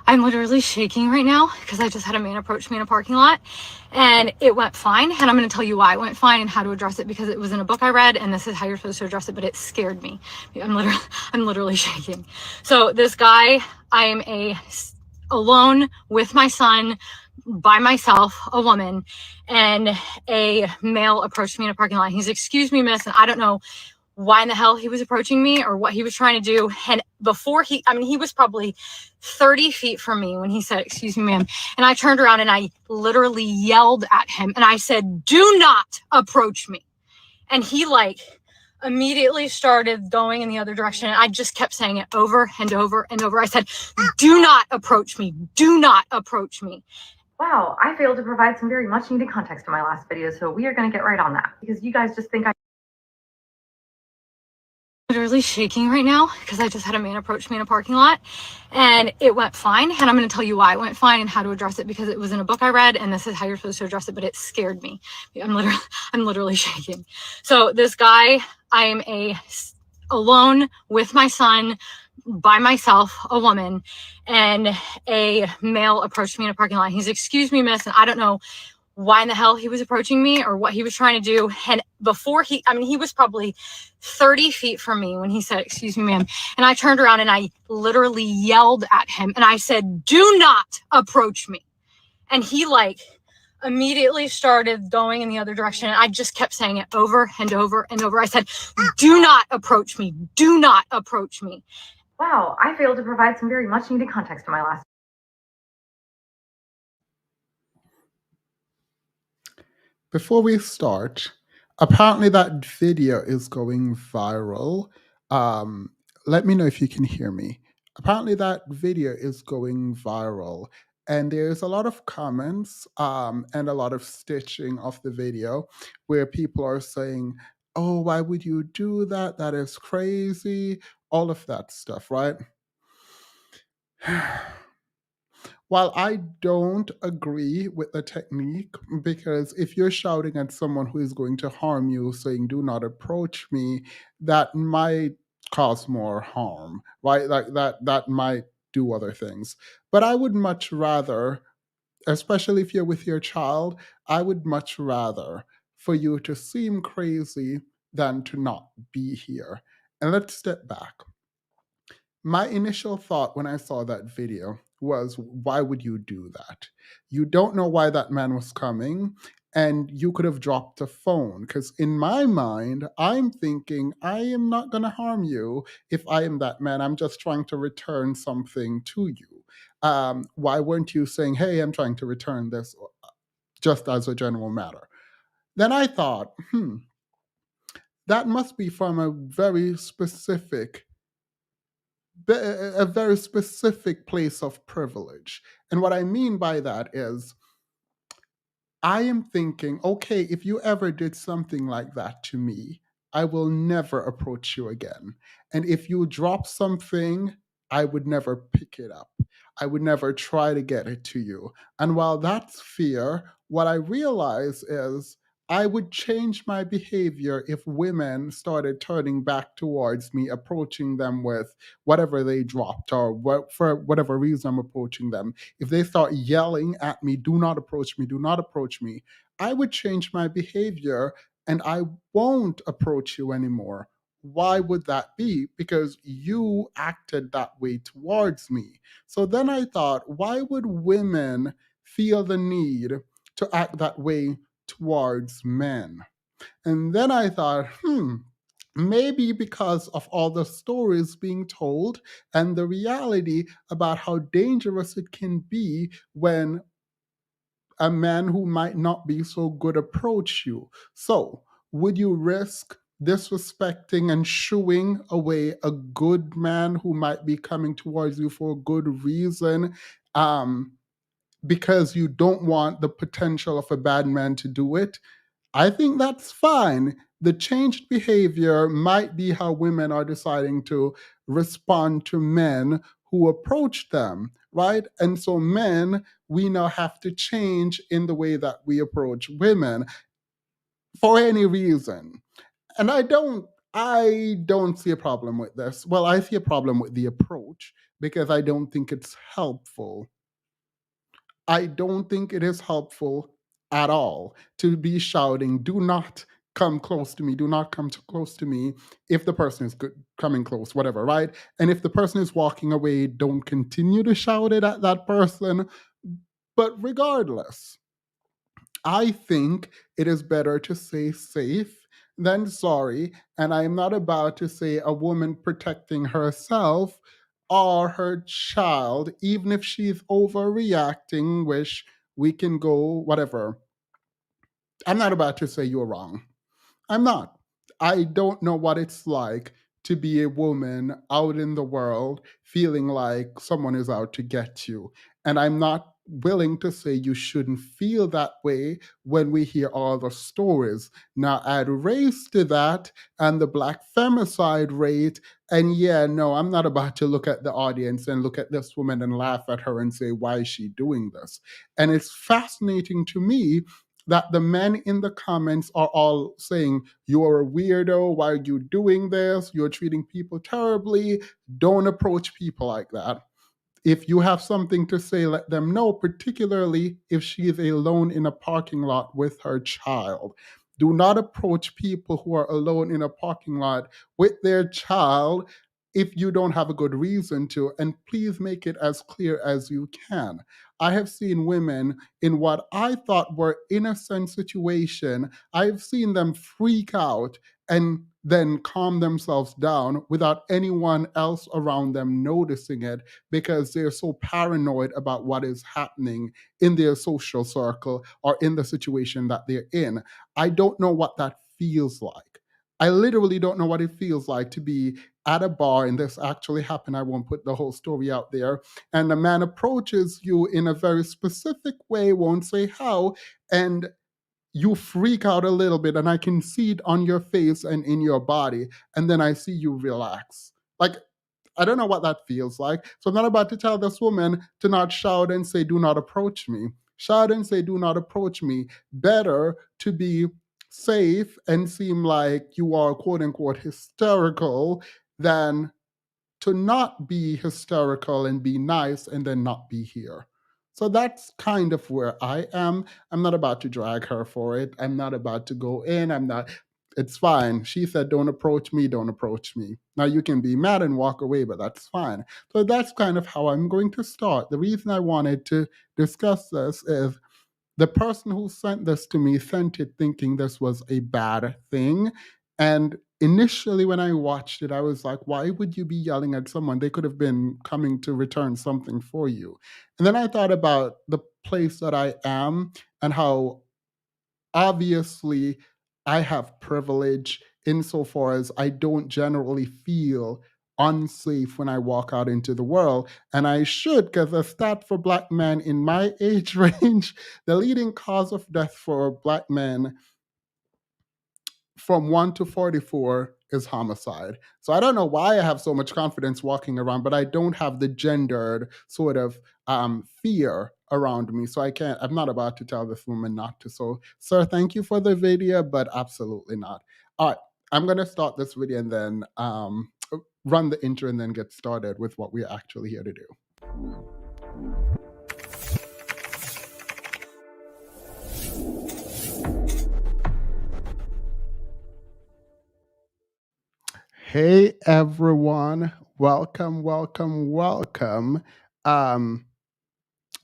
I'm literally shaking right now because I just had a man approach me in a parking lot and it went fine. And I'm going to tell you why it went fine and how to address it, because it was in a book I read and this is how you're supposed to address it, but it scared me. I'm literally shaking. So this guy, I'm alone with my son by myself, a woman, and a male approached me in a parking lot. He's, "Excuse me, miss," and I don't know why in the hell he was approaching me or what he was trying to do. And before he was probably 30 feet from me when he said, "Excuse me, ma'am." And I turned around and I literally yelled at him and I said, "Do not approach me." And he immediately started going in the other direction. And I just kept saying it over and over and over. I said, "Do not approach me. Do not approach me." Wow, I failed to provide some very much needed context in my last video, so we are going to get right on that because you guys just think I'm literally shaking right now because I just had a man approach me in a parking lot and it went fine. And I'm going to tell you why it went fine and how to address it, because it was in a book I read and this is how you're supposed to address it, but it scared me. I'm literally shaking. So this guy, I'm alone with my son by myself, a woman, and a male approached me in a parking lot. He's, "Excuse me, miss," and I don't know why in the hell he was approaching me or what he was trying to do. And before he was probably 30 feet from me when he said, "Excuse me, ma'am." And I turned around and I literally yelled at him and I said, "Do not approach me." And he immediately started going in the other direction. And I just kept saying it over and over and over. I said, "Do not approach me. Do not approach me." Wow, I failed to provide some very much needed context in my last. Before we start, apparently that video is going viral. Let me know if you can hear me. Apparently that video is going viral, and there's a lot of comments and a lot of stitching of the video where people are saying, "Oh, why would you do that? That is crazy." All of that stuff, right? While I don't agree with the technique, because if you're shouting at someone who is going to harm you, saying, "Do not approach me," that might cause more harm, right? Like that might do other things. But I would much rather, especially if you're with your child, I would much rather for you to seem crazy than to not be here. And let's step back. My initial thought when I saw that video was, why would you do that? You don't know why that man was coming, and you could have dropped a phone. Because in my mind, I'm thinking, I am not going to harm you if I am that man. I'm just trying to return something to you. Why weren't you saying, "Hey, I'm trying to return this," just as a general matter? Then I thought, that must be from a very specific place of privilege. And what I mean by that is, I am thinking, okay, if you ever did something like that to me, I will never approach you again. And if you drop something, I would never pick it up. I would never try to get it to you. And while that's fear, what I realize is I would change my behavior if women started turning back towards me, approaching them with whatever they dropped, or for whatever reason I'm approaching them. If they start yelling at me, "Do not approach me, do not approach me," I would change my behavior and I won't approach you anymore. Why would that be? Because you acted that way towards me. So then I thought, why would women feel the need to act that way towards men? And then I thought, maybe because of all the stories being told and the reality about how dangerous it can be when a man who might not be so good approach you. So, would you risk disrespecting and shooing away a good man who might be coming towards you for a good reason, because you don't want the potential of a bad man to do it? I think that's fine. The changed behavior might be how women are deciding to respond to men who approach them, right? And so, men, we now have to change in the way that we approach women for any reason. And I don't I don't see a problem with this. Well, I see a problem with the approach because I don't think it's helpful. I don't think it is helpful at all to be shouting, do not come close to me, do not come too close to me if the person is good, coming close, whatever, right? And if the person is walking away, don't continue to shout it at that person. But regardless, I think it is better to say safe than sorry. And I'm not about to say a woman protecting herself or her child, even if she's overreacting, which we can go, whatever. I'm not about to say you're wrong. I'm not. I don't know what it's like to be a woman out in the world feeling like someone is out to get you. And I'm not willing to say you shouldn't feel that way when we hear all the stories. Now, add race to that and the black femicide rate. And yeah, no, I'm not about to look at the audience and look at this woman and laugh at her and say, why is she doing this? And it's fascinating to me that the men in the comments are all saying, you're a weirdo, why are you doing this? You're treating people terribly. Don't approach people like that. If you have something to say, let them know, particularly if she is alone in a parking lot with her child. Do not approach people who are alone in a parking lot with their child if you don't have a good reason to, and please make it as clear as you can. I have seen women in what I thought were innocent situation. I've seen them freak out and then calm themselves down without anyone else around them noticing it because they're so paranoid about what is happening in their social circle or in the situation that they're in. I don't know what that feels like. I literally don't know what it feels like to be at a bar, and this actually happened. I won't put the whole story out there. And a man approaches you in a very specific way, won't say how, and you freak out a little bit, and I can see it on your face and in your body. And then I see you relax. Like, I don't know what that feels like. So I'm not about to tell this woman to not shout and say, do not approach me. Shout and say, do not approach me. Better to be safe and seem like you are quote unquote hysterical than to not be hysterical and be nice and then not be here. So that's kind of where I am. I'm not about to drag her for it. I'm not about to go in. I'm not. It's fine. She said, don't approach me, don't approach me. Now you can be mad and walk away, but that's fine. So that's kind of how I'm going to start. The reason I wanted to discuss this is the person who sent this to me sent it thinking this was a bad thing. And initially, when I watched it, I was like, why would you be yelling at someone? They could have been coming to return something for you. And then I thought about the place that I am and how obviously I have privilege insofar as I don't generally feel unsafe when I walk out into the world. And I should, because a stat for Black men in my age range, the leading cause of death for Black men from 1 to 44 is homicide. So I don't know why I have so much confidence walking around, but I don't have the gendered sort of fear around me. So I'm not about to tell this woman not to. So, sir, thank you for the video, but absolutely not. All right, I'm going to start this video and then run the intro and then get started with what we're actually here to do. Hey everyone, welcome, welcome, welcome. Um,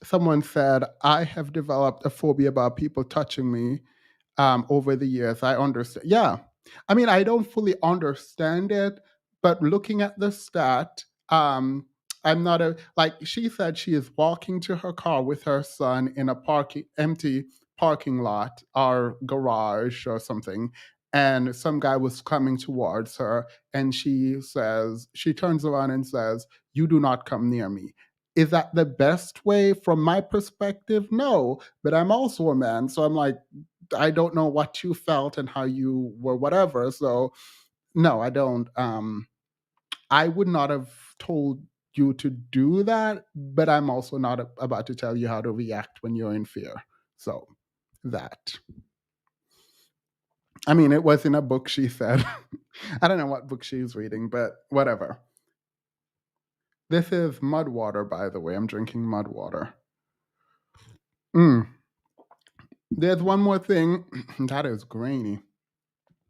Someone said, I have developed a phobia about people touching me over the years. I understand. Yeah. I mean, I don't fully understand it, but looking at the stat, I'm not like she said she is walking to her car with her son in a empty parking lot or garage or something. And some guy was coming towards her, and she turns around and says, you do not come near me. Is that the best way from my perspective? No, but I'm also a man. So I'm like, I don't know what you felt and how you were, whatever. So no, I don't. I would not have told you to do that, but I'm also not about to tell you how to react when you're in fear. So that. I mean, it was in a book, she said. I don't know what book she's reading, but whatever. This is mud water, by the way. I'm drinking mud water. There's one more thing. That is grainy.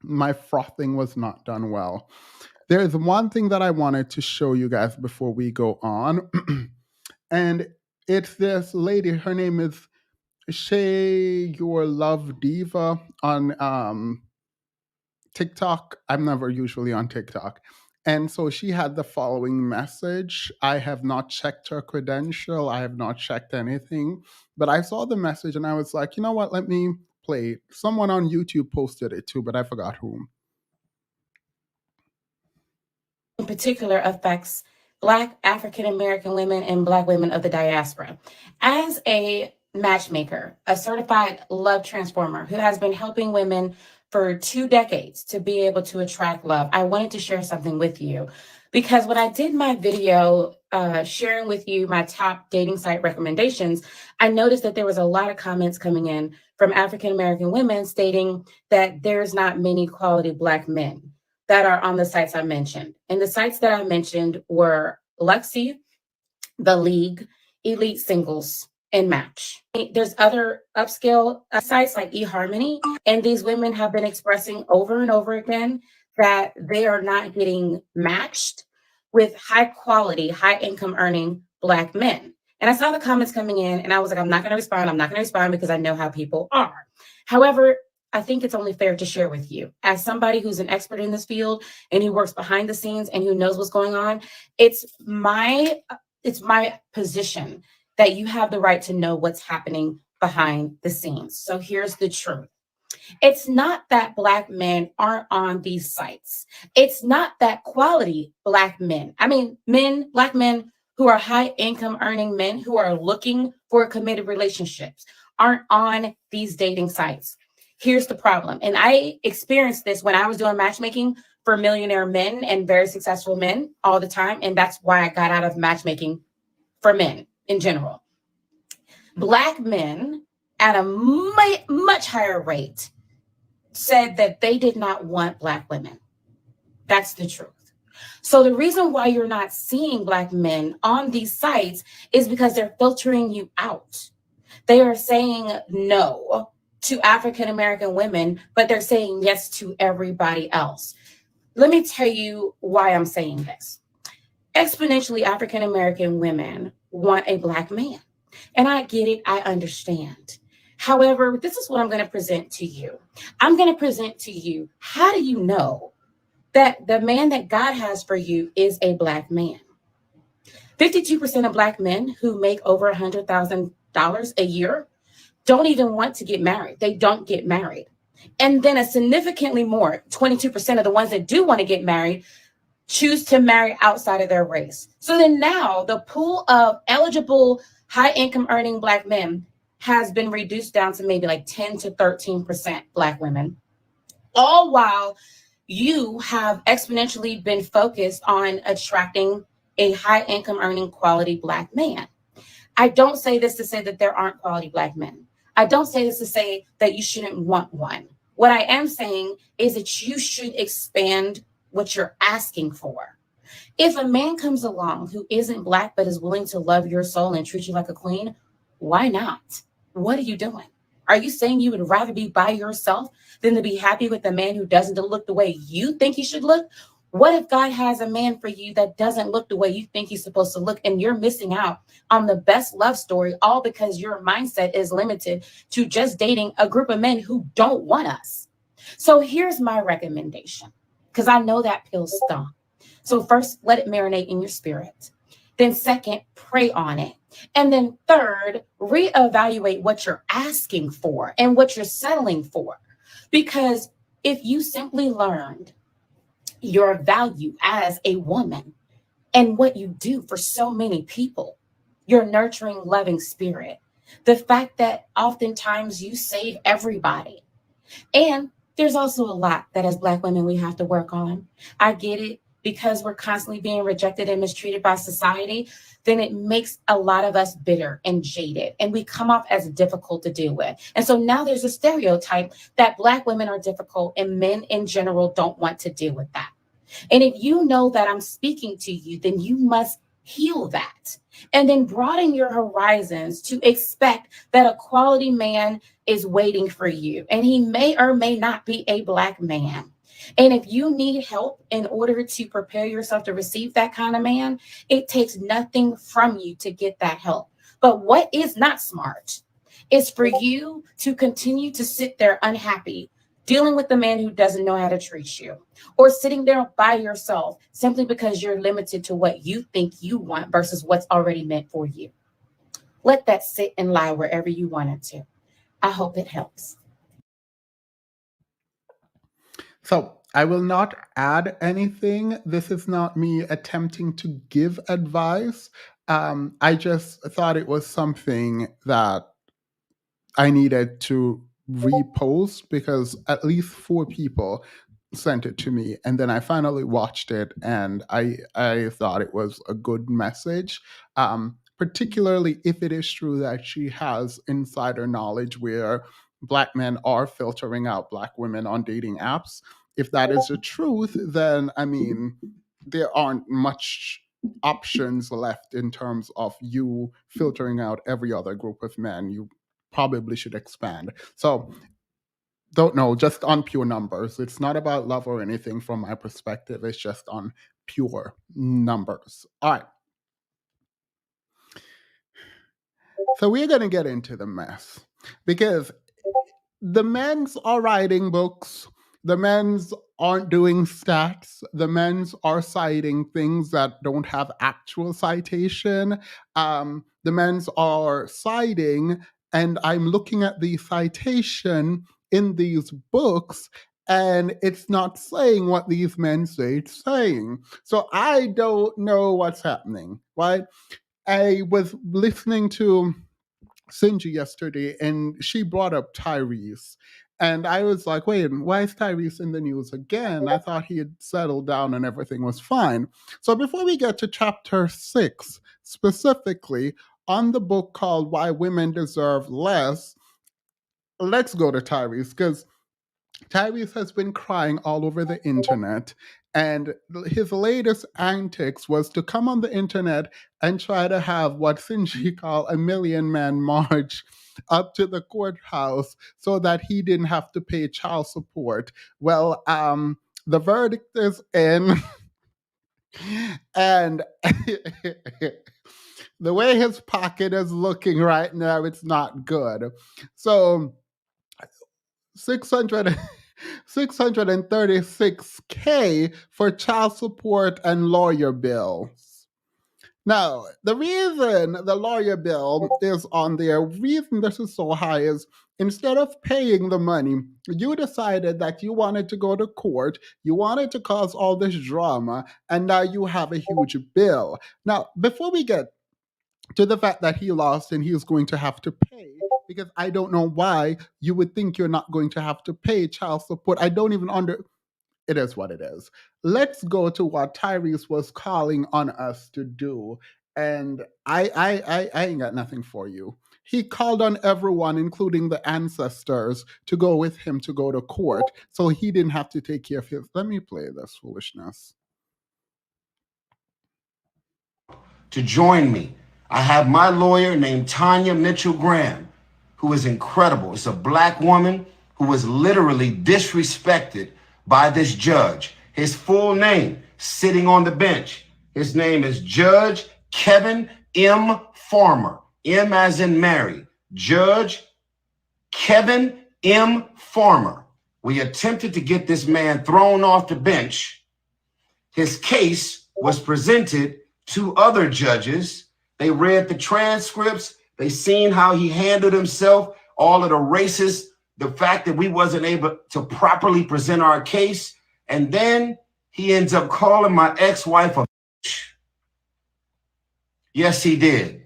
My frothing was not done well. There's one thing that I wanted to show you guys before we go on. And it's this lady. Her name is Shay Your Love Diva on TikTok. I'm never usually on TikTok. And so she had the following message. I have not checked her credential. I have not checked anything. But I saw the message and I was like, you know what? Let me play it. Someone on YouTube posted it too, but I forgot whom. In particular affects Black African American women and Black women of the diaspora. As a matchmaker, a certified love transformer who has been helping women for 2 decades to be able to attract love, I wanted to share something with you because when I did my video sharing with you my top dating site recommendations, I noticed that there was a lot of comments coming in from African American women stating that there's not many quality Black men that are on the sites I mentioned. And the sites that I mentioned were Luxy, The League, Elite Singles, and Match. There's other upscale sites like eHarmony, and these women have been expressing over and over again that they are not getting matched with high quality, high income earning Black men. And I saw the comments coming in and I was like, I'm not going to respond. I'm not going to respond because I know how people are. However, I think it's only fair to share with you. As somebody who's an expert in this field and who works behind the scenes and who knows what's going on, it's my position that you have the right to know what's happening behind the scenes. So here's the truth. It's not that Black men aren't on these sites. It's not that quality Black men, Black men who are high income earning men who are looking for committed relationships aren't on these dating sites. Here's the problem. And I experienced this when I was doing matchmaking for millionaire men and very successful men all the time. And that's why I got out of matchmaking for men in general. Black men at a much higher rate said that they did not want Black women. That's the truth. So the reason why you're not seeing Black men on these sites is because they're filtering you out. They are saying no to African American women, but they're saying yes to everybody else. Let me tell you why I'm saying this. Exponentially, African American women want a Black man. And I get it, I understand. However, this is what I'm going to present to you. I'm going to present to you, how do you know that the man that God has for you is a Black man? 52% of Black men who make over $100,000 a year don't even want to get married. They don't get married. And then a significantly more, 22% of the ones that do want to get married choose to marry outside of their race. So then now the pool of eligible high income earning Black men has been reduced down to maybe like 10 to 13% Black women, all while you have exponentially been focused on attracting a high income earning quality Black man. I don't say this to say that there aren't quality Black men. I don't say this to say that you shouldn't want one. What I am saying is that you should expand what you're asking for. If a man comes along who isn't Black but is willing to love your soul and treat you like a queen, why not? What are you doing? Are you saying you would rather be by yourself than to be happy with a man who doesn't look the way you think he should look? What if God has a man for you that doesn't look the way you think he's supposed to look, and you're missing out on the best love story, all because your mindset is limited to just dating a group of men who don't want us? So here's my recommendation, because I know that pill stung. So first, let it marinate in your spirit. Then second, pray on it. And then third, reevaluate what you're asking for and what you're settling for. Because if you simply learned your value as a woman and what you do for so many people, your nurturing, loving spirit, the fact that oftentimes you save everybody. And there's also a lot that as Black women we have to work on. I get it. because we're constantly being rejected and mistreated by society, then it makes a lot of us bitter and jaded, and we come off as difficult to deal with. And so now there's a stereotype that Black women are difficult and men in general don't want to deal with that. And if you know that I'm speaking to you, then you must heal that. And then broaden your horizons to expect that a quality man is waiting for you. And he may or may not be a Black man. And if you need help in order to prepare yourself to receive that kind of man, it takes nothing from you to get that help. But what is not smart is for you to continue to sit there unhappy, dealing with the man who doesn't know how to treat you, or sitting there by yourself simply because you're limited to what you think you want versus what's already meant for you. Let that sit and lie wherever you want it to. I hope it helps. So I will not add anything. This is not me attempting to give advice. I just thought it was something that I needed to repost because at least 4 people sent it to me, and then I finally watched it, and I thought it was a good message, particularly if it is true that she has insider knowledge where Black men are filtering out Black women on dating apps. If that is the truth, then I mean, there aren't much options left in terms of you filtering out every other group of men. You probably should expand. So don't know, just on pure numbers. It's not about love or anything from my perspective. It's just on pure numbers. All right. So we're going to get into the mess because the men's are writing books. The men's aren't doing stats. The men's are citing things that don't have actual citation. The men's are citing, and I'm looking at the citation in these books, and it's not saying what these men say it's saying. So I don't know what's happening, right? I was listening to Sinji yesterday, and she brought up Tyrese. And I was like, wait, why is Tyrese in the news again? I thought he had settled down and everything was fine. So before we get to chapter 6, specifically on the book called Why Women Deserve Less, let's go to Tyrese, because Tyrese has been crying all over the internet, and his latest antics was to come on the internet and try to have what Sinji call a million man march up to the courthouse so that he didn't have to pay child support. Well, the verdict is in, and the way his pocket is looking right now, it's not good. So 636K for child support and lawyer bills. Now, the reason the lawyer bill is on there, reason this is so high is instead of paying the money, you decided that you wanted to go to court, you wanted to cause all this drama, and now you have a huge bill. Now, before we get to the fact that he lost and he's going to have to pay, because I don't know why you would think you're not going to have to pay child support. I don't even it is what it is. Let's go to what Tyrese was calling on us to do. And I ain't got nothing for you. He called on everyone, including the ancestors, to go with him to go to court so he didn't have to take care of his. Let me play this foolishness. To join me, I have my lawyer named Tanya Mitchell Graham, who is incredible. It's a Black woman who was literally disrespected by this judge. His full name, sitting on the bench, his name is Judge Kevin M. Farmer. M as in Mary. Judge Kevin M. Farmer. We attempted to get this man thrown off the bench. His case was presented to other judges. They read the transcripts. They seen how he handled himself, all of the racist, the fact that we wasn't able to properly present our case. And then he ends up calling my ex-wife a bitch. Yes, he did.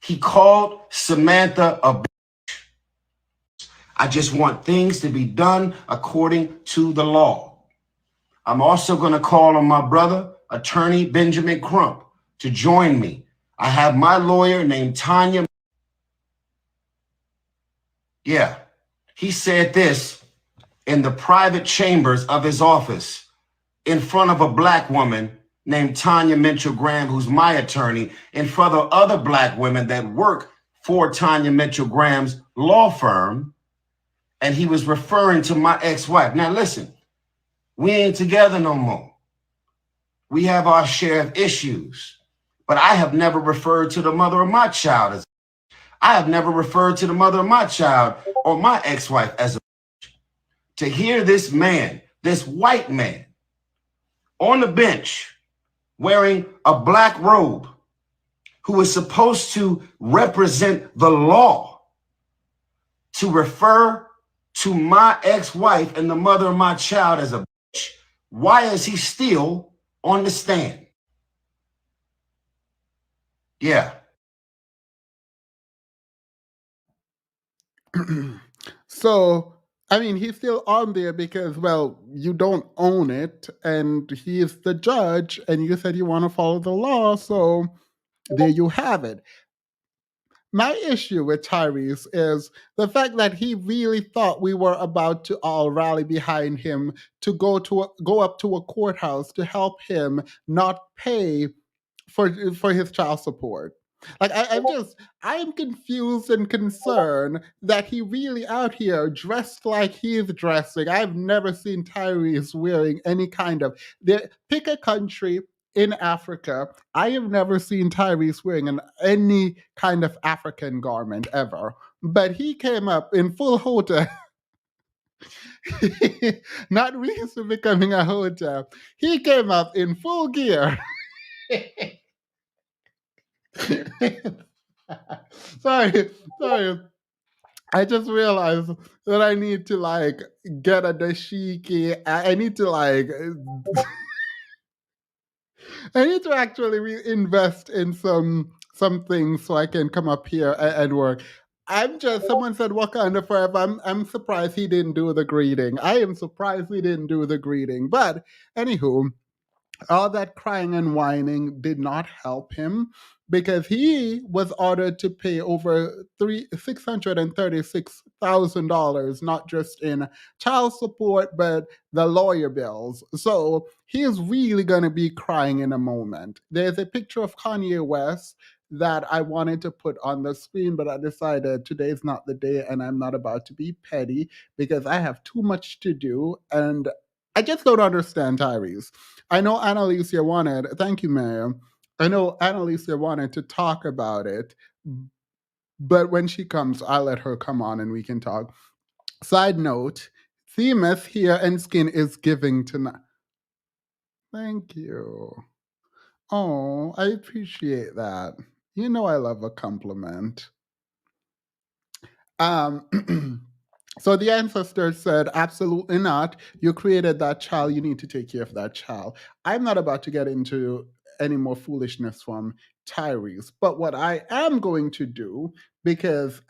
He called Samantha a bitch. I just want things to be done according to the law. I'm also going to call on my brother, attorney Benjamin Crump, to join me. I have my lawyer named Tanya. Yeah, he said this in the private chambers of his office in front of a black woman named Tanya Mitchell Graham, who's my attorney, in front of other black women that work for Tanya Mitchell Graham's law firm. And he was referring to my ex-wife. Now, listen, we ain't together no more. We have our share of issues, but I have never referred to the mother of my child as, I have never referred to the mother of my child or my ex-wife as a. To hear this man, this white man, on the bench wearing a black robe who is supposed to represent the law to refer to my ex-wife and the mother of my child as a bitch, why is he still on the stand? Yeah. So, I mean, he's still on there because, well, you don't own it, and he is the judge, and you said you want to follow the law, so there you have it. My issue with Tyrese is the fact that he really thought we were about to all rally behind him to go up to a courthouse to help him not pay for his child support. Like I'm confused and concerned that he really out here dressed like he's dressing. I've never seen Tyrese wearing any kind of pick a country in Africa. I have never seen Tyrese wearing any kind of African garment ever. But he came up in full hotel. Not recently becoming a hotel. He came up in full gear. sorry. I just realized that I need to like get a dashiki. I need to like I need to actually invest in some things so I can come up here and work. Someone said Wakanda forever. I'm surprised he didn't do the greeting. I am surprised he didn't do the greeting. But anywho, all that crying and whining did not help him because he was ordered to pay over $636,000, not just in child support, but the lawyer bills. So he's really going to be crying in a moment. There's a picture of Kanye West that I wanted to put on the screen, but I decided today's not the day and I'm not about to be petty because I have too much to do and I just don't understand Tyrese. I know Annalicia wanted, thank you, Mayor. I know Annalicia wanted to talk about it, but when she comes, I'll let her come on and we can talk. Side note, Themis here and Skin is giving tonight. Thank you. Oh, I appreciate that. You know I love a compliment. So the ancestors said, absolutely not. You created that child. You need to take care of that child. I'm not about to get into any more foolishness from Tyrese. But what I am going to do, because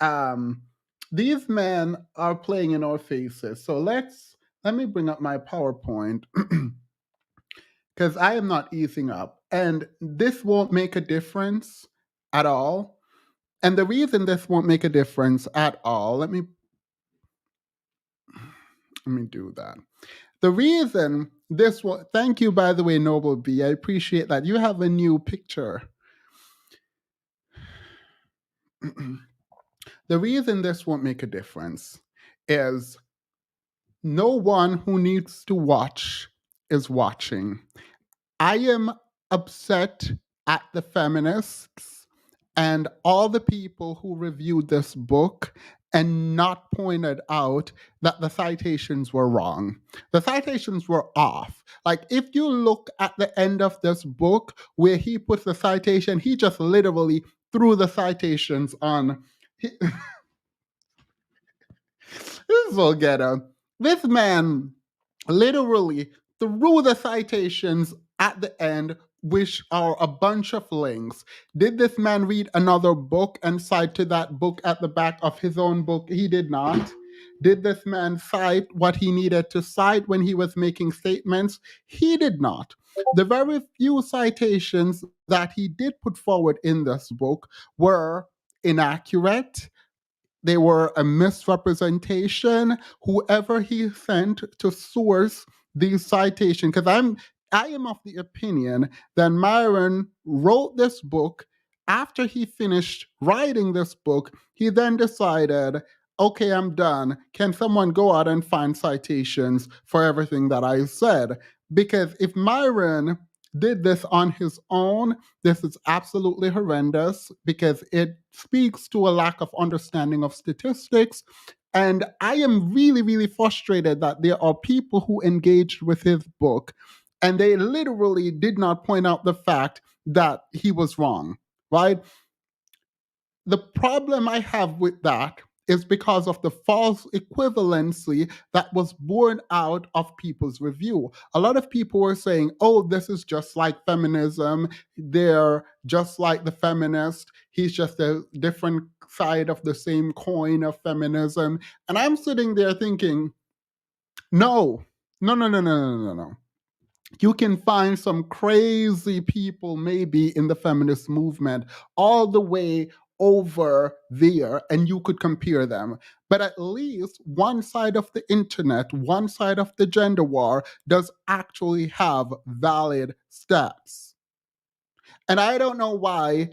these men are playing in our faces. So let me bring up my PowerPoint because I am not easing up. And this won't make a difference at all. And the reason this won't make a difference at all, let me do that. The reason this will, thank you, by the way, Noble B. I appreciate that. You have a new picture. The reason this won't make a difference is no one who needs to watch is watching. I am upset at the feminists and all the people who reviewed this book and not pointed out that the citations were wrong. The citations were off. Like, if you look at the end of this book where he puts the citation, he just literally threw the citations on. This is so ghetto. This man literally threw the citations at the end, which are a bunch of links. Did this man read another book and cite to that book at the back of his own book? He did not. Did this man cite what he needed to cite when he was making statements? He did not. The very few citations that he did put forward in this book were inaccurate. They were a misrepresentation. Whoever he sent to source these citations, because I am of the opinion that Myron wrote this book. After he finished writing this book, he then decided, okay, I'm done. Can someone go out and find citations for everything that I said? Because if Myron did this on his own, this is absolutely horrendous because it speaks to a lack of understanding of statistics. And I am really, really frustrated that there are people who engaged with his book and they literally did not point out the fact that he was wrong, right? The problem I have with that is because of the false equivalency that was born out of people's review. A lot of people were saying, oh, this is just like feminism. They're just like the feminist. He's just a different side of the same coin of feminism. And I'm sitting there thinking, no. You can find some crazy people maybe in the feminist movement all the way over there, and you could compare them. But at least one side of the internet, one side of the gender war does actually have valid stats. And I don't know why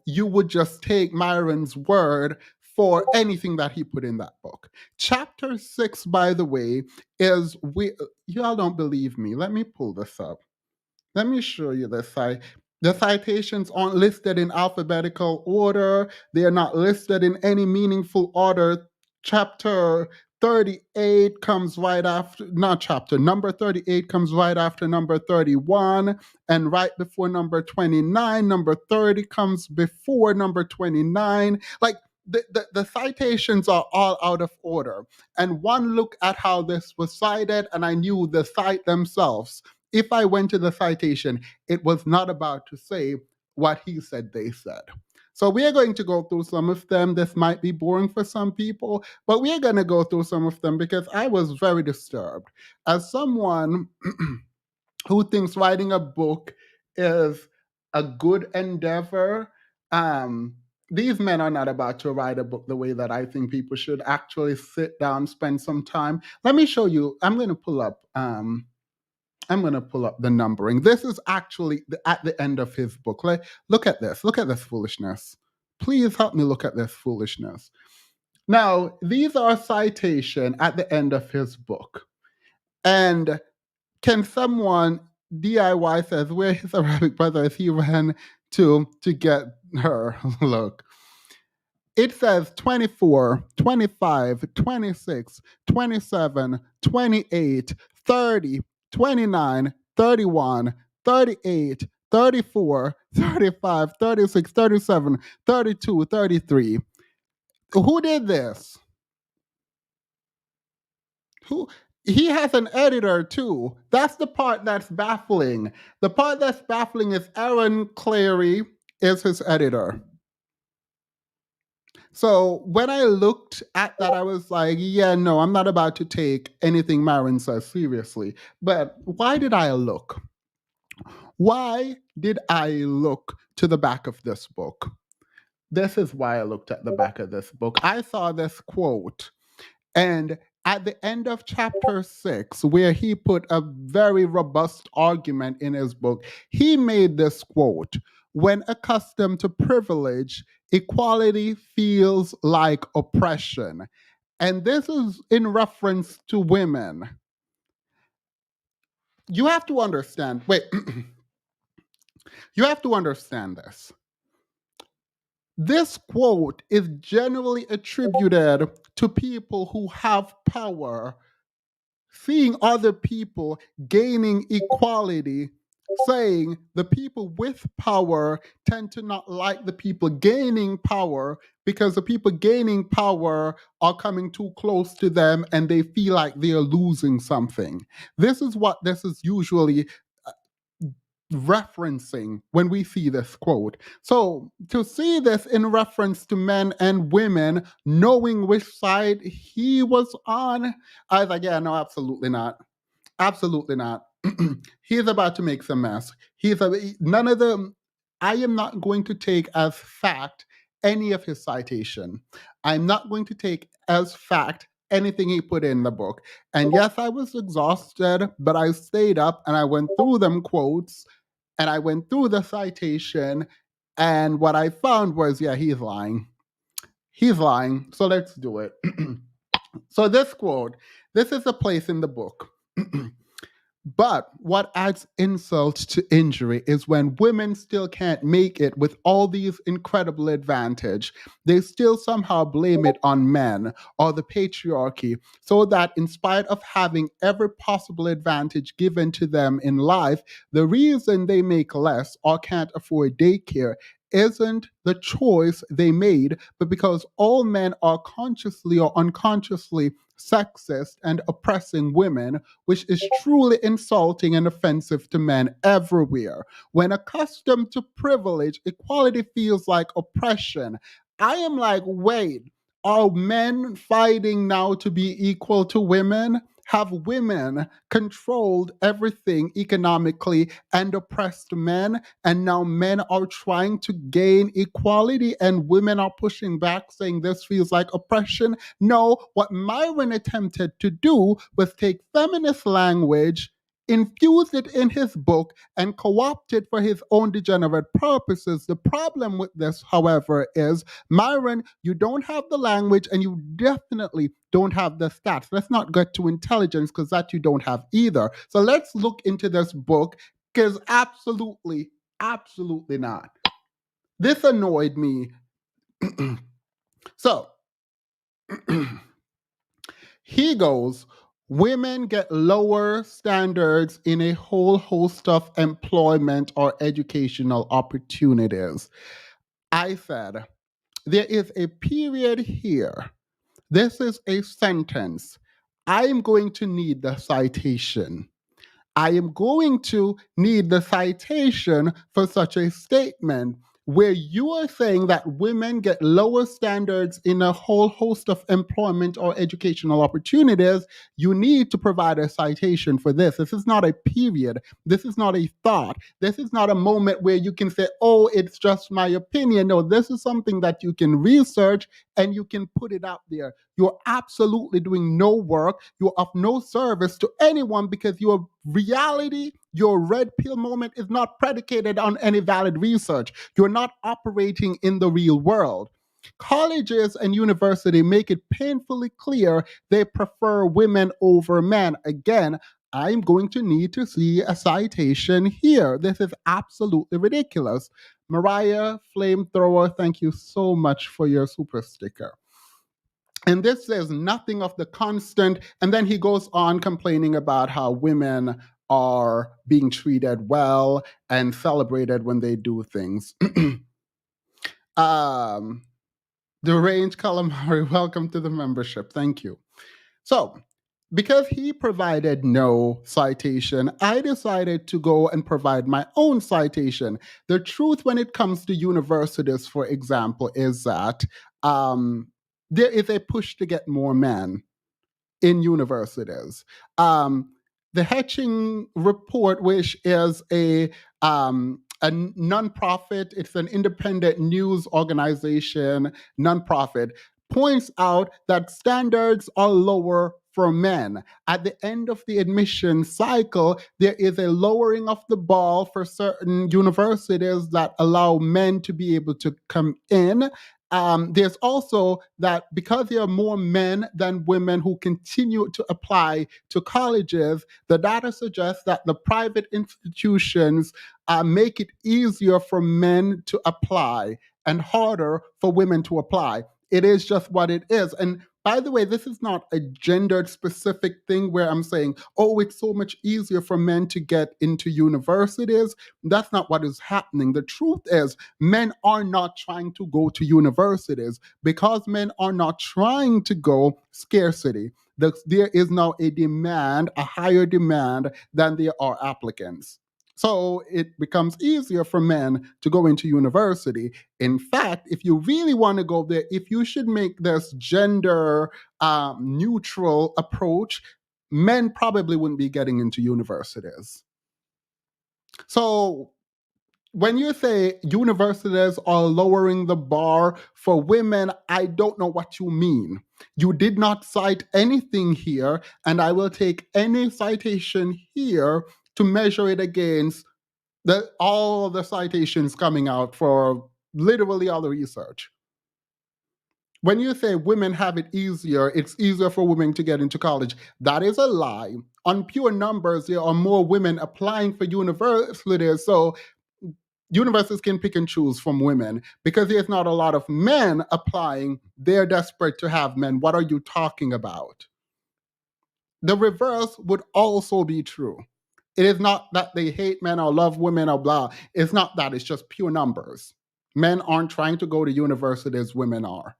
you would just take Myron's word for anything that he put in that book. Chapter 6, by the way, is y'all don't believe me. Let me pull this up. Let me show you this. The citations aren't listed in alphabetical order. They are not listed in any meaningful order. Chapter 38 comes right after, number 38 comes right after number 31, and right before number 29. Number 30 comes before number 29. Like, the citations are all out of order. And one look at how this was cited, and I knew the site themselves. If I went to the citation, it was not about to say what he said they said. So we are going to go through some of them. This might be boring for some people, but we are going to go through some of them because I was very disturbed. As someone who thinks writing a book is a good endeavor, these men are not about to write a book the way that I think people should actually sit down, spend some time. Let me show you. I'm going to pull up the numbering. This is actually at the end of his book. Look at this. Look at this foolishness. Please help me look at this foolishness. Now, these are citation at the end of his book. And can someone, DIY says, where his Arabic brother is, he ran to get her. Look. It says 24, 25, 26, 27, 28, 30, 29, 31, 38, 34, 35, 36, 37, 32, 33. Who did this? He has an editor too. That's the part that's baffling. The part that's baffling is Aaron Clary is his editor. So when I looked at that, I was like, yeah, no, I'm not about to take anything Myron says seriously. But why did I look? Why did I look to the back of this book? This is why I looked at the back of this book. I saw this quote, and at the end of chapter 6, where he put a very robust argument in his book, he made this quote: when accustomed to privilege, equality feels like oppression. And this is in reference to women. You have to understand, you have to understand this. This quote is generally attributed to people who have power, seeing other people gaining equality, saying the people with power tend to not like the people gaining power because the people gaining power are coming too close to them and they feel like they're losing something. This is what this is usually referencing when we see this quote. So to see this in reference to men and women, knowing which side he was on, I was like, yeah, no, absolutely not. Absolutely not. He's about to make some mess. None of them. I am not going to take as fact any of his citation. I'm not going to take as fact anything he put in the book. And yes, I was exhausted, but I stayed up and I went through them quotes and I went through the citation. And what I found was, yeah, he's lying. He's lying. So let's do it. So this quote, this is a place in the book. But what adds insult to injury is when women still can't make it with all these incredible advantage. They still somehow blame it on men or the patriarchy, so that in spite of having every possible advantage given to them in life, the reason they make less or can't afford daycare isn't the choice they made, but because all men are consciously or unconsciously sexist and oppressing women, which is truly insulting and offensive to men everywhere. When accustomed to privilege, equality feels like oppression. I am like, wait, are men fighting now to be equal to women? Have women controlled everything economically and oppressed men? And now men are trying to gain equality and women are pushing back, saying this feels like oppression? No, what Myron attempted to do was take feminist language, infuse it in his book, and co-opt it for his own degenerate purposes. The problem with this, however, is Myron, you don't have the language and you definitely don't have the stats. Let's not get to intelligence because that you don't have either. So let's look into this book because absolutely, absolutely not. This annoyed me. So, he goes, women get lower standards in a whole host of employment or educational opportunities. I said, there is a period here. This is a sentence. I am going to need the citation. I am going to need the citation for such a statement where you are saying that women get lower standards in a whole host of employment or educational opportunities. You need to provide a citation for this. This is not a period. This is not a thought. This is not a moment where you can say, oh, it's just my opinion. No, this is something that you can research and you can put it out there. You're absolutely doing no work. You're of no service to anyone because your reality, your red pill moment is not predicated on any valid research. You're not operating in the real world. Colleges and universities make it painfully clear they prefer women over men. Again, I'm going to need to see a citation here. This is absolutely ridiculous. Mariah Flamethrower, thank you so much for your super sticker. And this says nothing of the constant. And then he goes on complaining about how women are being treated well and celebrated when they do things. Deranged Calamari, welcome to the membership. Thank you. So, because he provided no citation, I decided to go and provide my own citation. The truth when it comes to universities, for example, is that there is a push to get more men in universities. The Hetching Report, which is a nonprofit, it's an independent news organization, nonprofit, points out that standards are lower for men. At the end of the admission cycle, there is a lowering of the bar for certain universities that allow men to be able to come in. There's also that because there are more men than women who continue to apply to colleges, the data suggests that the private institutions make it easier for men to apply and harder for women to apply. It is just what it is. And by the way, this is not a gendered specific thing where I'm saying, oh, it's so much easier for men to get into universities. That's not what is happening. The truth is, men are not trying to go to universities. Because men are not trying to go, scarcity. There is now a demand, a higher demand than there are applicants. So it becomes easier for men to go into university. In fact, if you really want to go there, if you should make this gender neutral approach, men probably wouldn't be getting into universities. So when you say universities are lowering the bar for women, I don't know what you mean. You did not cite anything here, and I will take any citation here to measure it against all the citations coming out for literally all the research. When you say women have it easier, it's easier for women to get into college, that is a lie. On pure numbers, there are more women applying for universities, so universities can pick and choose from women. Because there's not a lot of men applying, they're desperate to have men. What are you talking about? The reverse would also be true. It is not that they hate men or love women or blah. It's not that. It's just pure numbers. Men aren't trying to go to university as women are.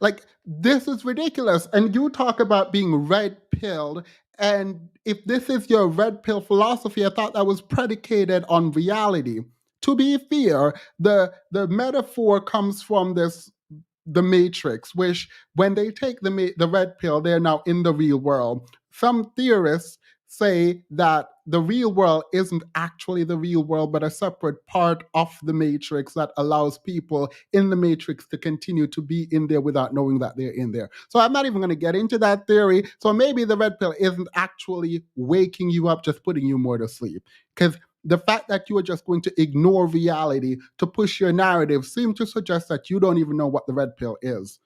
Like, this is ridiculous. And you talk about being red-pilled. And if this is your red pill philosophy, I thought that was predicated on reality. To be fair, the metaphor comes from the Matrix, which when they take the red pill, they're now in the real world. Some theorists say that the real world isn't actually the real world, but a separate part of the Matrix that allows people in the Matrix to continue to be in there without knowing that they're in there. So I'm not even going to get into that theory. So maybe the red pill isn't actually waking you up, just putting you more to sleep. Because the fact that you are just going to ignore reality to push your narrative seems to suggest that you don't even know what the red pill is.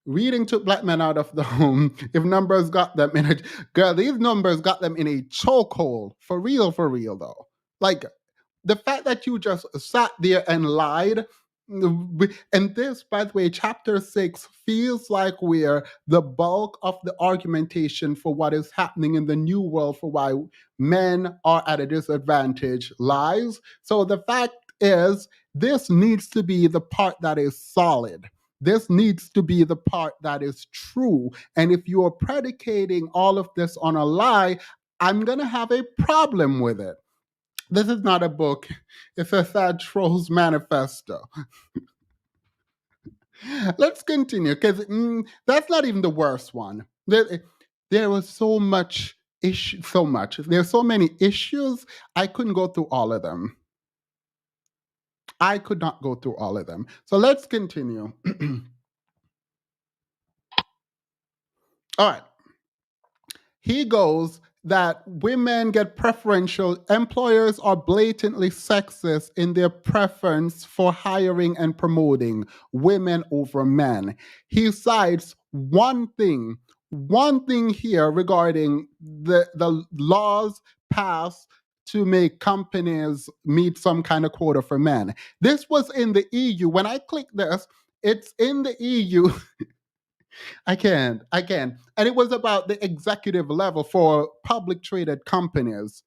Reading took black men out of the home. If numbers got them in a... Girl, these numbers got them in a chokehold. For real, though. Like, the fact that you just sat there and lied... And this, by the way, chapter 6 feels like where the bulk of the argumentation for what is happening in the new world for why men are at a disadvantage lies. So the fact is, this needs to be the part that is solid. This needs to be the part that is true. And if you are predicating all of this on a lie, I'm going to have a problem with it. This is not a book. It's a sad troll's manifesto. Let's continue, because that's not even the worst one. There was so much There's so many issues, I couldn't go through all of them. I could not go through all of them. So let's continue. All right. He goes that women get preferential. Employers are blatantly sexist in their preference for hiring and promoting women over men. He cites one thing here regarding the laws passed to make companies meet some kind of quota for men. This was in the EU. When I click this, it's in the EU. I can. And it was about the executive level for public traded companies.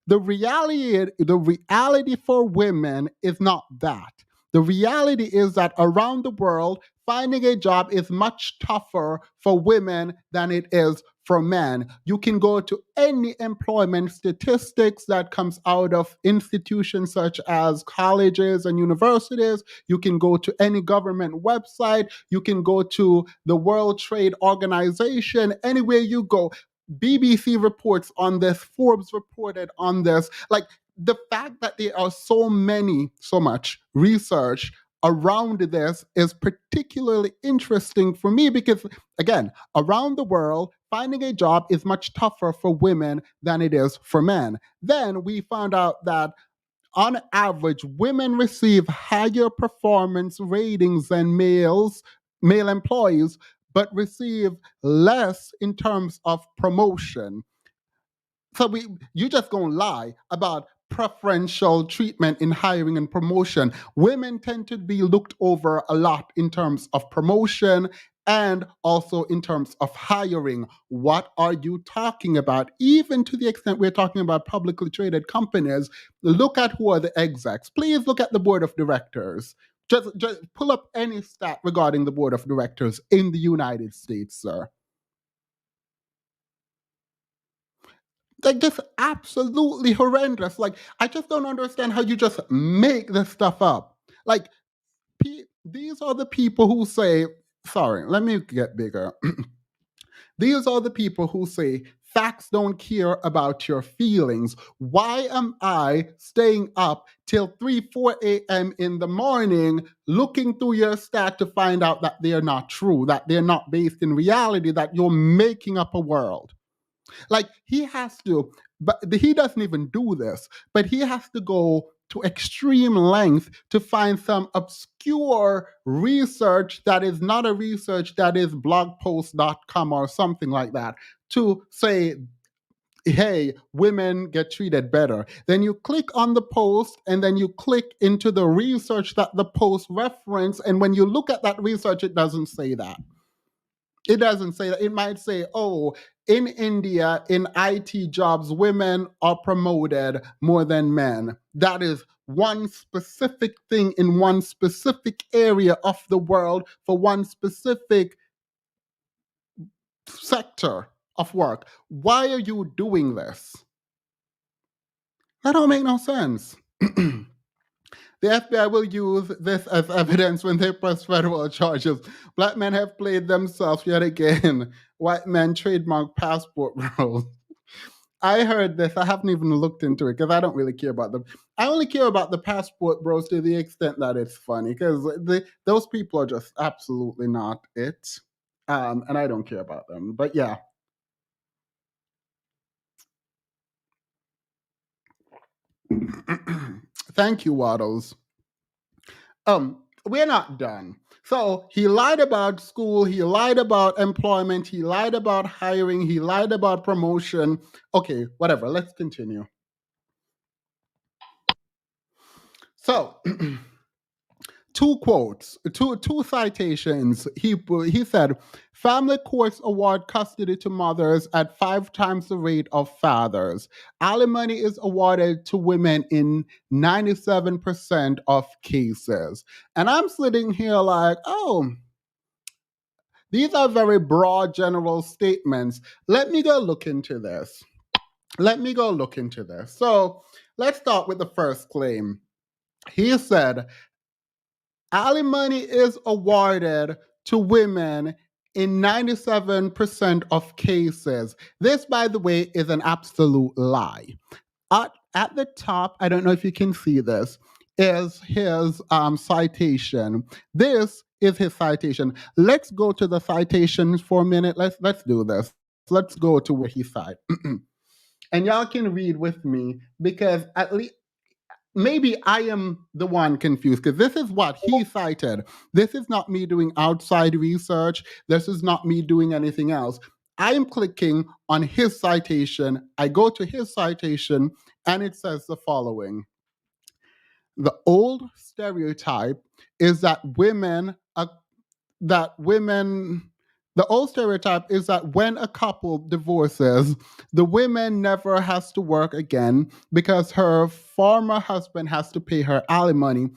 The reality for women is not that. The reality is that around the world, finding a job is much tougher for women than it is for men. You can go to any employment statistics that comes out of institutions such as colleges and universities. You can go to any government website. You can go to the World Trade Organization. Anywhere you go, BBC reports on this, Forbes reported on this. Like, the fact that there are so much research around this is particularly interesting for me because, again, around the world, finding a job is much tougher for women than it is for men. Then we found out that on average, women receive higher performance ratings than male employees, but receive less in terms of promotion. So you just gonna lie about preferential treatment in hiring and promotion. Women tend to be looked over a lot in terms of promotion and also in terms of hiring. What are you talking about? Even to the extent we're talking about publicly traded companies, look at who are the execs. Please look at the board of directors. Just pull up any stat regarding the board of directors in the United States, sir. Like, just absolutely horrendous. Like, I just don't understand how you just make this stuff up. Like, these are the people who say, sorry, let me get bigger. These are the people who say, facts don't care about your feelings. Why am I staying up till 3, 4 a.m. in the morning looking through your stat to find out that they're not true, that they're not based in reality, that you're making up a world? Like, he has to, but he doesn't even do this, but he has to go to extreme length to find some obscure research that is not a research that is blogpost.com or something like that to say, hey, women get treated better. Then you click on the post and then you click into the research that the post reference. And when you look at that research, it doesn't say that. It doesn't say that. It might say, oh, in India, in IT jobs, women are promoted more than men. That is one specific thing in one specific area of the world for one specific sector of work. Why are you doing this? That don't make no sense. The FBI will use this as evidence when they press federal charges. Black men have played themselves yet again. White men trademark passport rules. I heard this. I haven't even looked into it because I don't really care about them. I only care about the passport bros to the extent that it's funny because those people are just absolutely not it. And I don't care about them. But yeah. Thank you, Waddles. We're not done. So he lied about school, he lied about employment, he lied about hiring, he lied about promotion. Okay, whatever, let's continue. So, two quotes, two citations. He said, family courts award custody to mothers at 5 times the rate of fathers. Alimony is awarded to women in 97% of cases. And I'm sitting here like, oh, these are very broad general statements. Let me go look into this. So let's start with the first claim. He said, alimony is awarded to women in 97% of cases. This, by the way, is an absolute lie. At the top, I don't know if you can see this, is his citation. This is his citation. Let's go to the citations for a minute. Let's do this. Let's go to where he cited. And y'all can read with me because at least maybe I am the one confused because this is what he cited. This is not me doing outside research. This is not me doing anything else. I am clicking on his citation. I go to his citation and it says the following. The old stereotype is that the old stereotype is that when a couple divorces, the woman never has to work again because her former husband has to pay her alimony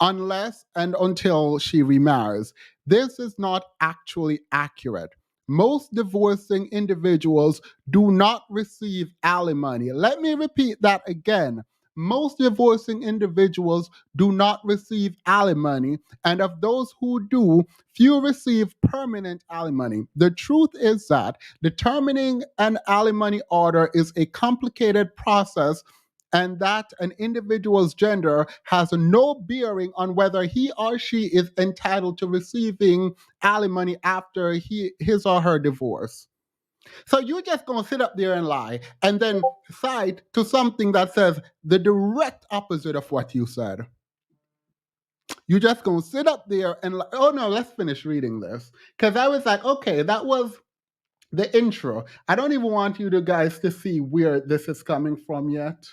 unless and until she remarries. This is not actually accurate. Most divorcing individuals do not receive alimony. Let me repeat that again. Most divorcing individuals do not receive alimony, and of those who do, few receive permanent alimony. The truth is that determining an alimony order is a complicated process, and that an individual's gender has no bearing on whether he or she is entitled to receiving alimony after his or her divorce. So you're just going to sit up there and lie and then cite to something that says the direct opposite of what you said. You're just going to sit up there and oh no, let's finish reading this. Because I was like, okay, that was the intro. I don't even want you guys to see where this is coming from yet.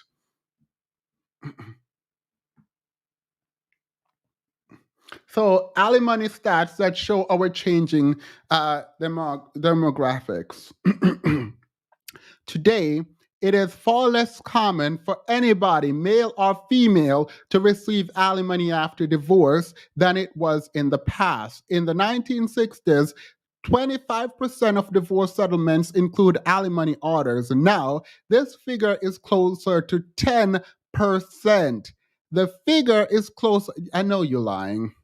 So alimony stats that show our changing demographics. Today, it is far less common for anybody, male or female, to receive alimony after divorce than it was in the past. In the 1960s, 25% of divorce settlements include alimony orders. Now, this figure is closer to 10%. The figure is close. I know you're lying.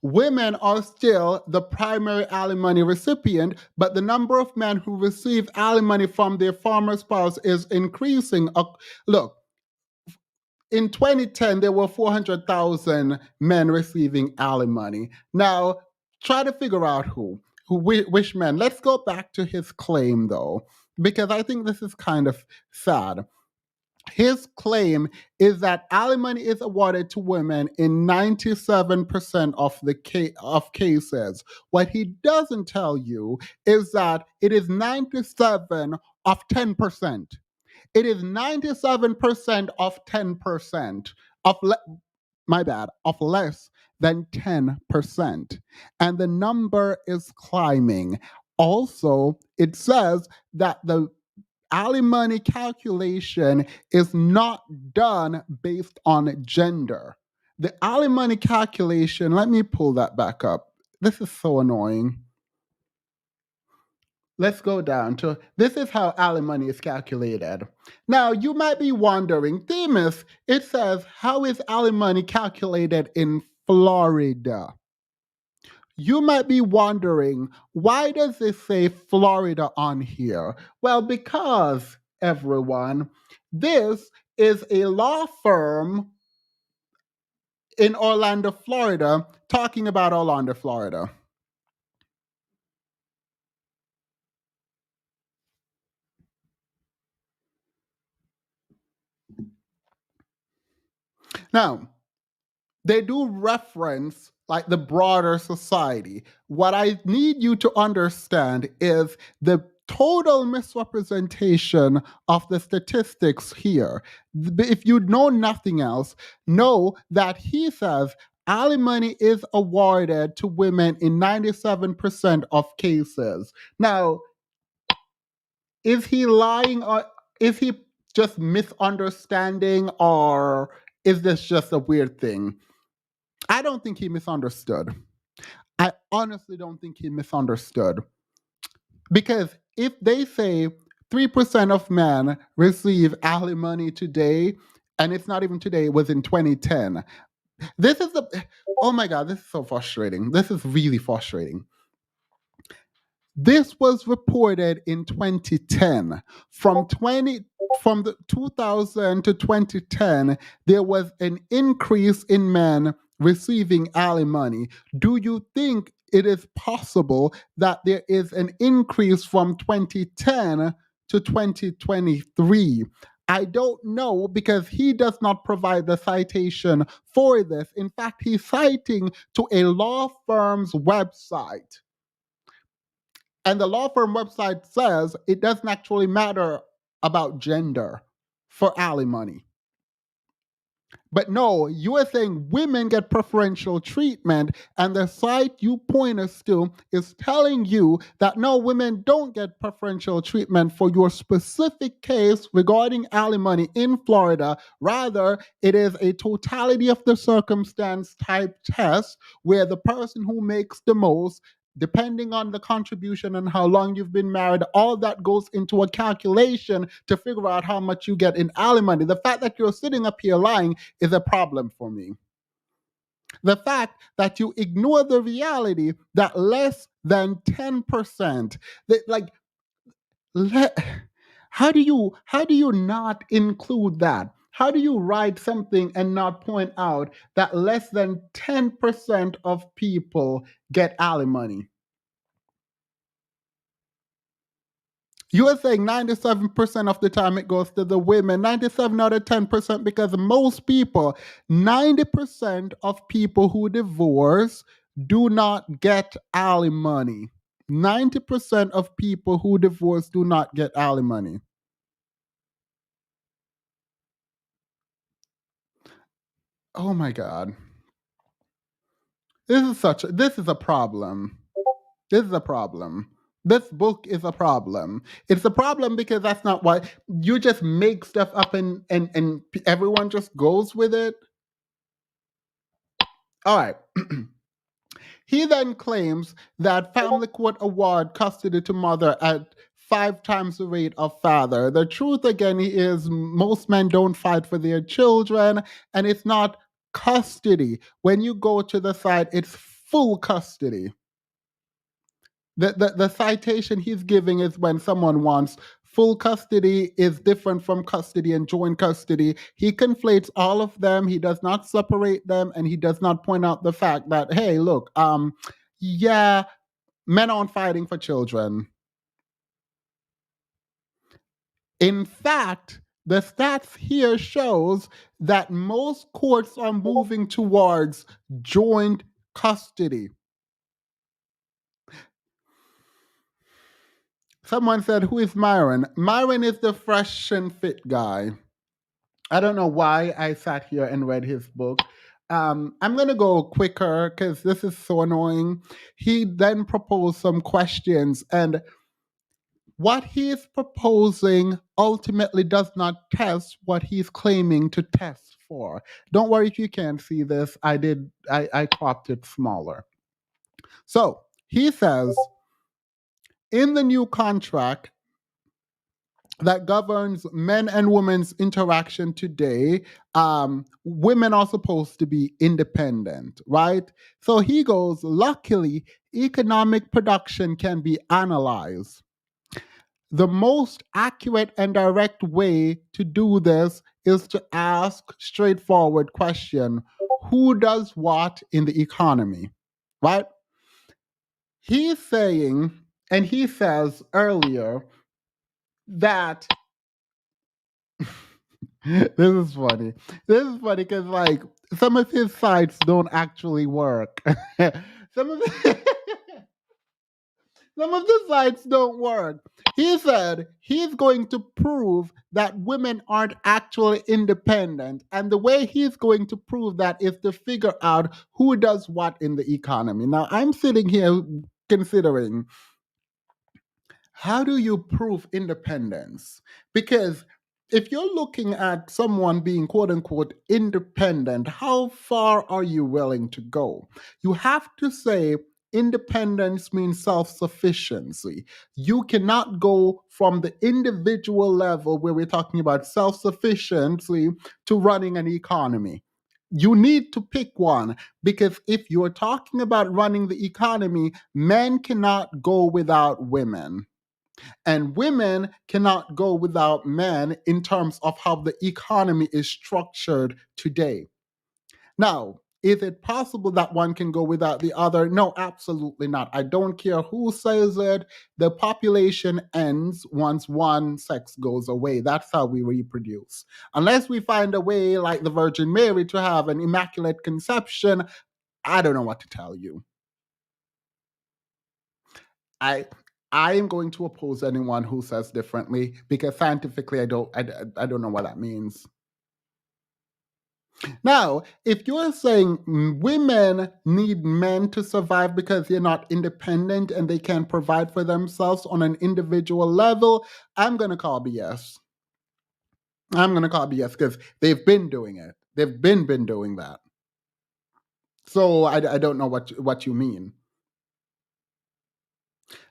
Women are still the primary alimony recipient, but the number of men who receive alimony from their former spouse is increasing. Look, in 2010, there were 400,000 men receiving alimony. Now, try to figure out which men. Let's go back to his claim, though, because I think this is kind of sad. His claim is that alimony is awarded to women in 97% of cases. What he doesn't tell you is that it is 97 of 10%. It is 97% of 10% of of less than 10%. And the number is climbing. Also, it says that the alimony calculation is not done based on gender. The alimony calculation, let me pull that back up. This is so annoying. Let's go down to, this is how alimony is calculated. Now, you might be wondering, Demas, it says, how is alimony calculated in Florida? You might be wondering, why does it say Florida on here? Well, because, everyone, this is a law firm in Orlando, Florida, talking about Orlando, Florida. Now, they do reference like the broader society. What I need you to understand is the total misrepresentation of the statistics here. If you know nothing else, know that he says alimony is awarded to women in 97% of cases. Now, is he lying, or is he just misunderstanding, or is this just a weird thing? I don't think he misunderstood. I honestly don't think he misunderstood. Because if they say 3% of men receive alimony today, and it's not even today, it was in 2010. This is oh my God, this is so frustrating. This is really frustrating. This was reported in 2010. From 2000 to 2010, there was an increase in men receiving alimony. Do you think it is possible that there is an increase from 2010 to 2023? I don't know, because he does not provide the citation for this. In fact, he's citing to a law firm's website. And the law firm website says it doesn't actually matter about gender for alimony. But no, you are saying women get preferential treatment, and the site you point us to is telling you that no, women don't get preferential treatment for your specific case regarding alimony in Florida. Rather, it is a totality of the circumstance type test where the person who makes the most, depending on the contribution and how long you've been married, all that goes into a calculation to figure out how much you get in alimony. The fact that you're sitting up here lying is a problem for me. The fact that you ignore the reality that less than 10%, how do you not include that? How do you write something and not point out that less than 10% of people get alimony? You are saying 97% of the time it goes to the women, 97 out of 10%, because most people, 90% of people who divorce do not get alimony. 90% of people who divorce do not get alimony. Oh my God. This is a problem. This is a problem. This book is a problem. It's a problem because that's not why you just make stuff up and everyone just goes with it. All right. He then claims that family court award custody to mother at 5 times the rate of father. The truth again is most men don't fight for their children, and it's not custody. When you go to the site, it's full custody. The citation he's giving is when someone wants full custody is different from custody and joint custody. He conflates all of them. He does not separate them, and he does not point out the fact that, hey, look, yeah, men aren't fighting for children. In fact, the stats here shows that most courts are moving towards joint custody. Someone said, who is Myron? Myron is the fresh and fit guy. I don't know why I sat here and read his book. I'm going to go quicker because this is so annoying. He then proposed some questions, and what he is proposing ultimately does not test what he's claiming to test for. Don't worry if you can't see this. I cropped it smaller. So he says, in the new contract that governs men and women's interaction today, women are supposed to be independent, right? So he goes, luckily, economic production can be analyzed. The most accurate and direct way to do this is to ask straightforward question, who does what in the economy, right? He's saying, and he says earlier, that this is funny. This is funny because, like, some of his sites don't actually work. some of some of the sites don't work. He said he's going to prove that women aren't actually independent, and the way he's going to prove that is to figure out who does what in the economy. Now, I'm sitting here considering, how do you prove independence? Because if you're looking at someone being quote unquote independent, how far are you willing to go? You have to say independence means self sufficiency. You cannot go from the individual level where we're talking about self sufficiency to running an economy. You need to pick one, because if you're talking about running the economy, men cannot go without women. And women cannot go without men in terms of how the economy is structured today. Now, is it possible that one can go without the other? No, absolutely not. I don't care who says it. The population ends once one sex goes away. That's how we reproduce. Unless we find a way, like the Virgin Mary, to have an immaculate conception, I don't know what to tell you. I am going to oppose anyone who says differently, because scientifically I don't know what that means. Now, if you're saying women need men to survive because they're not independent and they can't provide for themselves on an individual level, I'm going to call BS. I'm going to call BS because they've been doing it. They've been doing that. So I don't know what you mean.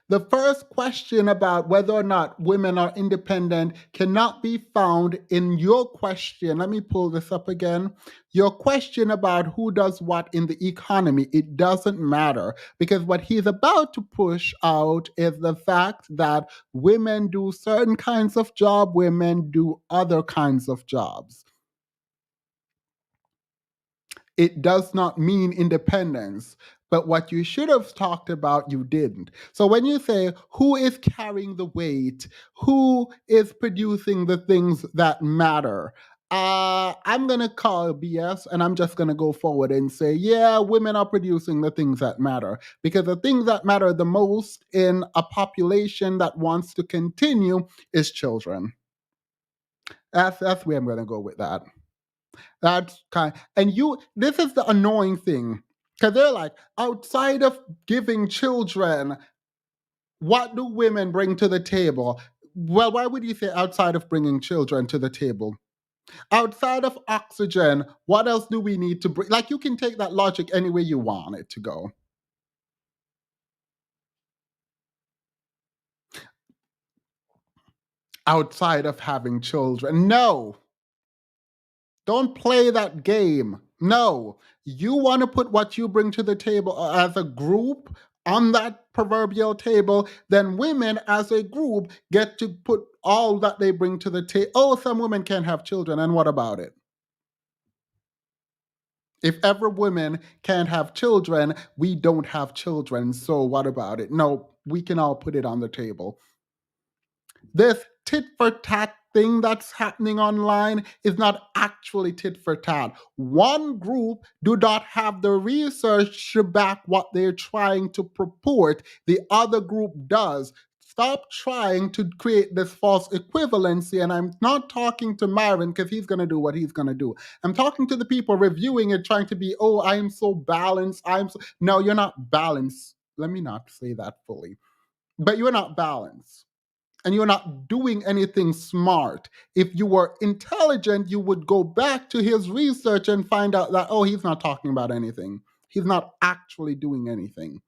The first question about whether or not women are independent cannot be found in your question. Let me pull this up again. Your question about who does what in the economy, it doesn't matter, because what he's about to push out is the fact that women do certain kinds of job, women do other kinds of jobs. It does not mean independence. But what you should have talked about, you didn't. So when you say who is carrying the weight, who is producing the things that matter, I'm going to call BS, and I'm just going to go forward and say, yeah, women are producing the things that matter. Because the things that matter the most in a population that wants to continue is children. That's where I'm going to go with that. That's kind, and this is the annoying thing, because they're like, outside of giving children, what do women bring to the table? Well, why would you say outside of bringing children to the table? Outside of oxygen, what else do we need to bring? Like, you can take that logic any way you want it to go. outside of having children. No. Don't play that game. No. You want to put what you bring to the table as a group on that proverbial table, then women as a group get to put all that they bring to the table. Oh, some women can't have children, and what about it? If every woman can't have children, we don't have children, so what about it? No, we can all put it on the table. This tit for tat thing that's happening online is not actually tit for tat. One group do not have the research to back what they're trying to purport. The other group does. Stop trying to create this false equivalency. And I'm not talking to Myron because he's going to do what he's going to do. I'm talking to the people reviewing it, trying to be, oh, I'm so balanced. No, you're not balanced. Let me not say that fully. But you're not balanced. And you're not doing anything smart. If you were intelligent, you would go back to his research and find out that, oh, he's not talking about anything. He's not actually doing anything.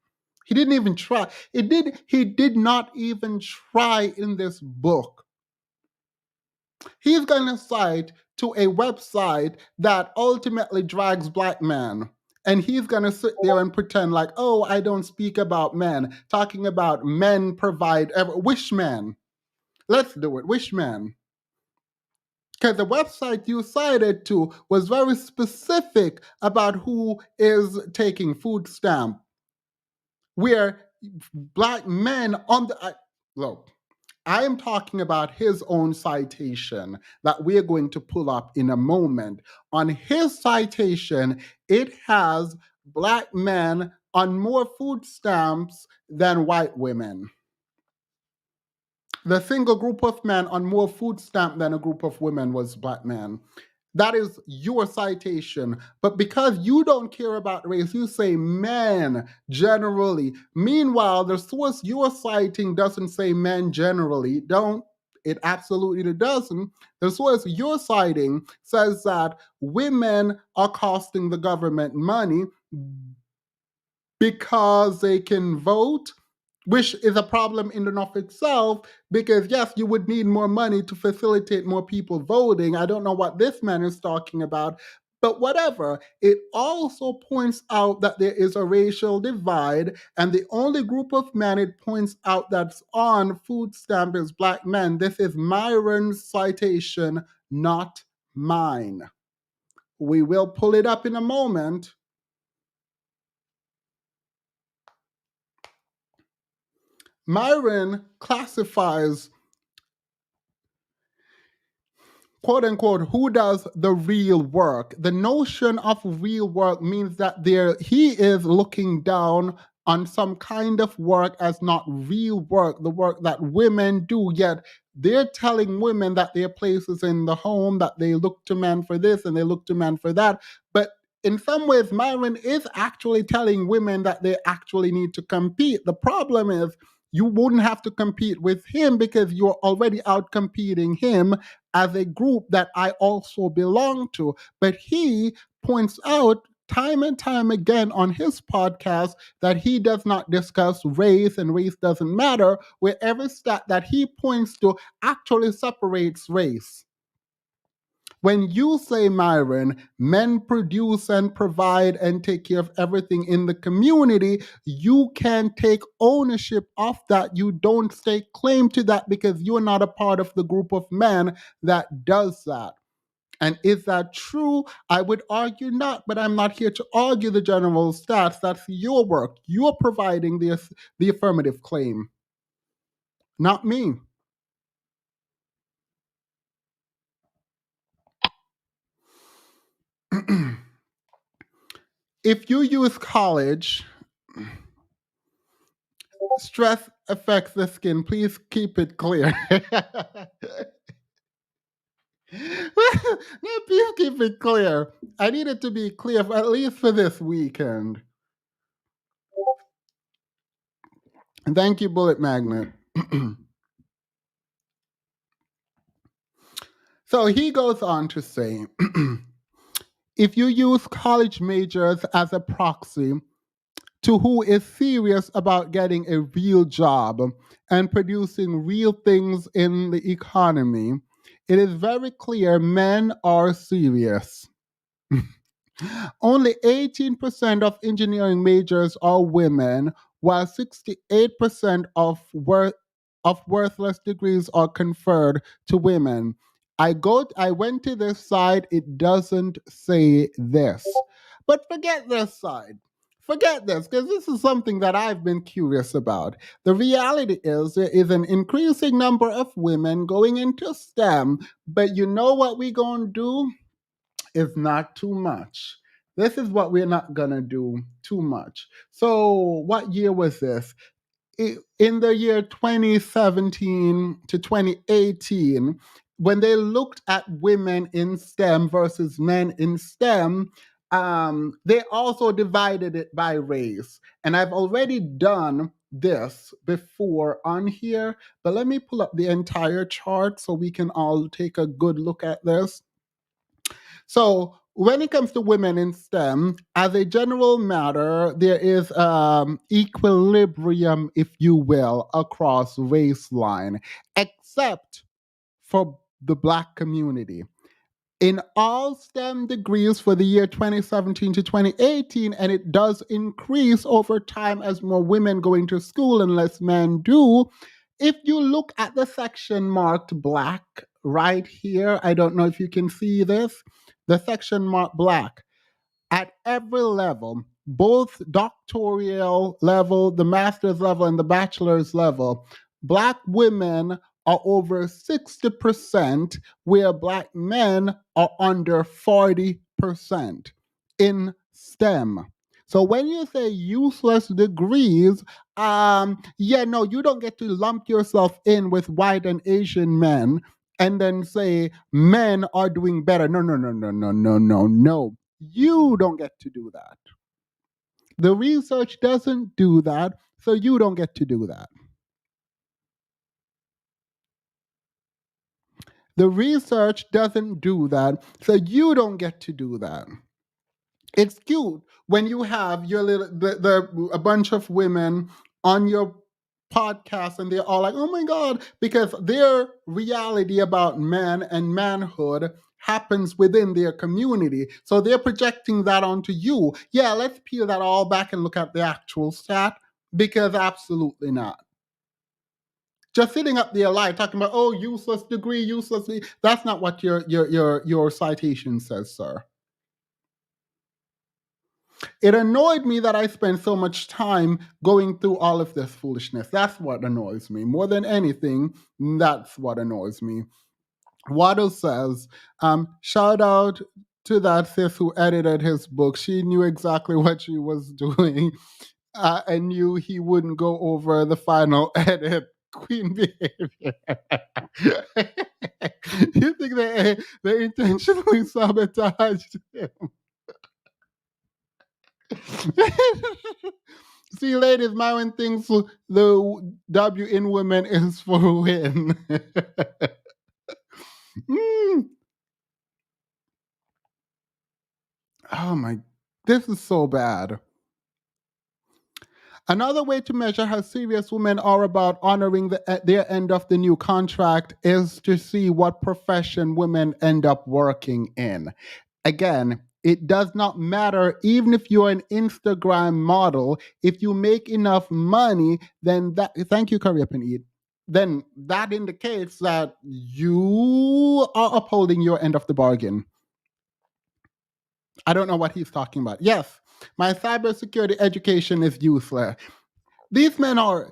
He didn't even try. He did not even try in this book. He's going to cite to a website that ultimately drags black men. And he's going to sit there and pretend like, oh, I don't speak about men, talking about men provide, wish men. Let's do it, wish men. Because the website you cited to was very specific about who is taking food stamp. Where black men on the, look, I am talking about his own citation that we're going to pull up in a moment. On his citation, it has black men on more food stamps than white women. The single group of men on more food stamp than a group of women was black men. That is your citation. But because you don't care about race, you say men generally. Meanwhile, the source you're citing doesn't say men generally. It absolutely doesn't. The source you're citing says that women are costing the government money because they can vote, which is a problem in and of itself, because yes, you would need more money to facilitate more people voting. I don't know what this man is talking about, but whatever. It also points out that there is a racial divide, and the only group of men it points out that's on food stamp is black men. This is Myron's citation, not mine. We will pull it up in a moment. Myron classifies, quote unquote, who does the real work. The notion of real work means that he is looking down on some kind of work as not real work, the work that women do, yet they're telling women that their place is in the home, that they look to men for this and they look to men for that. But in some ways, Myron is actually telling women that they actually need to compete. The problem is, you wouldn't have to compete with him because you're already out competing him as a group that I also belong to. But he points out time and time again on his podcast that he does not discuss race and race doesn't matter, where every stat that he points to actually separates race. When you say, Myron, men produce and provide and take care of everything in the community, you can take ownership of that. You don't stake claim to that because you're not a part of the group of men that does that. And is that true? I would argue not, but I'm not here to argue the general stats. That's your work. You're providing the affirmative claim, not me. If you use college, stress affects the skin. Please keep it clear. No, please keep it clear. I need it to be clear, at least for this weekend. And thank you, Bullet Magnet. So he goes on to say, if you use college majors as a proxy to who is serious about getting a real job and producing real things in the economy, it is very clear men are serious. Only 18% of engineering majors are women, while 68% of worthless degrees are conferred to women. I went to this side, it doesn't say this. But forget this side. Forget this, because this is something that I've been curious about. The reality is there is an increasing number of women going into STEM, but you know what we're going to do? Is not too much. This is what we're not going to do too much. So, what year was this? In the year 2017 to 2018, when they looked at women in STEM versus men in STEM, they also divided it by race. And I've already done this before on here, but let me pull up the entire chart so we can all take a good look at this. So when it comes to women in STEM, as a general matter, there is equilibrium, if you will, across race line, except for the Black community. In all STEM degrees for the year 2017 to 2018, and it does increase over time as more women go into school and less men do. If you look at the section marked Black right here, I don't know if you can see this, the section marked Black, at every level, both doctoral level, the master's level, and the bachelor's level, Black women are over 60%, where Black men are under 40% in STEM. So when you say useless degrees, you don't get to lump yourself in with white and Asian men and then say men are doing better. No. You don't get to do that. The research doesn't do that, so you don't get to do that. The research doesn't do that, so you don't get to do that. It's cute when you have your a bunch of women on your podcast and they're all like, oh my God, because their reality about men and manhood happens within their community. So they're projecting that onto you. Yeah, let's peel that all back and look at the actual stat, because absolutely not. Just sitting up there like talking about, oh, useless degree, that's not what your citation says, sir. It annoyed me that I spent so much time going through all of this foolishness. That's what annoys me. More than anything, that's what annoys me. Waddle says, shout out to that sis who edited his book. She knew exactly what she was doing and knew he wouldn't go over the final edit. Queen behavior. You think they intentionally sabotaged him? See, ladies, Myron thinks the W in women is for win. Oh my, this is so bad. Another way to measure how serious women are about honoring their end of the new contract is to see what profession women end up working in. Again, it does not matter, even if you're an Instagram model, if you make enough money, then that, thank you, Curry Up and Eat, then that indicates that you are upholding your end of the bargain. I don't know what he's talking about. Yes, my cybersecurity education is useless. These men are,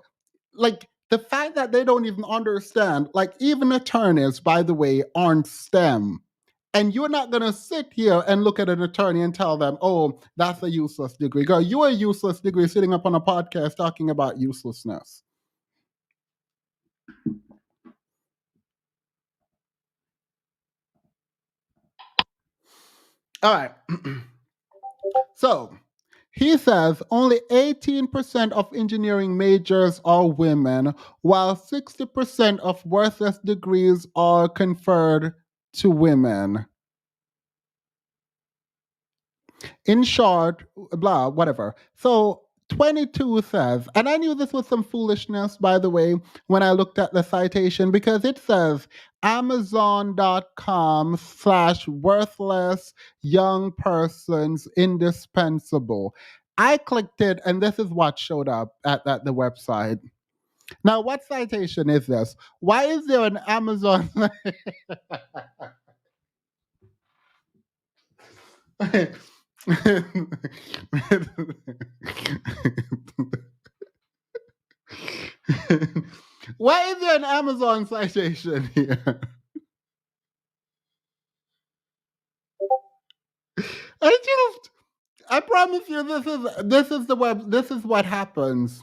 like, the fact that they don't even understand, like, even attorneys, by the way, aren't STEM. And you're not going to sit here and look at an attorney and tell them, oh, that's a useless degree. Girl, you're a useless degree sitting up on a podcast talking about uselessness. All right. So he says only 18% of engineering majors are women, while 60% of worthless degrees are conferred to women. In short, blah, whatever. So 22 says, and I knew this was some foolishness, by the way, when I looked at the citation, because it says Amazon.com/worthless young persons indispensable. I clicked it, and this is what showed up at the website. Now, what citation is this? Why is there an Amazon? Why is there an Amazon citation here? I promise you, this is the web. This is what happens.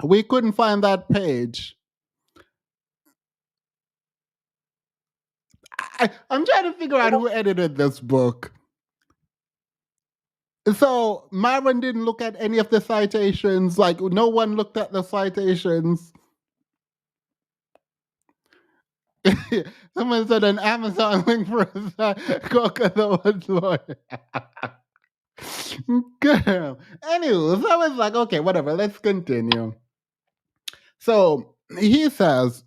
We couldn't find that page. I'm trying to figure out who edited this book. So Myron didn't look at any of the citations. Like, no one looked at the citations. Someone said an Amazon link for Coca-Cola lawyer. Girl. Anyway, so I was like, okay, whatever, let's continue. So he says,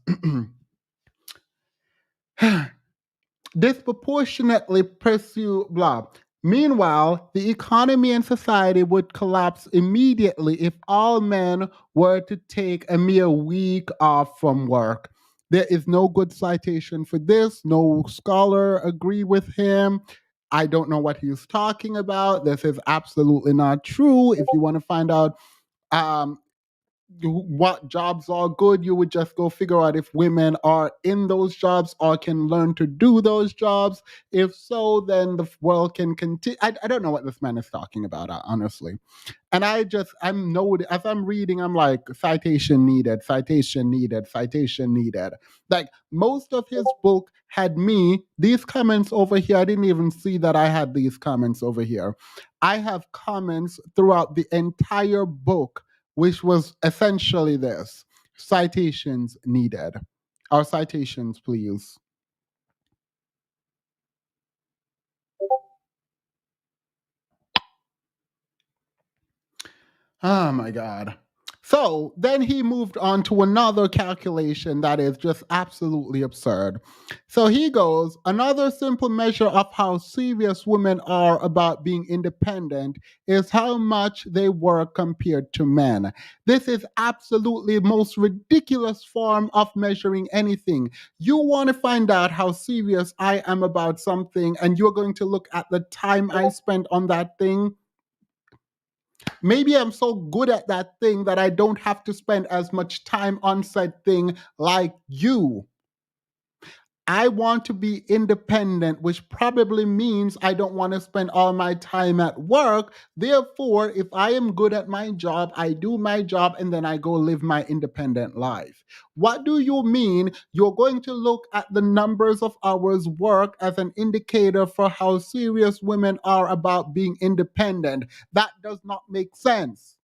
disproportionately pursue blah. Meanwhile, the economy and society would collapse immediately if all men were to take a mere week off from work. There is no good citation for this. No scholar agree with him. I don't know what he's talking about. This is absolutely not true. If you want to find out what jobs are good, you would just go figure out if women are in those jobs or can learn to do those jobs. If so, then the world can continue. I don't know what this man is talking about, honestly. And I'm noted as I'm reading, I'm like, citation needed, citation needed, citation needed. Like, most of his book had these comments over here. I didn't even see that I had these comments over here. I have comments throughout the entire book, which was essentially this: citations needed. Our citations, please. Oh my God. So then he moved on to another calculation that is just absolutely absurd. So he goes, another simple measure of how serious women are about being independent is how much they work compared to men. This is absolutely the most ridiculous form of measuring anything. You want to find out how serious I am about something, and you're going to look at the time I spent on that thing. Maybe I'm so good at that thing that I don't have to spend as much time on said thing like you. I want to be independent, which probably means I don't want to spend all my time at work. Therefore, if I am good at my job, I do my job and then I go live my independent life. What do you mean you're going to look at the numbers of hours work as an indicator for how serious women are about being independent? That does not make sense.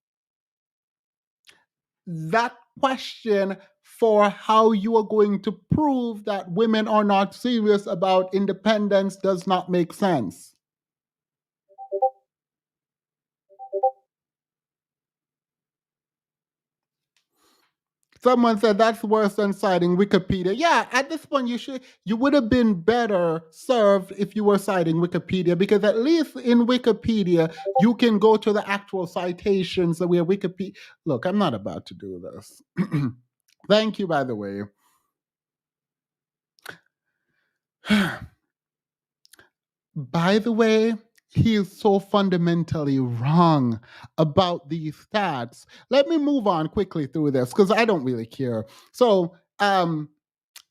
That question for how you are going to prove that women are not serious about independence does not make sense. Someone said that's worse than citing Wikipedia. Yeah, at this point you would have been better served if you were citing Wikipedia, because at least in Wikipedia you can go to the actual citations where Wikipedia. Look, I'm not about to do this. Thank you, by the way. By the way, he is so fundamentally wrong about these stats. Let me move on quickly through this because I don't really care. So,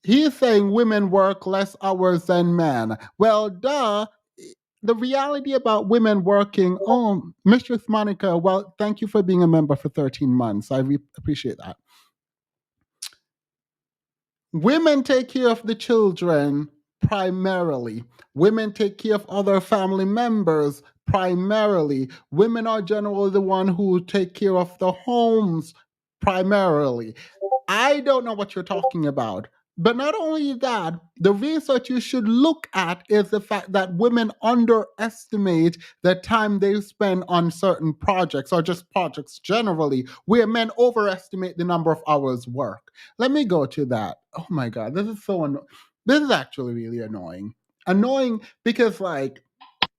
he is saying women work less hours than men. Well, duh. The reality about women working, Mistress Monica, well, thank you for being a member for 13 months. I appreciate that. Women take care of the children primarily. Women take care of other family members primarily. Women are generally the one who take care of the homes primarily. I don't know what you're talking about. But not only that, the research you should look at is the fact that women underestimate the time they spend on certain projects or just projects generally, where men overestimate the number of hours work. Let me go to that. Oh my God, this is so annoying. This is actually really annoying. Annoying because, like,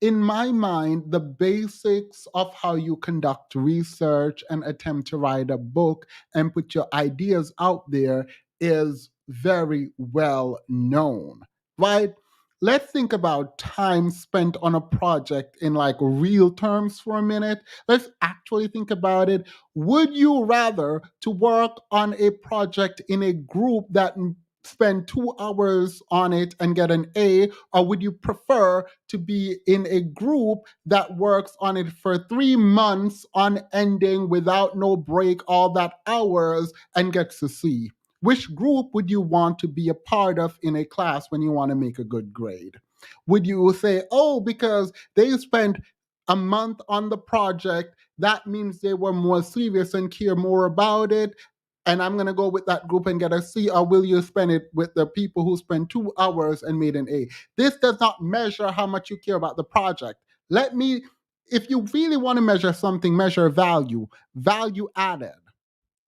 in my mind, the basics of how you conduct research and attempt to write a book and put your ideas out there is very well known, right? Let's think about time spent on a project in like real terms for a minute. Let's actually think about it. Would you rather to work on a project in a group that spend 2 hours on it and get an A, or would you prefer to be in a group that works on it for 3 months on ending without no break, all that hours, and gets a C? Which group would you want to be a part of in a class when you want to make a good grade? Would you say, oh, because they spent a month on the project, that means they were more serious and care more about it, and I'm going to go with that group and get a C, or will you spend it with the people who spent 2 hours and made an A? This does not measure how much you care about the project. If you really want to measure something, measure value added.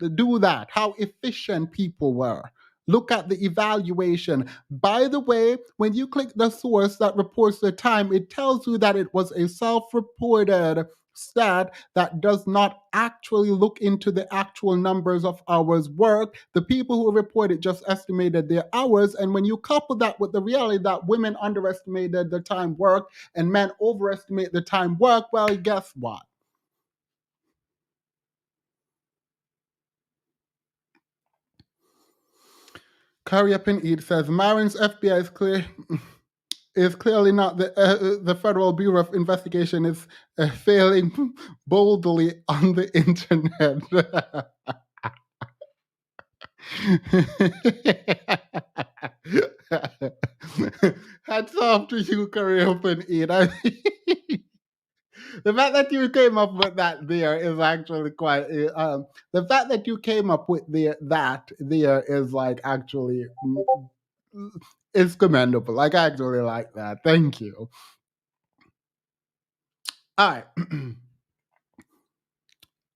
To do that, how efficient people were. Look at the evaluation. By the way, when you click the source that reports the time, it tells you that it was a self-reported stat that does not actually look into the actual numbers of hours worked. The people who reported just estimated their hours. And when you couple that with the reality that women underestimated the time worked and men overestimate the time worked, well, guess what? Curry Up and Eat says Myron's FBI is clearly not the Federal Bureau of Investigation is failing boldly on the internet. Hats off to you, Curry Up and Eat. The fact that you came up with that there is actually quite. The fact that you came up with that there is like actually it's commendable. Like I actually like that. Thank you. All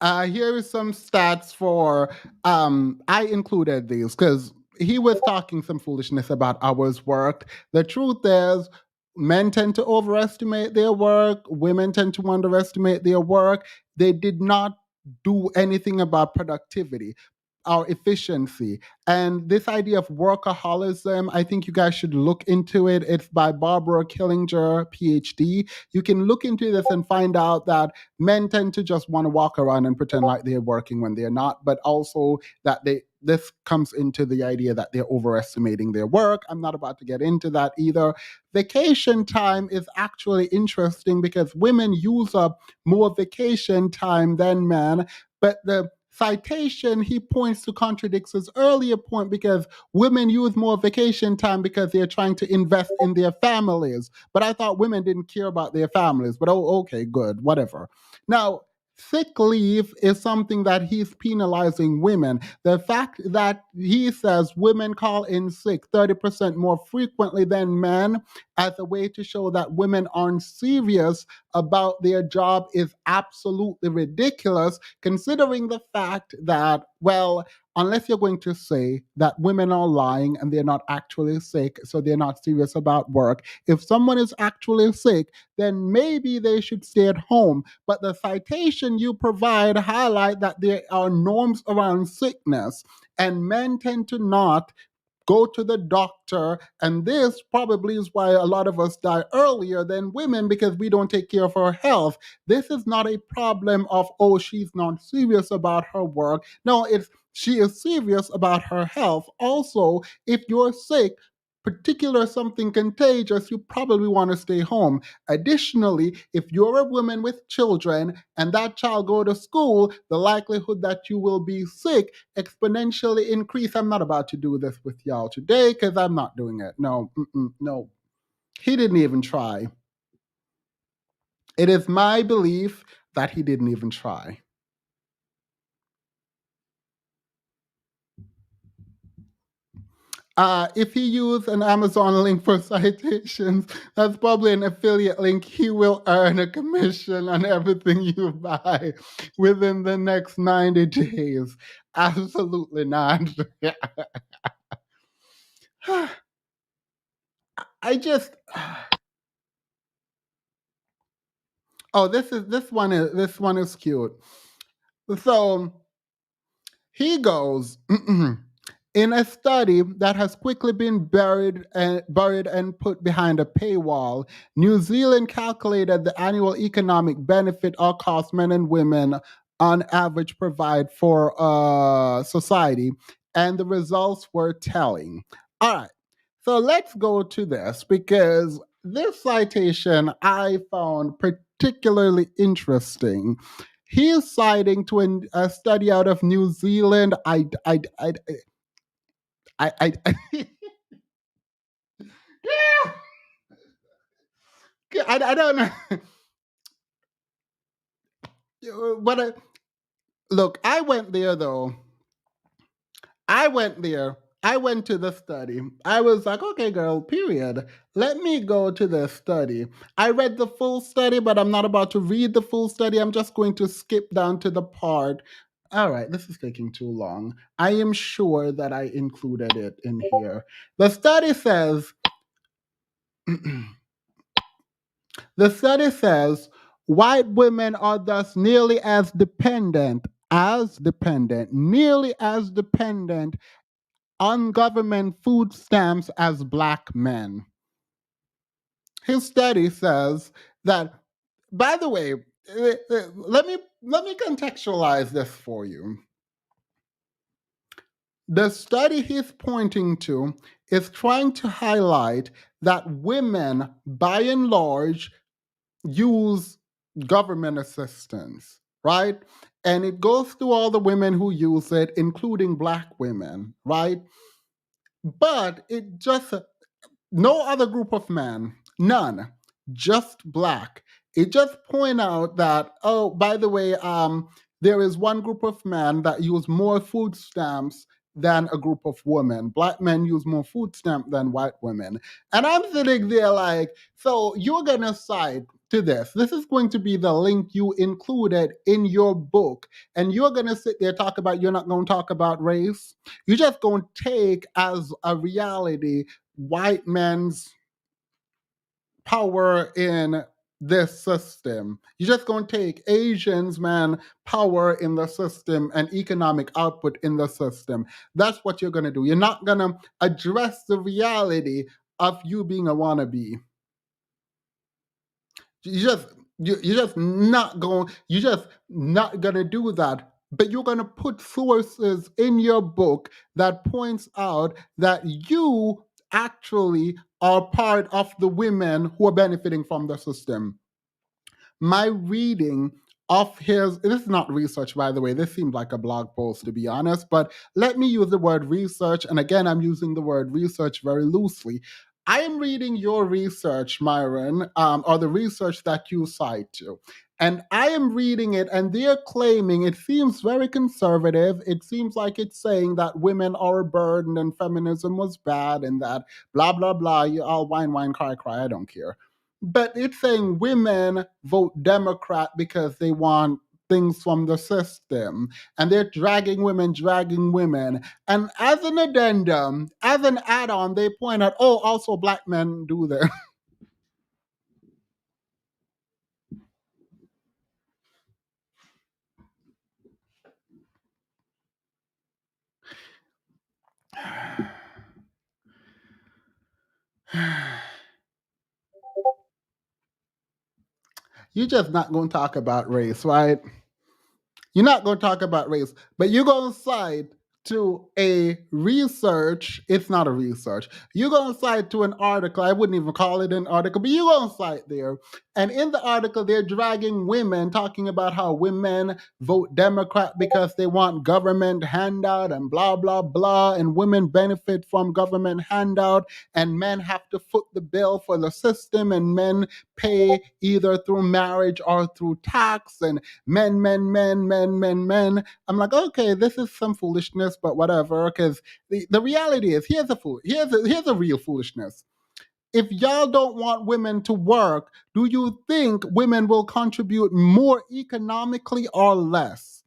right. Here is some stats for I included these because he was talking some foolishness about hours worked. The truth is men tend to overestimate their work, women tend to underestimate their work. They did not do anything about productivity, our efficiency. And this idea of workaholism, I think you guys should look into it. It's by Barbara Killinger, PhD. You can look into this and find out that men tend to just want to walk around and pretend like they're working when they're not, but also that this comes into the idea that they're overestimating their work. I'm not about to get into that either. Vacation time is actually interesting because women use up more vacation time than men, but the citation he points to contradicts his earlier point because women use more vacation time because they're trying to invest in their families. But I thought women didn't care about their families. But okay, good, whatever. Now, sick leave is something that he's penalizing women. The fact that he says women call in sick 30% more frequently than men as a way to show that women aren't serious about their job is absolutely ridiculous, considering the fact that, well, unless you're going to say that women are lying and they're not actually sick, so they're not serious about work, if someone is actually sick, then maybe they should stay at home. But the citation you provide highlight that there are norms around sickness, and men tend to not go to the doctor. And this probably is why a lot of us die earlier than women, because we don't take care of our health. This is not a problem of, oh, she's not serious about her work. No, it's she is serious about her health. Also, if you're sick, particular something contagious, you probably want to stay home. Additionally, if you're a woman with children and that child go to school, the likelihood that you will be sick exponentially increase. I'm not about to do this with y'all today because I'm not doing it. No, no. He didn't even try. It is my belief that he didn't even try. If he used an Amazon link for citations, that's probably an affiliate link. He will earn a commission on everything you buy within the next 90 days. Absolutely not. I just this one is cute. So he goes in a study that has quickly been buried and put behind a paywall. New Zealand calculated the annual economic benefit or cost men and women on average provide for society, and the results were telling. All right, so let's go to this because this citation I found particularly interesting. He is citing to a study out of New Zealand. I I don't know. But look, I went there though. I went there. I went to the study. I was like, okay, girl, period. Let me go to the study. I read the full study, but I'm not about to read the full study. I'm just going to skip down to the part. All right, this is taking too long. I am sure that I included it in here. The study says, white women are thus nearly as dependent on government food stamps as black men. His study says that, by the way, let me contextualize this for you. The study he's pointing to is trying to highlight that women, by and large, use government assistance, right? And it goes through all the women who use it, including black women, right? But it just, no other group of men, none, just black. It just point out that, oh, by the way, there is one group of men that use more food stamps than a group of women. Black men use more food stamp than white women. And I'm sitting there like, so you're gonna cite to this. This is going to be the link you included in your book. And you're gonna sit there talk about, you're not gonna talk about race. You're just gonna take as a reality white men's power in this system. You're just going to take Asians, man, power in the system and economic output in the system. That's what you're going to do. You're not going to address the reality of you being a wannabe. You're just not going to do that. But you're going to put sources in your book that points out that you actually are part of the women who are benefiting from the system. My reading of his, this is not research, by the way, this seemed like a blog post, to be honest, but let me use the word research, and again, I'm using the word research very loosely. I am reading your research, Myron, or the research that you cite to. And I am reading it, and they're claiming it seems very conservative. It seems like it's saying that women are a burden and feminism was bad and that blah, blah, blah. You all whine, whine, cry, cry. I don't care. But it's saying women vote Democrat because they want things from the system. And they're dragging women. And as an addendum, as an add-on, they point out, oh, also black men do that. You're just not going to talk about race, right? You're not going to talk about race, but you're going to cite to a research. It's not a research. You're going to cite to an article. I wouldn't even call it an article, but you're going to cite there. And in the article, they're dragging women, talking about how women vote Democrat because they want government handout and blah, blah, blah. And women benefit from government handout. And men have to foot the bill for the system. And men pay either through marriage or through tax, and men, men, men, men, men, men. I'm like, okay, this is some foolishness, but whatever. Because the reality is, here's a real foolishness. If y'all don't want women to work, do you think women will contribute more economically or less?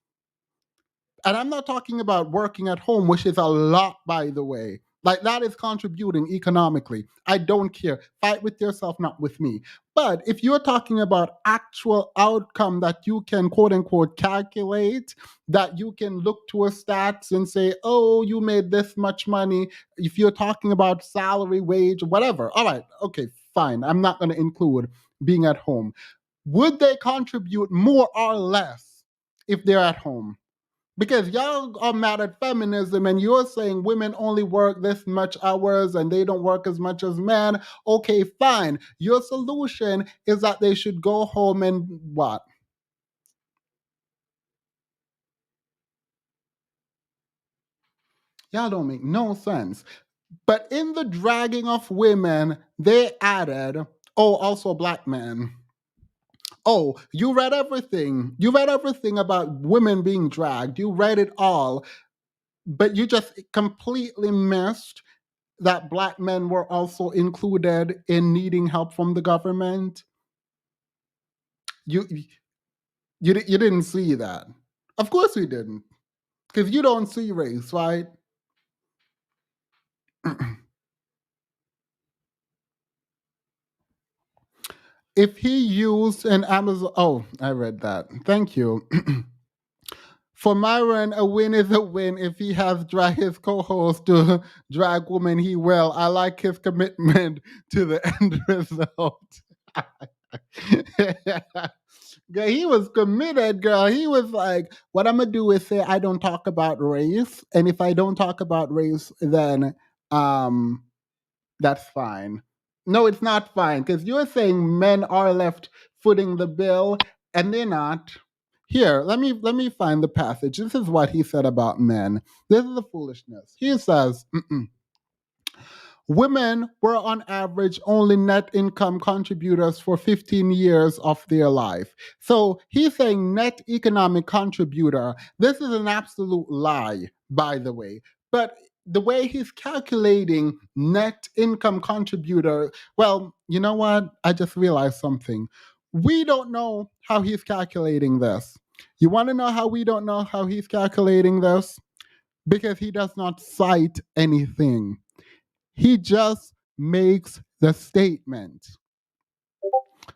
And I'm not talking about working at home, which is a lot, by the way. Like, that is contributing economically. I don't care. Fight with yourself, not with me. But if you're talking about actual outcome that you can quote unquote calculate, that you can look to a stats and say, oh, you made this much money. If you're talking about salary, wage, whatever. All right, okay, fine. I'm not going to include being at home. Would they contribute more or less if they're at home? Because y'all are mad at feminism and you're saying women only work this much hours and they don't work as much as men. Okay, fine. Your solution is that they should go home and what? Y'all don't make no sense. But in the dragging of women, they added, oh, also black men. Oh, you read everything. You read everything about women being dragged. You read it all. But you just completely missed that black men were also included in needing help from the government. You you didn't see that. Of course we didn't, because you don't see race, right? If he used an Amazon, oh, I read that. Thank you. For Myron, a win is a win. If he has drag his co-host to drag woman, he will. I like his commitment to the end result. Girl, he was committed, girl. He was like, what I'm gonna do is say I don't talk about race. And if I don't talk about race, then that's fine. No, it's not fine, because you're saying men are left footing the bill, and they're not. Here, let me find the passage. This is what he said about men. This is the foolishness. He says, women were on average only net income contributors for 15 years of their life. So he's saying net economic contributor. This is an absolute lie, by the way. But the way he's calculating net income contributor, well, you know what? I just realized something. We don't know how he's calculating this. You want to know how we don't know how he's calculating this? Because he does not cite anything. He just makes the statement.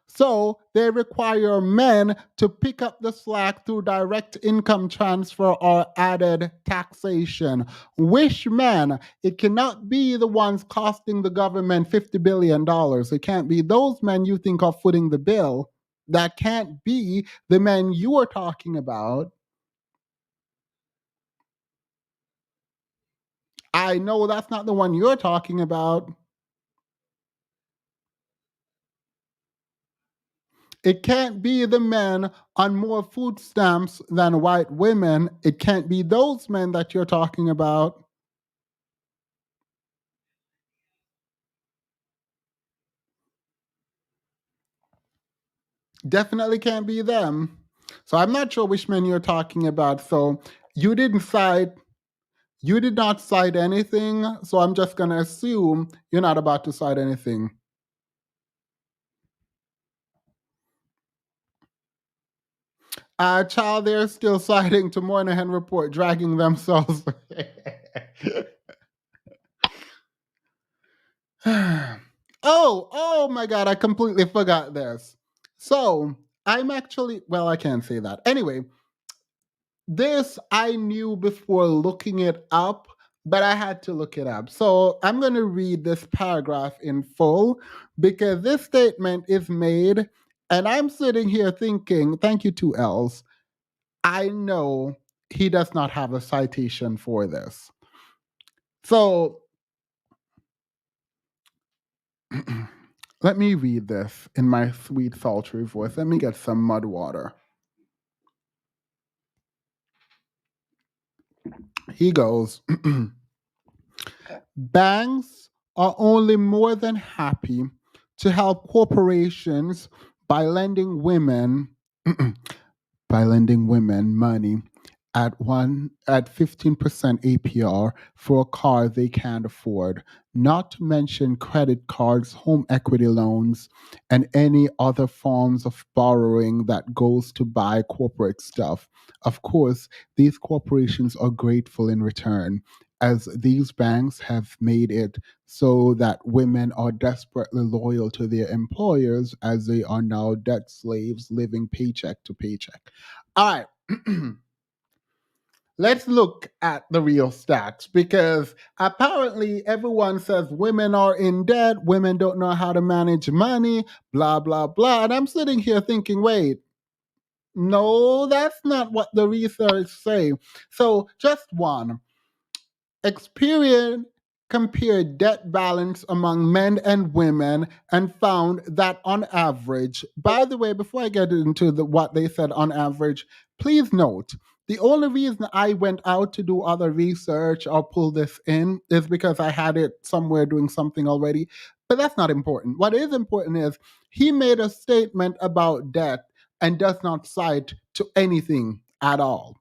So they require men to pick up the slack through direct income transfer or added taxation. Which men? It cannot be the ones costing the government $50 billion. It can't be those men you think are footing the bill. That can't be the men you are talking about. I know that's not the one you're talking about. It can't be the men on more food stamps than white women. It can't be those men that you're talking about. Definitely can't be them. So I'm not sure which men you're talking about. So you did not cite anything. So I'm just gonna assume you're not about to cite anything. Child, they're still citing to Moynihan report, dragging themselves. Oh my God, I completely forgot this. So I'm actually, well, I can't say that. Anyway, this I knew before looking it up, but I had to look it up. So I'm going to read this paragraph in full because this statement is made, and I'm sitting here thinking, thank you, 2Ls. I know he does not have a citation for this. So let me read this in my sweet, sultry voice. Let me get some mud water. He goes, banks are only more than happy to help corporations by lending women money at 15% APR for a car they can't afford, not to mention credit cards, home equity loans, and any other forms of borrowing that goes to buy corporate stuff. Of course, these corporations are grateful in return, as these banks have made it so that women are desperately loyal to their employers, as they are now debt slaves living paycheck to paycheck. All right. Let's look at the real stats, because apparently everyone says women are in debt, women don't know how to manage money, blah, blah, blah. And I'm sitting here thinking, wait, no, that's not what the research say. So just one. Experian compared debt balance among men and women and found that on average, by the way, before I get into what they said on average, please note, the only reason I went out to do other research or pull this in is because I had it somewhere doing something already. But that's not important. What is important is he made a statement about debt and does not cite to anything at all.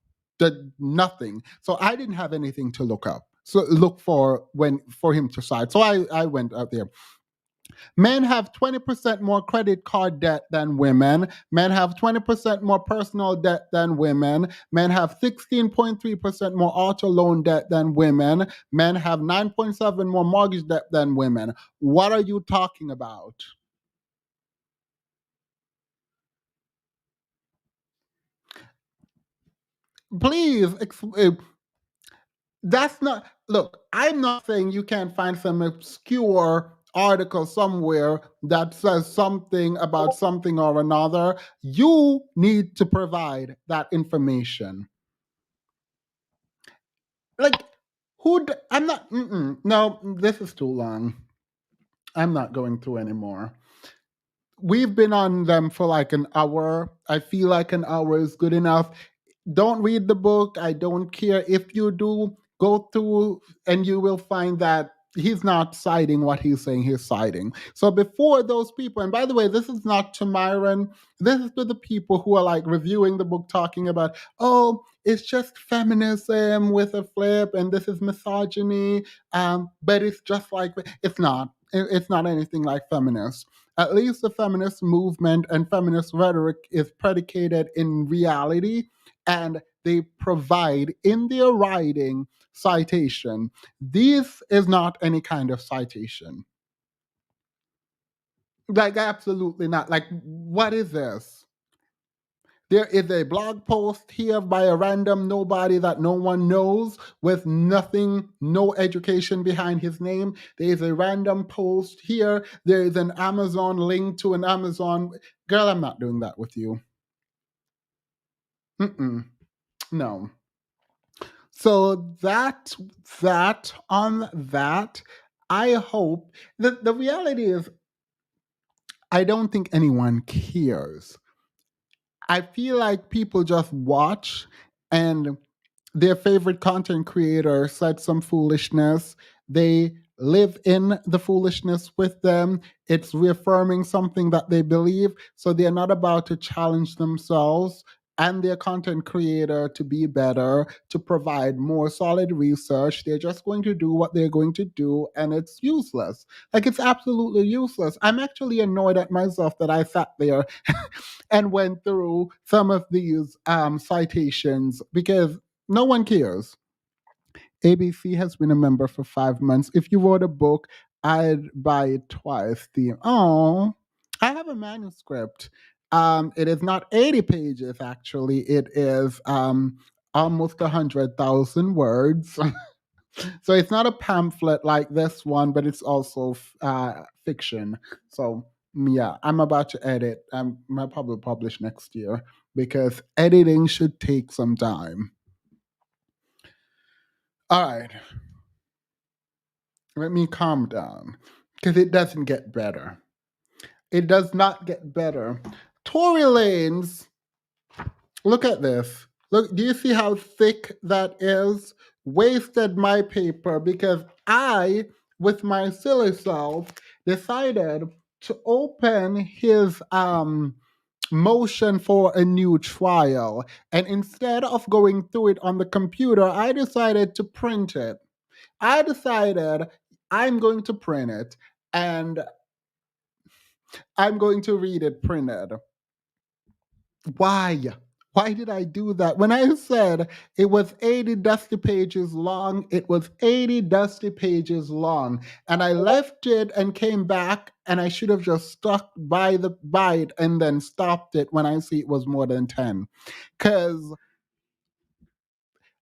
Nothing. So I didn't have anything to look up. So look for him to cite. So I went out there. Men have 20% more credit card debt than women. Men have 20% more personal debt than women. Men have 16.3% more auto loan debt than women. Men have 9.7 more mortgage debt than women. What are you talking about? Please, that's not, look, I'm not saying you can't find some obscure article somewhere that says something about something or another. You need to provide that information. Like, I'm not, no, this is too long. I'm not going through anymore. We've been on them for like an hour. I feel like an hour is good enough. Don't read the book. I don't care. If you do, go through and you will find that he's not citing what he's saying he's citing. So before those people, and by the way, this is not to Myron, this is to the people who are like reviewing the book, talking about, oh, it's just feminism with a flip and this is misogyny. But it's just like, it's not. It's not anything like feminist. At least the feminist movement and feminist rhetoric is predicated in reality, and they provide in their writing citation. This is not any kind of citation. Like, absolutely not. Like, what is this? There is a blog post here by a random nobody that no one knows with nothing, no education behind his name. There is a random post here. There is an Amazon link to an Amazon. Girl, I'm not doing that with you. No. So that on that, I hope that the reality is, I don't think anyone cares. I feel like people just watch and their favorite content creator said some foolishness. They live in the foolishness with them. It's reaffirming something that they believe. So they're not about to challenge themselves and their content creator to be better, to provide more solid research. They're just going to do what they're going to do, and it's useless. Like, it's absolutely useless. I'm actually annoyed at myself that I sat there and went through some of these citations, because no one cares. ABC has been a member for 5 months. If you wrote a book, I'd buy it twice. I have a manuscript. It is not 80 pages, actually. It is almost 100,000 words. So it's not a pamphlet like this one, but it's also fiction. So yeah, I'm about to edit. I'll probably publish next year, because editing should take some time. All right. Let me calm down, because it doesn't get better. It does not get better. Tory Lanez, look at this. Look, do you see how thick that is? Wasted my paper because I, with my silly self, decided to open his motion for a new trial. And instead of going through it on the computer, I decided to print it. I decided I'm going to print it and I'm going to read it printed. Why? Why did I do that? When I said it was 80 dusty pages long, it was 80 dusty pages long. And I left it and came back, and I should have just stuck by it and then stopped it when I see it was more than 10. Because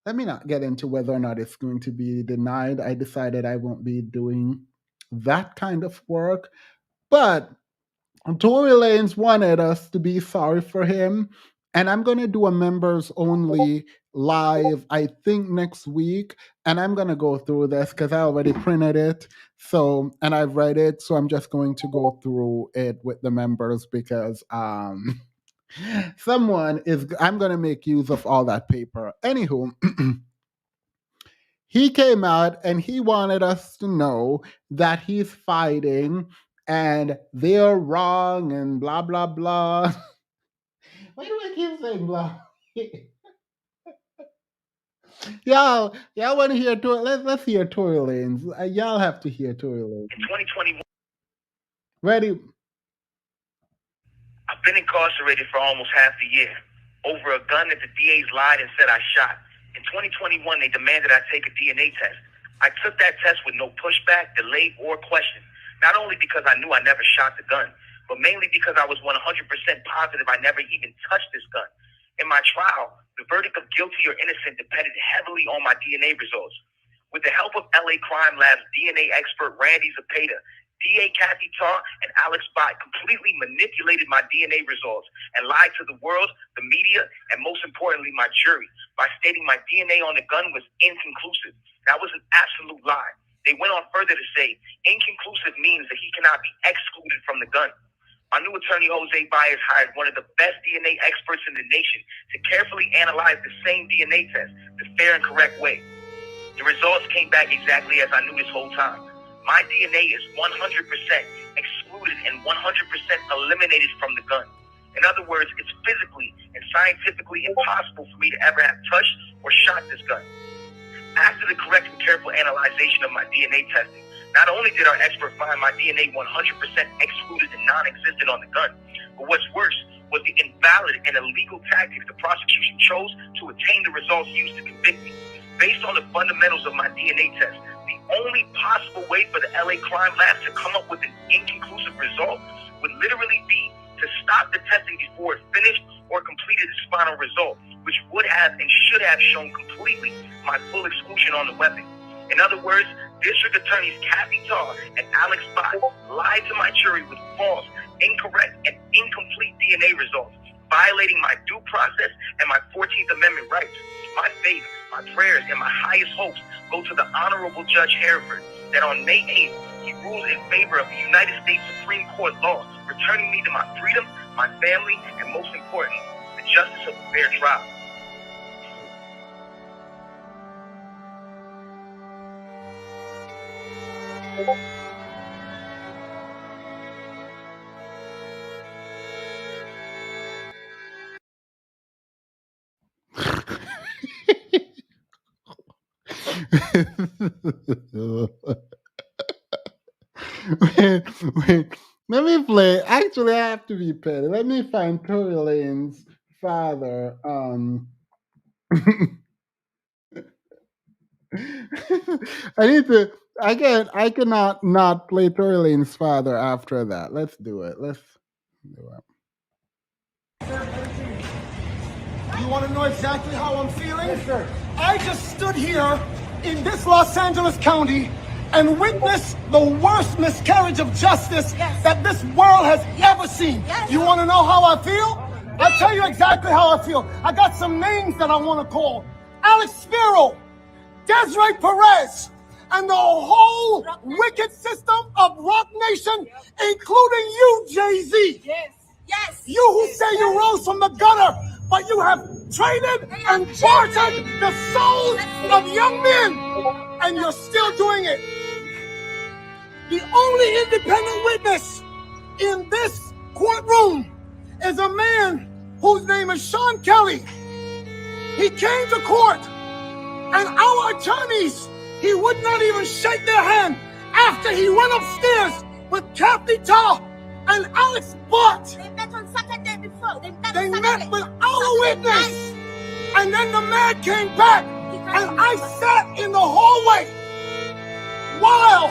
let me not get into whether or not it's going to be denied. I decided I won't be doing that kind of work. But Tory Lanez wanted us to be sorry for him. And I'm going to do a members only live, I think next week. And I'm going to go through this because I already printed it. So, and I've read it. So I'm just going to go through it with the members because I'm going to make use of all that paper. Anywho, he came out and he wanted us to know that he's fighting and they're wrong and blah, blah, blah. Why do I keep saying blah? y'all want to hear let's hear Tory Lanez. Y'all have to hear Tory Lanez. In 2021, Ready? I've been incarcerated for almost half the year over a gun that the DAs lied and said I shot. In 2021, they demanded I take a DNA test. I took that test with no pushback, delay, or question. Not only because I knew I never shot the gun, but mainly because I was 100% positive I never even touched this gun. In my trial, the verdict of guilty or innocent depended heavily on my DNA results. With the help of LA Crime Lab's DNA expert Randy Zepeda, DA Kathy Tarr and Alex Bott completely manipulated my DNA results and lied to the world, the media, and most importantly, my jury by stating my DNA on the gun was inconclusive. That was an absolute lie. They went on further to say inconclusive means that he cannot be excluded from the gun. My new attorney, Jose Baez, hired one of the best DNA experts in the nation to carefully analyze the same DNA test the fair and correct way. The results came back exactly as I knew this whole time. My DNA is 100% excluded and 100% eliminated from the gun. In other words, it's physically and scientifically impossible for me to ever have touched or shot this gun. After the correct and careful analyzation of my DNA testing, not only did our expert find my DNA 100% excluded and non-existent on the gun, but what's worse was the invalid and illegal tactics the prosecution chose to attain the results used to convict me. Based on the fundamentals of my DNA test, the only possible way for the LA Crime Lab to come up with an inconclusive result would literally be to stop the testing before it finished or completed its final result, which would have and should have shown completely my full exclusion on the weapon. In other words, District Attorneys Kathy Tarr and Alex Bott lied to my jury with false, incorrect, and incomplete DNA results, violating my due process and my 14th Amendment rights. My faith, my prayers, and my highest hopes go to the Honorable Judge Hereford that on May 8th, he rules in favor of the United States Supreme Court law, returning me to my freedom, my family, and most importantly, the justice of a fair trial. wait, let me play. Actually, I have to be petty. Let me find Tory Lanez's father. I need to. I cannot not play Tory Lanez's father after that. Let's do it. Let's do it. You want to know exactly how I'm feeling? Yes, sir. I just stood here in this Los Angeles County and witnessed the worst miscarriage of justice that this world has ever seen. Yes. You want to know how I feel? I'll tell you exactly how I feel. I got some names that I want to call. Alex Spiro, Desiree Perez, and the whole wicked system of Rock Nation, including you, Jay-Z. Yes. Yes. You who say you rose from the gutter, but you have traded and bartered the souls of young men, and you're still doing it. The only independent witness in this courtroom is a man whose name is Sean Kelly. He came to court, and our attorneys, he would not even shake their hand after he went upstairs with Kathy Tarr and Alex Bart. They met on Saturday before. They met with our witness. And then the man came back, and I sat in the hallway while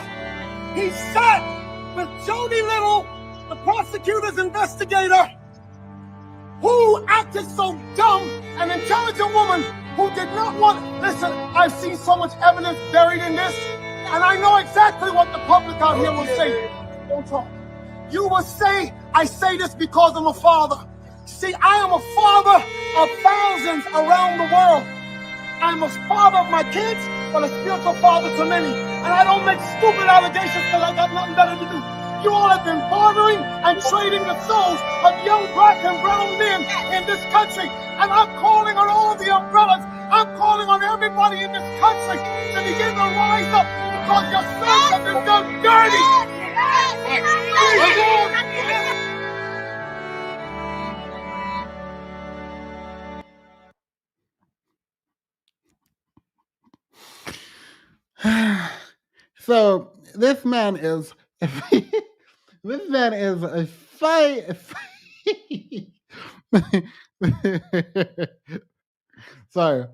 he sat with Jody Little, the prosecutor's investigator, who acted so dumb, an intelligent woman who did not want, listen, I've seen so much evidence buried in this, and I know exactly what the public out here will say. Don't talk. You will say, I say this because I'm a father. See, I am a father of thousands around the world. I'm a father of my kids, but a spiritual father to many. And I don't make stupid allegations because I got nothing better to do. You all have been bartering and trading the souls of young black and brown men in this country. And I'm calling on all the umbrellas. I'm calling on everybody in this country to begin to rise up because your sons have been done dirty. So this man is this man is a fight. Sorry.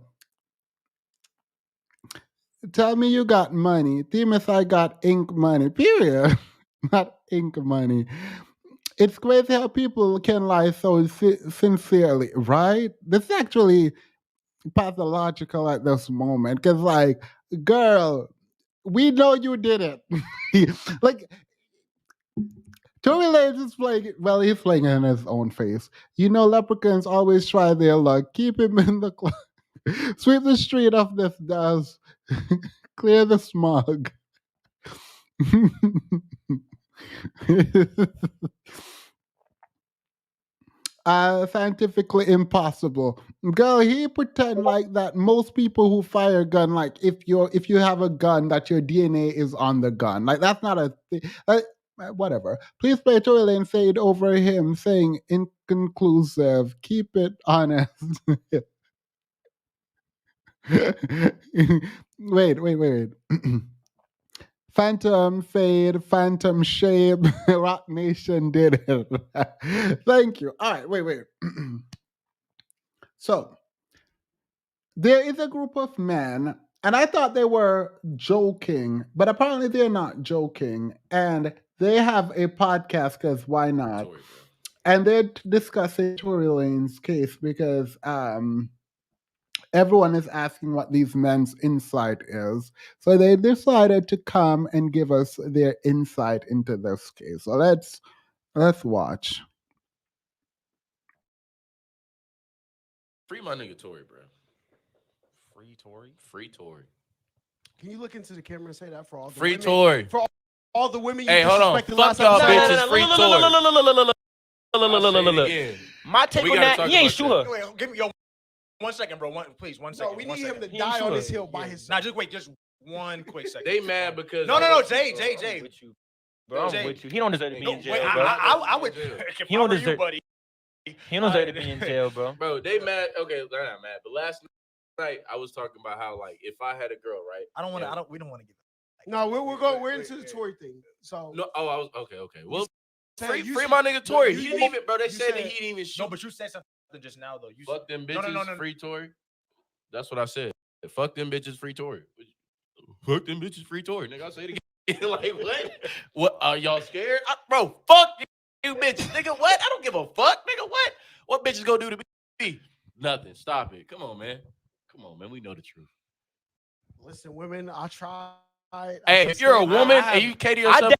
Tell me you got money. Themis, I got ink money. Period. Not ink money. It's crazy how people can lie so sincerely, right? This is actually pathological at this moment. Because, like, girl, we know you did it. Like, Tory Lanez is playing, well, he's playing in his own face. You know, leprechauns always try their luck. Keep him in the club. Sweep the street of this dust. Clear the smog. Scientifically impossible. Girl, he pretend like that most people who fire a gun, like if you have a gun, that your DNA is on the gun. Like that's not a thing. Whatever. Please play Tory Lanez say it over him, saying inconclusive. Keep it honest. Wait. Phantom Fade, Phantom Shape, Rock Nation did it. Thank you. All right, wait. So, there is a group of men, and I thought they were joking, but apparently they're not joking, and they have a podcast, because why not? Tory, and they're discussing Tory Lanez's case because everyone is asking what these men's insight is. So they decided to come and give us their insight into this case. So let's watch. Free my nigga Tory, bro. Free Tory? Free Tory. Can you look into the camera and say that for all the Free women? Tory. For all the women you Hey, hold on. disrespected Fuck last y'all episode? bitches. Free Tory. Look. My take We on gotta that, talk he ain't about sure. Wait, give me your 1 second, bro. Please, 1 No, second. we one need him second. to die on this hill by Nah, himself. just wait, just 1 quick second. They mad because No, Jay. I'm with you, bro. I'm Jay. with you. He don't deserve to be No, in jail, wait, bro. I would. He don't you, deserve. buddy. He don't deserve to be in jail, bro. Bro, they mad. Okay, they're not mad. But last night I was talking about how, like, if I had a girl, right? We don't want to get. No, we're into the Tory thing. So No, I was okay. Well, Tay, free my nigga Tory. you He didn't even, bro. They said that said- he didn't even shoot. No, but you said something just now, though. You Fuck them bitches, No. free Tory. That's what I said. Fuck them bitches, free Tory. Fuck them bitches, free Tory. Nigga, I say it again. Like, what? What, are y'all scared? Bro, fuck you bitches. Nigga, what? I don't give a fuck. Nigga, what? What bitches gonna do to me? Nothing. Stop it. Come on, man. We know the truth. listen, women, I tried. Hey, if you're a woman and you cater yourself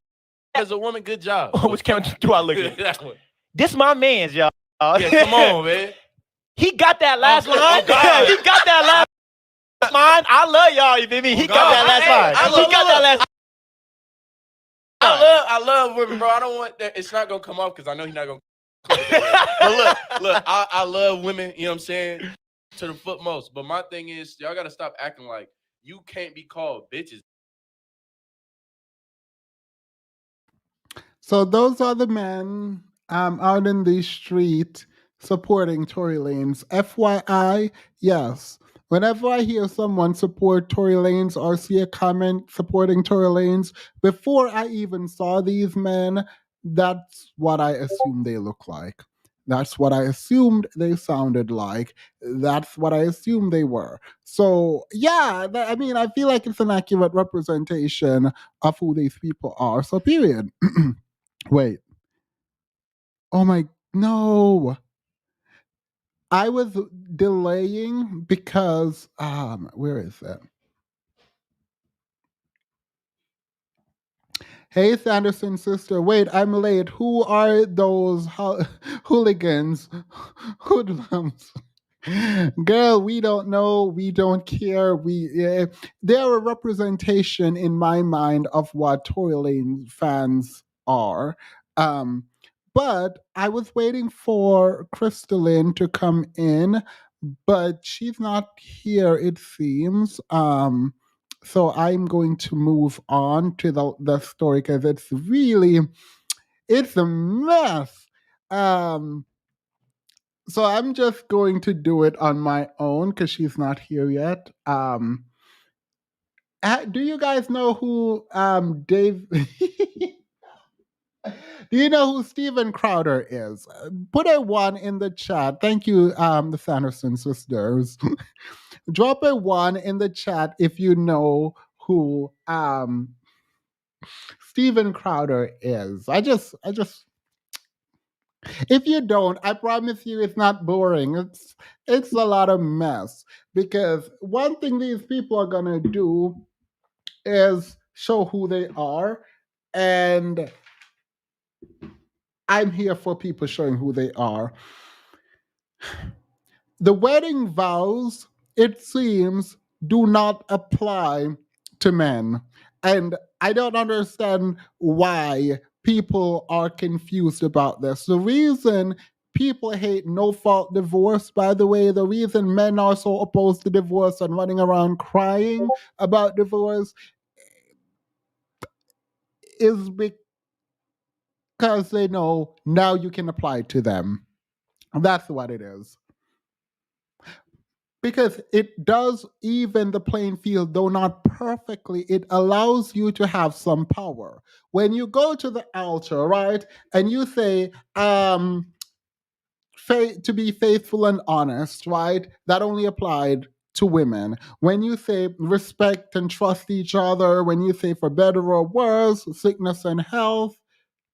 as a woman, good job. Which count do I look at? That one. This my man's, y'all. Yeah, come on, man. He got that last line. God. He got that last line. I love y'all, you feel me? He got that last line. He got that last line. I love women, bro. I don't want that. It's not gonna come off because I know he's not gonna. But look. I love women. You know what I'm saying? To the footmost. But my thing is, y'all gotta stop acting like you can't be called bitches. So those are the men out in the street supporting Tory Lanez. FYI, yes. Whenever I hear someone support Tory Lanez or see a comment supporting Tory Lanez, before I even saw these men, that's what I assumed they look like. That's what I assumed they sounded like. That's what I assumed they were. So, yeah, I mean, I feel like it's an accurate representation of who these people are. So, period. Wait. Oh my, no. I was delaying because, where is it? Hey, Sanderson sister. Wait, I'm late. Who are those hooligans? Hoodlums. Girl, we don't know. We don't care. They're a representation in my mind of what Tory Lanez fans are. But I was waiting for Crystalline to come in, but she's not here, it seems. So I'm going to move on to the story because it's a mess. So I'm just going to do it on my own because she's not here yet. Do you guys know who Dave? Do you know who Steven Crowder is? Put a one in the chat. Thank you, the Sanderson sisters. Drop a one in the chat if you know who Steven Crowder is. If you don't, I promise you it's not boring. It's a lot of mess. Because one thing these people are gonna do is show who they are. And I'm here for people showing who they are. The wedding vows, it seems, do not apply to men. And I don't understand why people are confused about this. The reason people hate no fault divorce, by the way, the reason men are so opposed to divorce and running around crying about divorce is because they know now you can apply it to them. That's what it is. Because it does even the playing field, though not perfectly, it allows you to have some power. When you go to the altar, right, and you say, to be faithful and honest, right, that only applied to women. When you say respect and trust each other, when you say for better or worse, sickness and health,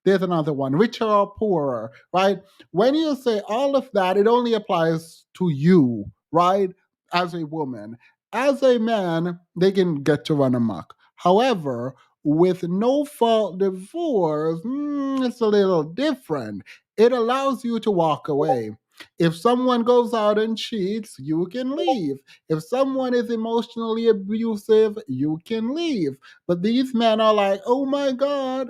there's another one, richer or poorer, right? When you say all of that, it only applies to you, right? As a woman. As a man, they can get to run amok. However, with no fault divorce, it's a little different. It allows you to walk away. If someone goes out and cheats, you can leave. If someone is emotionally abusive, you can leave. But these men are like, oh my God,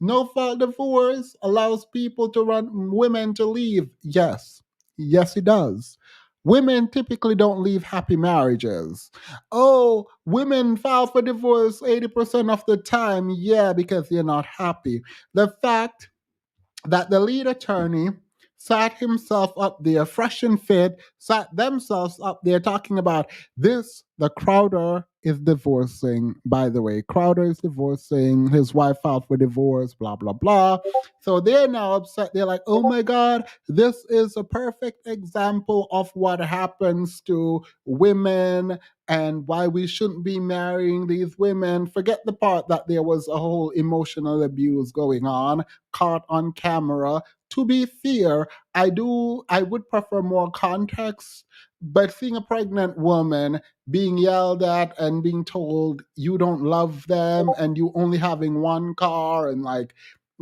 no fault divorce allows people to run women to leave. Yes. Yes, it does. Women typically don't leave happy marriages. Oh, women file for divorce 80% of the time. Yeah, because they're not happy. The fact that the lead attorney sat himself up there, fresh and fit, sat themselves up there talking about this. The Crowder is divorcing, by the way. Crowder is divorcing. His wife filed for divorce, blah, blah, blah. So they're now upset. They're like, oh my God, this is a perfect example of what happens to women and why we shouldn't be marrying these women. Forget the part that there was a whole emotional abuse going on, caught on camera. To be fair, I would prefer more context, but seeing a pregnant woman being yelled at and being told you don't love them and you only having one car and like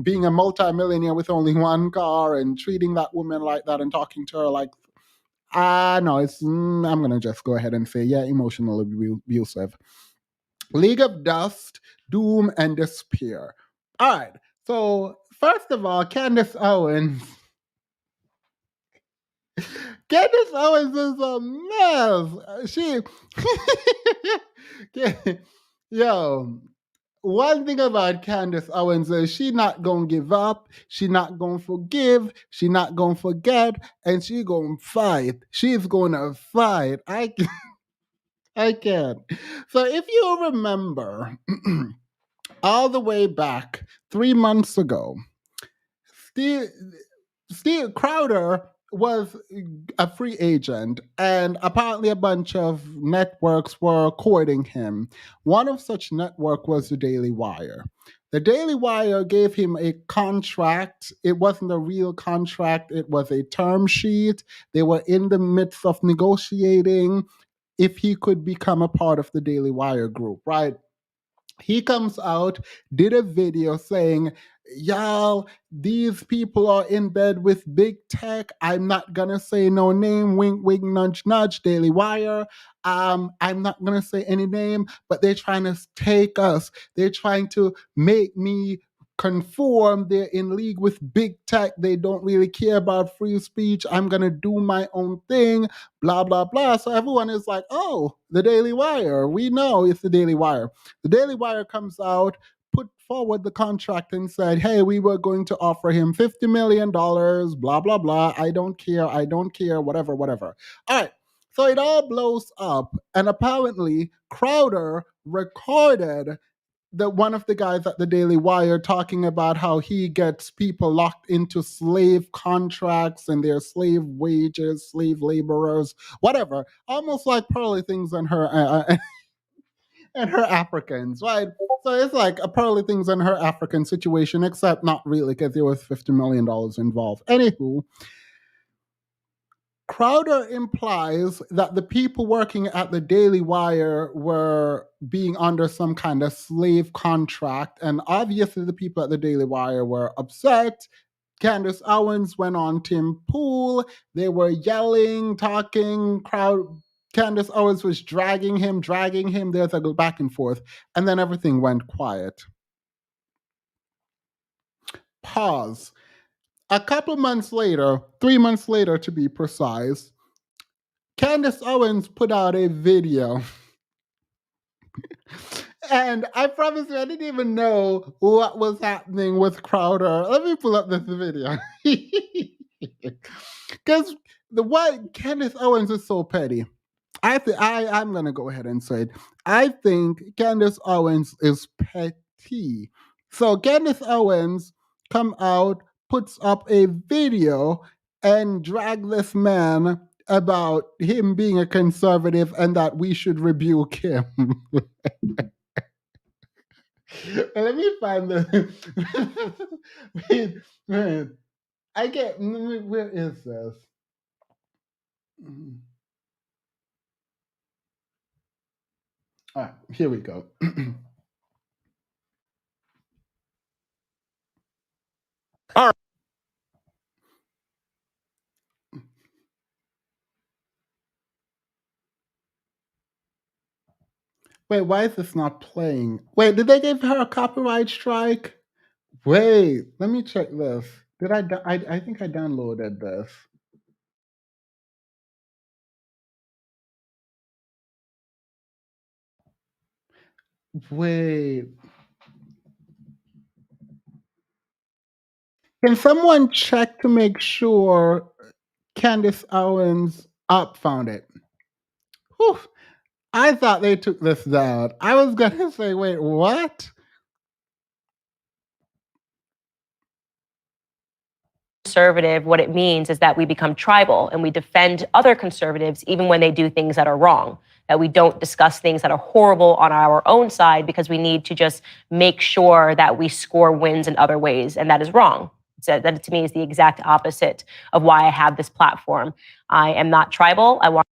being a multimillionaire with only one car and treating that woman like that and talking to her like, no, I'm going to just go ahead and say, yeah, emotional abusive. League of Dust, Doom, and Despair. All right. So, first of all, Candace Owens. Candace Owens is a mess. Yo, one thing about Candace Owens is she not gonna give up, she not gonna forgive, she not gonna forget, and she gonna fight. She's gonna fight. I can't. So if you remember, all the way back 3 months ago, Steve Crowder was a free agent, and apparently a bunch of networks were courting him. One of such network was the Daily Wire. The Daily Wire gave him a contract. It wasn't a real contract, it was a term sheet. They were in the midst of negotiating if he could become a part of the Daily Wire group, right? He comes out, did a video saying, y'all, these people are in bed with big tech. I'm not gonna say no name, wink, wink, nudge, nudge, Daily Wire. I'm not gonna say any name, but they're trying to take us. They're trying to make me conform. They're in league with big tech. They don't really care about free speech. I'm gonna do my own thing, blah, blah, blah. So everyone is like, oh, the Daily Wire. We know it's the Daily Wire. The Daily Wire comes out, put forward the contract and said, hey, we were going to offer him $50 million, blah, blah, blah. I don't care, whatever, whatever. All right. So it all blows up. And apparently, Crowder recorded one of the guys at the Daily Wire talking about how he gets people locked into slave contracts and their slave wages, slave laborers, whatever. Almost like Pearly Things and her and her Africans, right? So it's like a Pearly Things and her African situation, except not really, because there was $50 million involved. Anywho, Crowder implies that the people working at the Daily Wire were being under some kind of slave contract, and obviously the people at the Daily Wire were upset. Candace Owens went on Tim Pool. They were yelling, talking. Candace Owens was dragging him. There's a go back and forth, and then everything went quiet. Pause. A couple months later, 3 months later to be precise, Candace Owens put out a video. And I promise you, I didn't even know what was happening with Crowder. Let me pull up this video. Because Candace Owens is so petty. I'm going to go ahead and say it. I think Candace Owens is petty. So Candace Owens come out, puts up a video, and drag this man about him being a conservative and that we should rebuke him. Let me find the. Wait, I get. Where is this? All right, here we go. All right. Wait, why is this not playing? Wait, did they give her a copyright strike? Wait, let me check this. Did I think I downloaded this. Wait. Can someone check to make sure Candace Owens found it? Whew. I thought they took this down. I was gonna say, wait, what? Conservative, what it means is that we become tribal and we defend other conservatives even when they do things that are wrong, that we don't discuss things that are horrible on our own side because we need to just make sure that we score wins in other ways, and that is wrong. So that to me is the exact opposite of why I have this platform. I am not tribal. I want.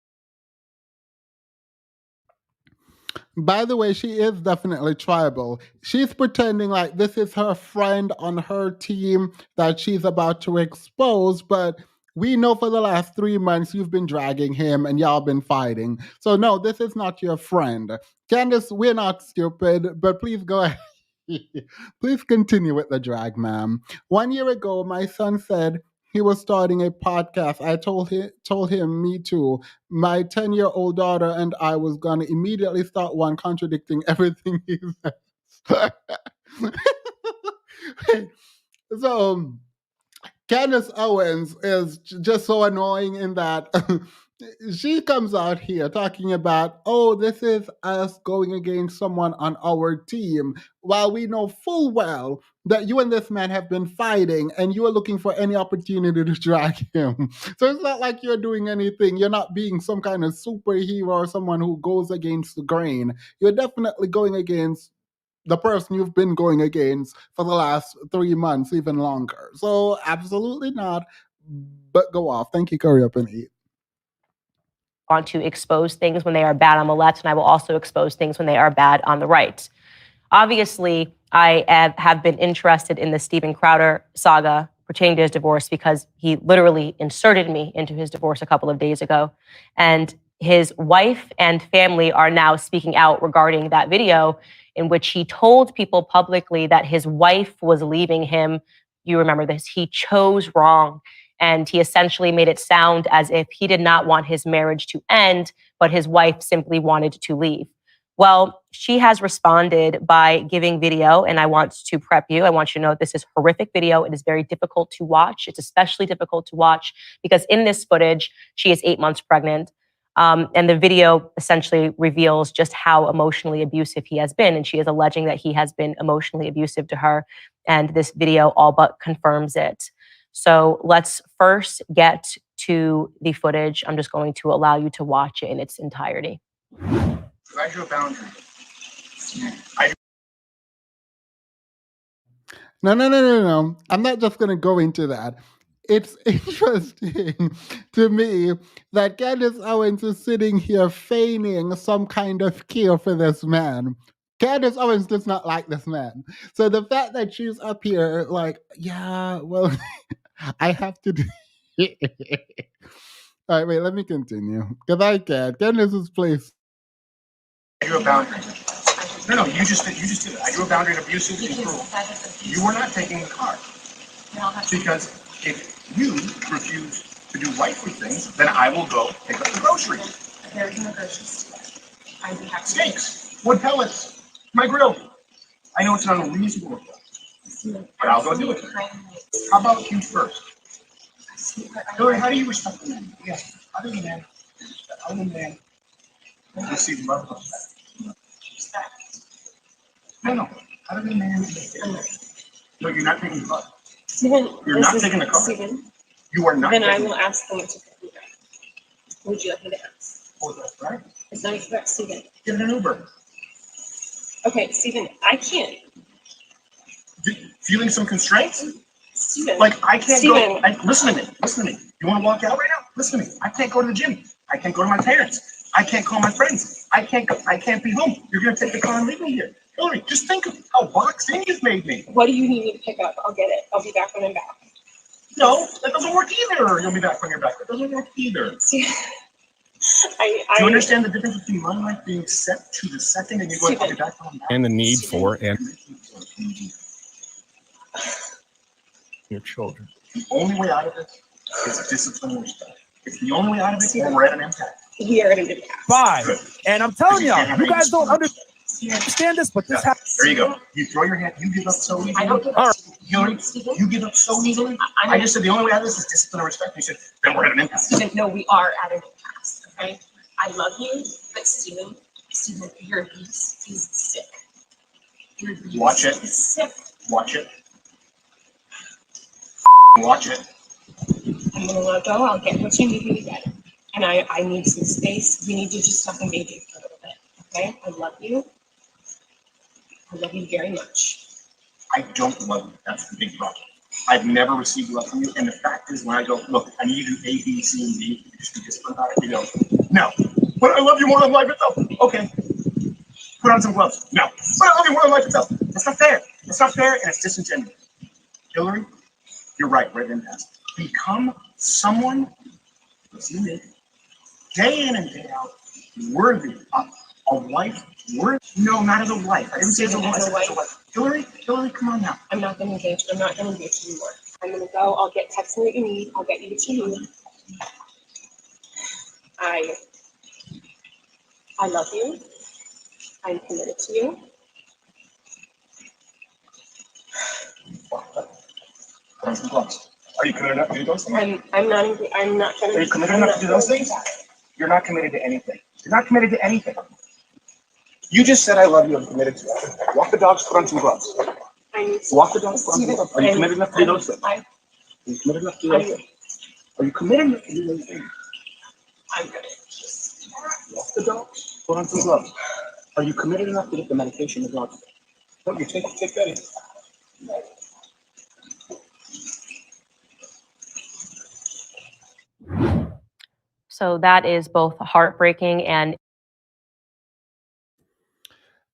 By the way, she is definitely tribal. She's pretending like this is her friend on her team that she's about to expose, but we know for the last 3 months you've been dragging him and y'all been fighting. So no, this is not your friend. Candace, we're not stupid, but please go ahead. Please continue with the drag, ma'am. 1 year ago, my son said he was starting a podcast. I told him, me too. My 10-year-old daughter and I was going to immediately start one, contradicting everything he said. So Candace Owens is just so annoying in that she comes out here talking about, oh, this is us going against someone on our team, while we know full well that you and this man have been fighting and you are looking for any opportunity to drag him. So it's not like you're doing anything. You're not being some kind of superhero or someone who goes against the grain. You're definitely going against the person you've been going against for the last 3 months, even longer. So absolutely not. But go off. Thank you. Curry up and eat. Want to expose things when they are bad on the left, and I will also expose things when they are bad on the right. Obviously, I have been interested in the Steven Crowder saga pertaining to his divorce because he literally inserted me into his divorce a couple of days ago. And his wife and family are now speaking out regarding that video in which he told people publicly that his wife was leaving him. You remember this. He chose wrong. And he essentially made it sound as if he did not want his marriage to end, but his wife simply wanted to leave. Well, she has responded by giving video, and I want to prep you. I want you to know this is horrific video. It is very difficult to watch. It's especially difficult to watch because in this footage, she is 8 months pregnant. And the video essentially reveals just how emotionally abusive he has been. And she is alleging that he has been emotionally abusive to her. And this video all but confirms it. So let's first get to the footage. I'm just going to allow you to watch it in its entirety. I drew a boundary. No. I'm not just going to go into that. It's interesting to me that Candace Owens is sitting here feigning some kind of care for this man. Candace Owens does not like this man. So the fact that she's up here like, yeah, well, I have to do All right, wait, let me continue. Because I can't. Candace's place. I drew a boundary. No, you just did it. I drew a boundary in abusive and cruel. You were not taking the car. Because if you refuse to do rightful things, then I will go pick up the groceries. There's no groceries. I'd be happy. Steaks, wood pellets, my grill. I know it's an unreasonable request, but I'll go do it. How about you first? Hillary, how do you respect the man? Yes, other than man, receive love and respect. No, other than man, no, you're not taking the car. Steven, You're not taking the car. Steven, You are not. then I will ask someone to pick me up. Would you like me to ask? Oh, that's right. It's not about Steven. Get an Uber. Okay, Steven, I can't. Feeling some constraints? Steven. Like I can't Steven. go. Listen to me. You want to walk out right now? Listen to me. I can't go to the gym. I can't go to my parents. I can't call my friends. I can't be home. You're gonna take the car and leave me here. Hillary, just think of how boxed in you've made me. What do you need me to pick up? I'll get it. I'll be back when I'm back. No, that doesn't work either. You'll be back when you're back. That doesn't work either. See, Do you understand the difference between my life being set to the second and you're going to be back when I'm back? And the need for and your children. The only way out of this is discipline and respect. It's the only way out of it, or we're at an impact. We are at an impact. Bye. Good. And I'm telling y'all, you guys don't understand this, but this happens. There you go. You throw your hand. You give up so easily. I don't give All up. right. Hillary, you give up so easily. I just said the only way out of this is discipline and respect. You said, then we're at an impasse. Steven, no, we are at an impasse, okay? I love you, but Steven, your abuse is sick. Your abuse Watch it. is sick. Watch it. Watch it. I'm gonna let go. I'll get what you need me to get. And I need some space. We need to just stop engaging for a little bit, okay? I love you. I love you very much. I don't love you. That's the big problem. I've never received love from you. And the fact is, when I go, look, I need you to do A, B, C, and D, just be disciplined about it, you go, no. But I love you more than life itself. Okay. Put on some gloves. No. But I love you more than life itself. That's not fair. That's not fair, and it's disingenuous. Hillary, you're right, right in past. Become someone, listen to me, day in and day out, worthy of a wife. No, not as a wife. I didn't say as a wife. Hillary, come on now. I'm not gonna engage. I'm not gonna engage anymore. I'm gonna go. I'll get text me what you need. I'll get you what you need. I love you. I'm committed to you. Put on some gloves. Are you committed enough to do those things? I'm not trying to. Are you committed enough to do those things? You're not committed to anything. You're not committed to anything. You just said I love you. I'm committed to it. Walk the dogs. Put on some gloves. Walk the dogs. Put on some gloves. Are you committed enough to do those things? Are you committed enough to do those things? Are you committed enough to do those things? I'm committed. Walk the dogs. Put on some gloves. Are you committed enough to get the medication the dogs? Don't you take that in? So that is both heartbreaking and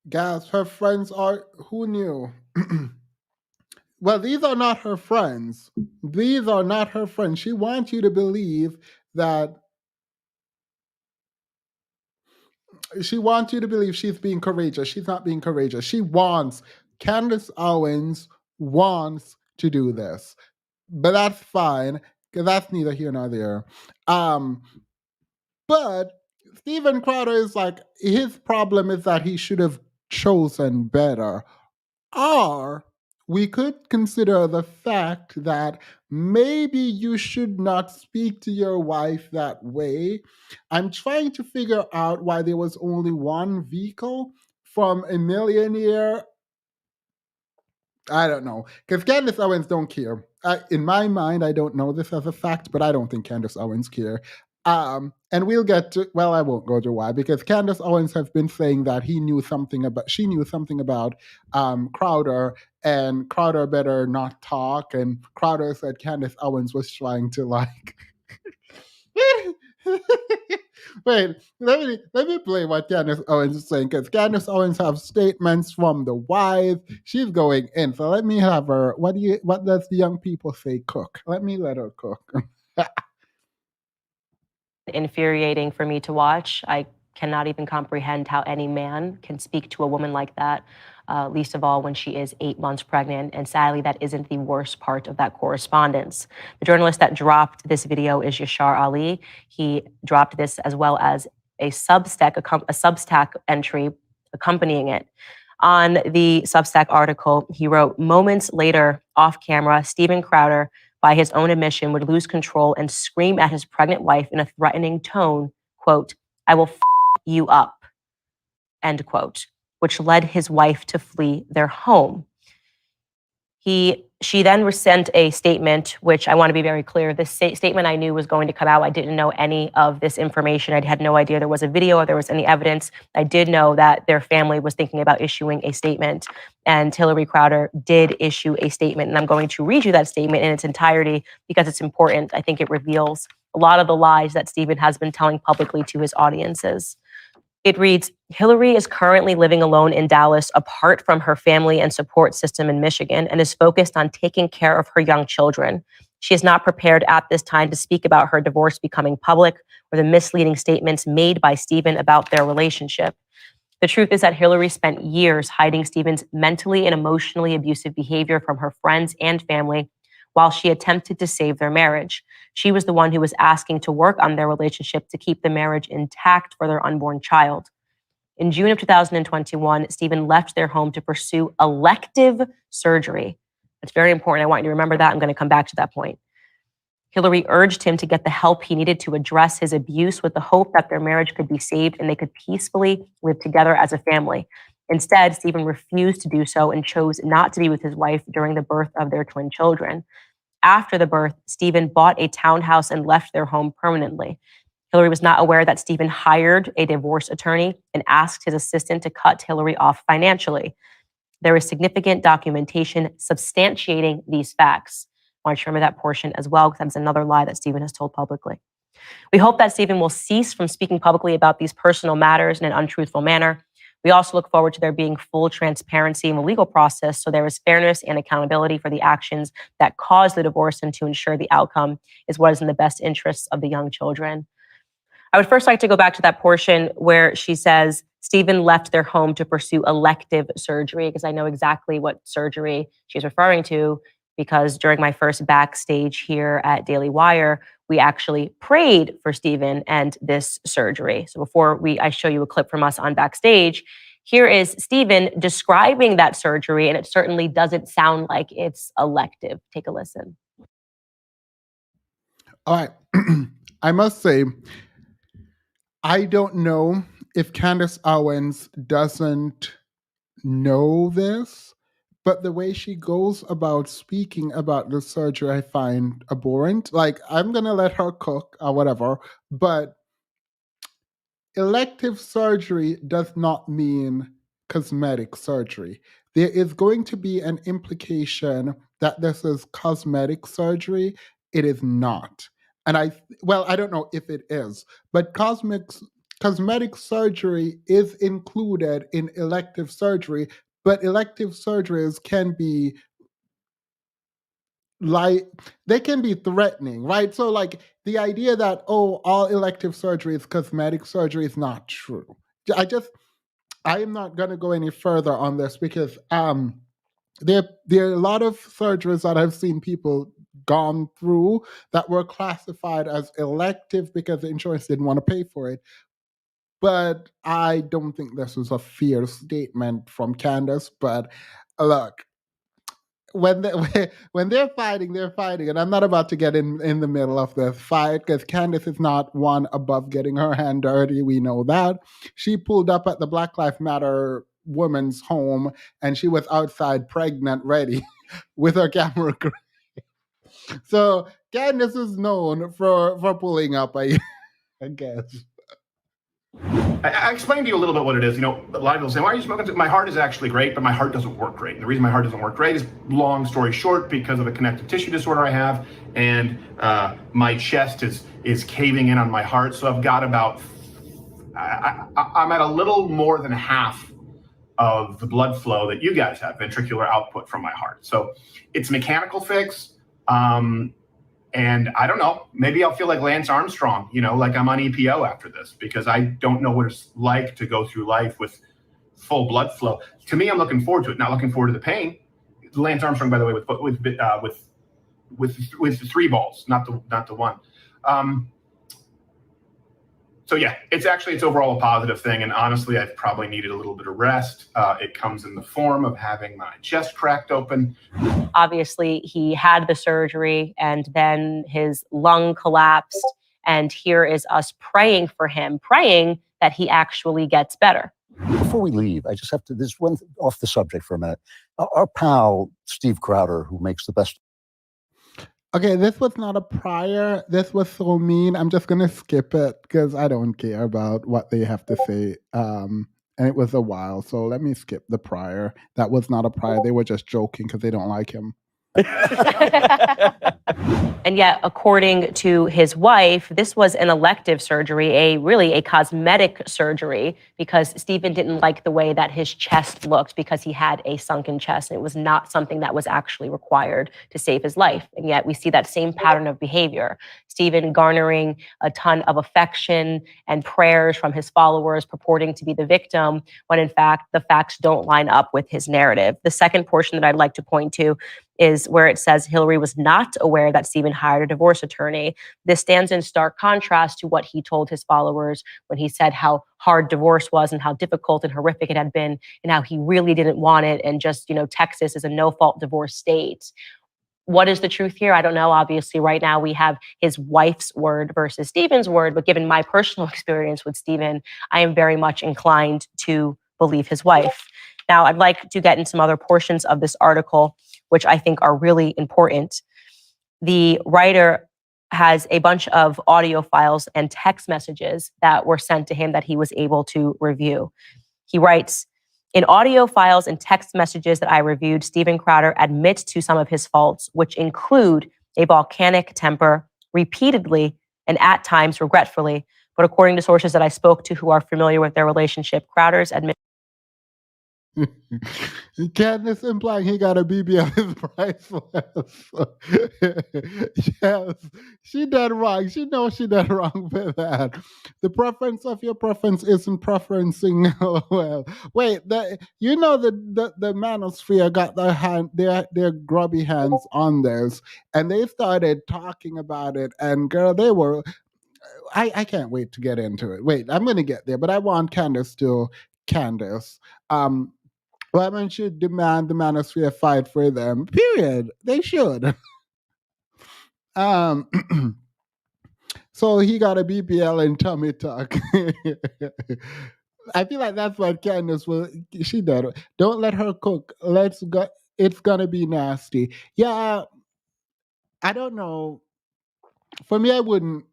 Guys, her friends are, who knew? Well, these are not her friends. These are not her friends. She wants you to believe that she's being courageous. She's not being courageous. Candace Owens wants to do this. But that's fine, because that's neither here nor there. But Steven Crowder is like, his problem is that he should have chosen better. Or we could consider the fact that maybe you should not speak to your wife that way. I'm trying to figure out why there was only one vehicle from a millionaire. I don't know, because Candace Owens don't care. In my mind, I don't know this as a fact, but I don't think Candace Owens care. And we'll get to, well, I won't go to why, because Candace Owens has been saying that she knew something about Crowder, and Crowder better not talk. And Crowder said Candace Owens was trying to like. Wait, let me play what Candace Owens is saying, because Candace Owens have statements from the wives. She's going in. So let me have her. What does the young people say? Cook. Let her cook. infuriating for me to watch. I cannot even comprehend how any man can speak to a woman like that, least of all when she is 8 months pregnant. And sadly, that isn't the worst part of that correspondence. The journalist that dropped this video is Yashar Ali. He dropped this as well as a Substack entry accompanying it. On the Substack article, he wrote, moments later, off camera, Steven Crowder, by his own admission, would lose control and scream at his pregnant wife in a threatening tone, quote, "I will f you up," end quote, which led his wife to flee their home. She then sent a statement, which I want to be very clear. This statement I knew was going to come out. I didn't know any of this information. I had no idea there was a video or there was any evidence. I did know that their family was thinking about issuing a statement, and Hillary Crowder did issue a statement. And I'm going to read you that statement in its entirety because it's important. I think it reveals a lot of the lies that Steven has been telling publicly to his audiences. It reads, Hillary is currently living alone in Dallas apart from her family and support system in Michigan and is focused on taking care of her young children. She is not prepared at this time to speak about her divorce becoming public or the misleading statements made by Steven about their relationship. The truth is that Hillary spent years hiding Steven's mentally and emotionally abusive behavior from her friends and family while she attempted to save their marriage. She was the one who was asking to work on their relationship to keep the marriage intact for their unborn child. In June of 2021, Steven left their home to pursue elective surgery. That's very important. I want you to remember that. I'm going to come back to that point. Hillary urged him to get the help he needed to address his abuse with the hope that their marriage could be saved and they could peacefully live together as a family. Instead, Steven refused to do so and chose not to be with his wife during the birth of their twin children. After the birth, Steven bought a townhouse and left their home permanently. Hillary was not aware that Steven hired a divorce attorney and asked his assistant to cut Hillary off financially. There is significant documentation substantiating these facts. I want you to remember that portion as well, because that's another lie that Steven has told publicly. We hope that Steven will cease from speaking publicly about these personal matters in an untruthful manner. We also look forward to there being full transparency in the legal process so there is fairness and accountability for the actions that caused the divorce and to ensure the outcome is what is in the best interests of the young children. I would first like to go back to that portion where she says Steven left their home to pursue elective surgery, because I know exactly what surgery she's referring to, because during my first backstage here at Daily Wire, we actually prayed for Steven and this surgery. So before I show you a clip from us on backstage, here is Steven describing that surgery, and it certainly doesn't sound like it's elective. Take a listen. All right. I must say, I don't know if Candace Owens doesn't know this, but the way she goes about speaking about the surgery, I find abhorrent. Like, I'm going to let her cook or whatever, but elective surgery does not mean cosmetic surgery. There is going to be an implication that this is cosmetic surgery. It is not. And I don't know if it is, but cosmetic surgery is included in elective surgery, but elective surgeries can be like, they can be threatening, right? So like the idea that, oh, all elective surgery is cosmetic surgery is not true. I am not going to go any further on this because there are a lot of surgeries that I've seen people gone through that were classified as elective because the insurance didn't want to pay for it. But I don't think this was a fair statement from Candace. But look, when when they're fighting, and I'm not about to get in the middle of the fight because Candace is not one above getting her hand dirty. We know that. She pulled up at the Black Lives Matter woman's home and she was outside pregnant, ready with her camera crew. So Candace is known for pulling up, I guess. I explained to you a little bit what it is. You know, a lot of people say, why are you smoking? My heart is actually great, but my heart doesn't work great. And the reason my heart doesn't work great is, long story short, because of a connective tissue disorder I have, and my chest is caving in on my heart. So I've got about, I'm at a little more than half of the blood flow that you guys have, ventricular output from my heart. So it's a mechanical fix. And I don't know, maybe I'll feel like Lance Armstrong, you know, like I'm on EPO after this, because I don't know what it's like to go through life with full blood flow. To me, I'm looking forward to it, not looking forward to the pain. Lance Armstrong, by the way, with the 3 balls, not the one. So yeah, it's overall a positive thing. And honestly, I've probably needed a little bit of rest. It comes in the form of having my chest cracked open. Obviously, he had the surgery and then his lung collapsed. And here is us praying for him, praying that he actually gets better. Before we leave, I just have to, this one off the subject for a minute. Our pal, Steve Crowder, who makes the best. Okay, this was not a prior. This was so mean. I'm just going to skip it because I don't care about what they have to say. And it was a while. So let me skip the prior. That was not a prior. They were just joking because they don't like him. And yet, according to his wife, this was an elective surgery, really a cosmetic surgery, because Stephen didn't like the way that his chest looked because he had a sunken chest. And it was not something that was actually required to save his life. And yet we see that same pattern of behavior. Stephen garnering a ton of affection and prayers from his followers, purporting to be the victim, when in fact the facts don't line up with his narrative. The second portion that I'd like to point to is where it says Hillary was not aware that Stephen hired a divorce attorney. This stands in stark contrast to what he told his followers when he said how hard divorce was and how difficult and horrific it had been and how he really didn't want it. And just, Texas is a no-fault divorce state. What is the truth here? I don't know. Obviously, right now we have his wife's word versus Stephen's word. But given my personal experience with Stephen, I am very much inclined to believe his wife. Now, I'd like to get in some other portions of this article, which I think are really important. The writer has a bunch of audio files and text messages that were sent to him that he was able to review. He writes, in audio files and text messages that I reviewed, Stephen Crowder admits to some of his faults, which include a volcanic temper, repeatedly and at times regretfully. But according to sources that I spoke to who are familiar with their relationship, Crowder's admit. Candace implying he got a BBL is priceless. Yes, she done wrong. She knows she done wrong for that. The preference of your preference isn't preferencing well. Wait, the Manosphere got their grubby hands on this, and they started talking about it. And girl, they were. I can't wait to get into it. Wait, I'm going to get there, but I want Candace to Candace. Women should demand the Manosphere fight for them. Period. They should. So he got a BBL and tummy tuck. I feel like that's what Candace will. She did. Don't let her cook. Let's go. It's gonna be nasty. Yeah, I don't know. For me, I wouldn't.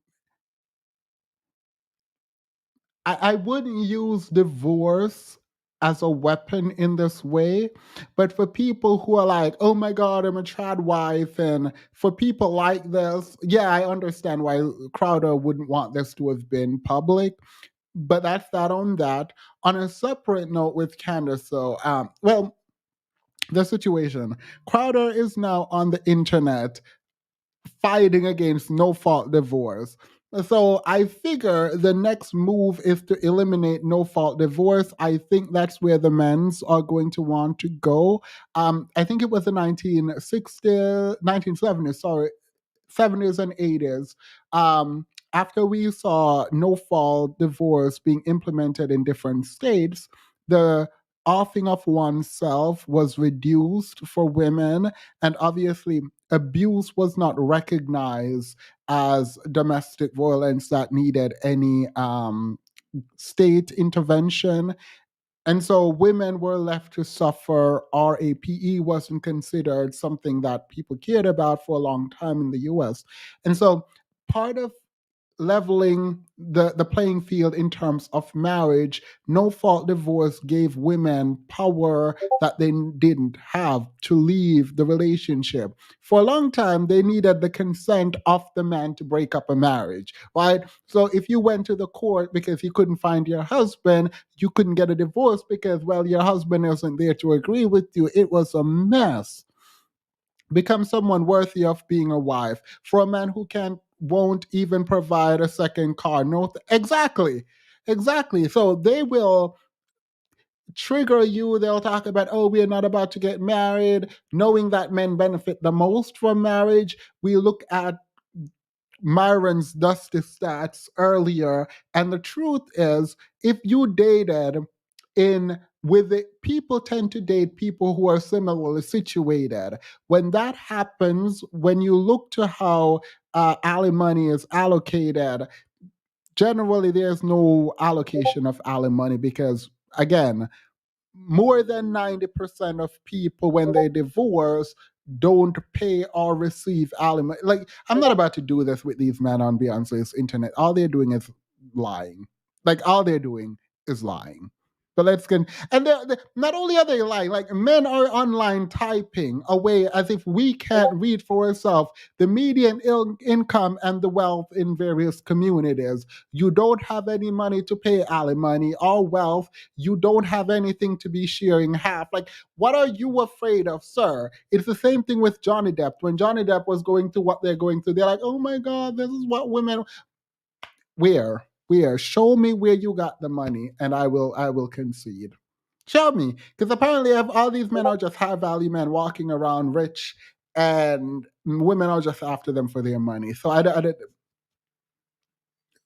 I wouldn't use divorce as a weapon in this way. But for people who are like, oh my God, I'm a trad wife, and for people like this, yeah, I understand why Crowder wouldn't want this to have been public. But that's that on that. On a separate note with Candace, though, well, the situation. Crowder is now on the internet fighting against no fault divorce. So I figure the next move is to eliminate no fault divorce. I think that's where the men's are going to want to go. I think it was the 1970s, sorry, 70s and 80s. After we saw no fault divorce being implemented in different states, the offing of oneself was reduced for women, and obviously abuse was not recognized as domestic violence that needed any state intervention. And so women were left to suffer. RAPE wasn't considered something that people cared about for a long time in the US. And so part of leveling the playing field in terms of marriage, no fault divorce gave women power that they didn't have to leave the relationship. For a long time, they needed the consent of the man to break up a marriage, right? So if you went to the court because you couldn't find your husband, you couldn't get a divorce because, well, your husband isn't there to agree with you. It was a mess. Become someone worthy of being a wife. For a man who won't even provide a second car. No, exactly. So they will trigger you. They'll talk about, oh, we're not about to get married, knowing that men benefit the most from marriage. We look at Myron's dusty stats earlier, and the truth is, if you dated with it, people tend to date people who are similarly situated. When that happens, when you look to how alimony is allocated, generally there's no allocation of alimony because, again, more than 90% of people, when they divorce, don't pay or receive alimony. Like, I'm not about to do this with these men on Beyonce's internet. All they're doing is lying. Like, all they're doing is lying. But let's get, and not only are they lying, like men are online typing away as if we can't read for ourselves the median income and the wealth in various communities. You don't have any money to pay alimony or wealth. You don't have anything to be sharing half. Like, what are you afraid of, sir? It's the same thing with Johnny Depp. When Johnny Depp was going through what they're going through, they're like, oh my God, this is what women. Where? Show me where you got the money, and I will concede. Show me, because apparently all these men are just high value men walking around rich, and women are just after them for their money. So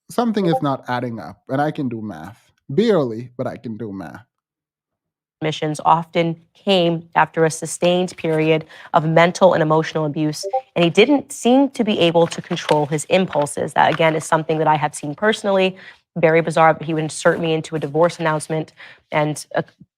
something is not adding up, and I can do math barely, but I can do math. Missions often came after a sustained period of mental and emotional abuse, and he didn't seem to be able to control his impulses. That, again, is something that I have seen personally. Very bizarre. He would insert me into a divorce announcement and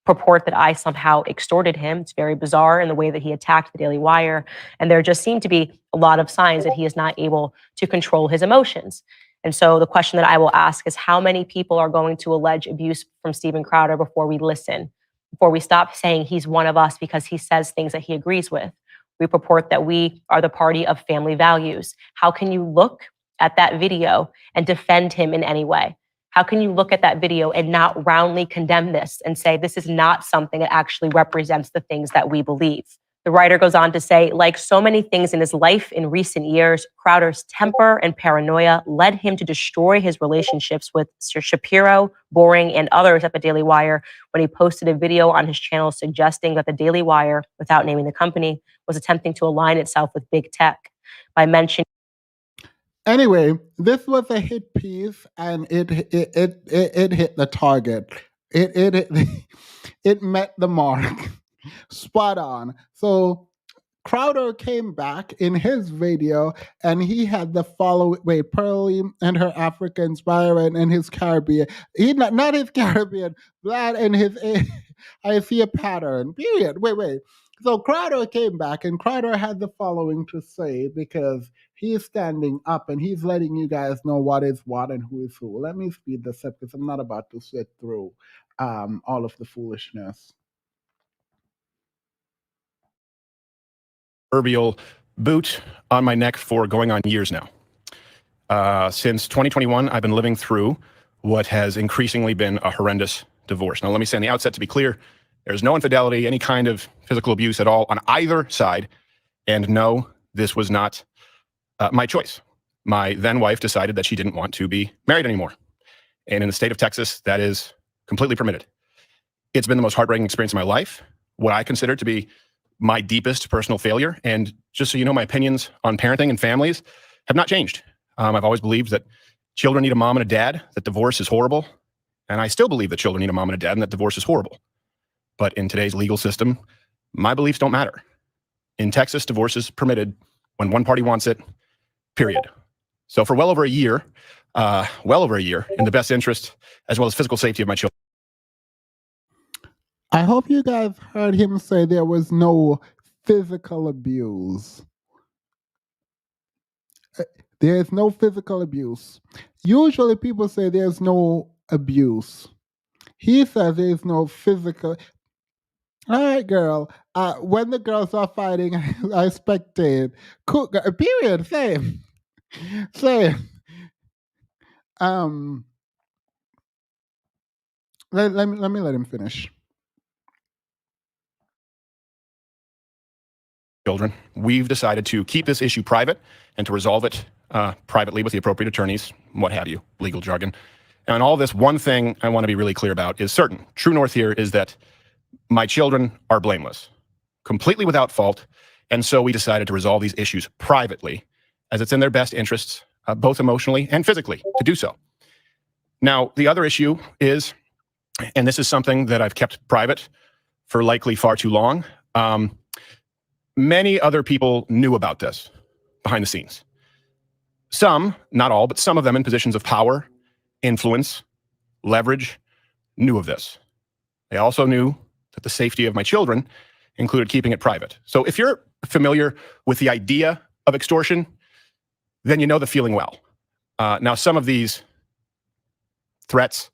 purport that I somehow extorted him. It's very bizarre in the way that he attacked the Daily Wire, and there just seem to be a lot of signs that he is not able to control his emotions. And so the question that I will ask is, how many people are going to allege abuse from Steven Crowder before we listen? Before we stop saying he's one of us because he says things that he agrees with? We purport that we are the party of family values. How can you look at that video and defend him in any way? How can you look at that video and not roundly condemn this and say this is not something that actually represents the things that we believe? The writer goes on to say, like so many things in his life in recent years, Crowder's temper and paranoia led him to destroy his relationships with Sir Shapiro, Boring, and others at the Daily Wire when he posted a video on his channel suggesting that the Daily Wire, without naming the company, was attempting to align itself with big tech by mentioning. Anyway, this was a hit piece, and it hit the target. It met the mark. Spot on. So Crowder came back in his video and he had the following. Wait, Pearlie and her Africans, Myron and his Caribbean. He not his Caribbean, Vlad and his. I see a pattern. Period. Wait. So Crowder came back and Crowder had the following to say because he's standing up and he's letting you guys know what is what and who is who. Let me speed this up because I'm not about to sit through all of the foolishness. Proverbial boot on my neck for going on years now. Since 2021, I've been living through what has increasingly been a horrendous divorce. Now, let me say on the outset, to be clear, there's no infidelity, any kind of physical abuse at all on either side. And no, this was not my choice. My then wife decided that she didn't want to be married anymore. And in the state of Texas, that is completely permitted. It's been the most heartbreaking experience of my life, what I consider to be my deepest personal failure. And just so you know, my opinions on parenting and families have not changed. I've always believed that children need a mom and a dad, that divorce is horrible. And I still believe that children need a mom and a dad and that divorce is horrible. But in today's legal system, my beliefs don't matter. In Texas, divorce is permitted when one party wants it, period. So for well over a year, in the best interest as well as physical safety of my children. I hope you guys heard him say there was no physical abuse. There is no physical abuse. Usually people say there's no abuse. He says there's no physical. All right, girl. When the girls are fighting, I spectate. Cool. Period. Same. Same. Let me let him finish. Children, we've decided to keep this issue private and to resolve it privately with the appropriate attorneys, what have you, legal jargon. And all this, one thing I want to be really clear about is certain. True north here is that my children are blameless, completely without fault. And so we decided to resolve these issues privately, as it's in their best interests, both emotionally and physically, to do so. Now, the other issue is, and this is something that I've kept private for likely far too long, many other people knew about this behind the scenes. Some, not all, but some of them in positions of power, influence, leverage, knew of this. They also knew that the safety of my children included keeping it private. So if you're familiar with the idea of extortion, then you know the feeling well. Now, some of these threats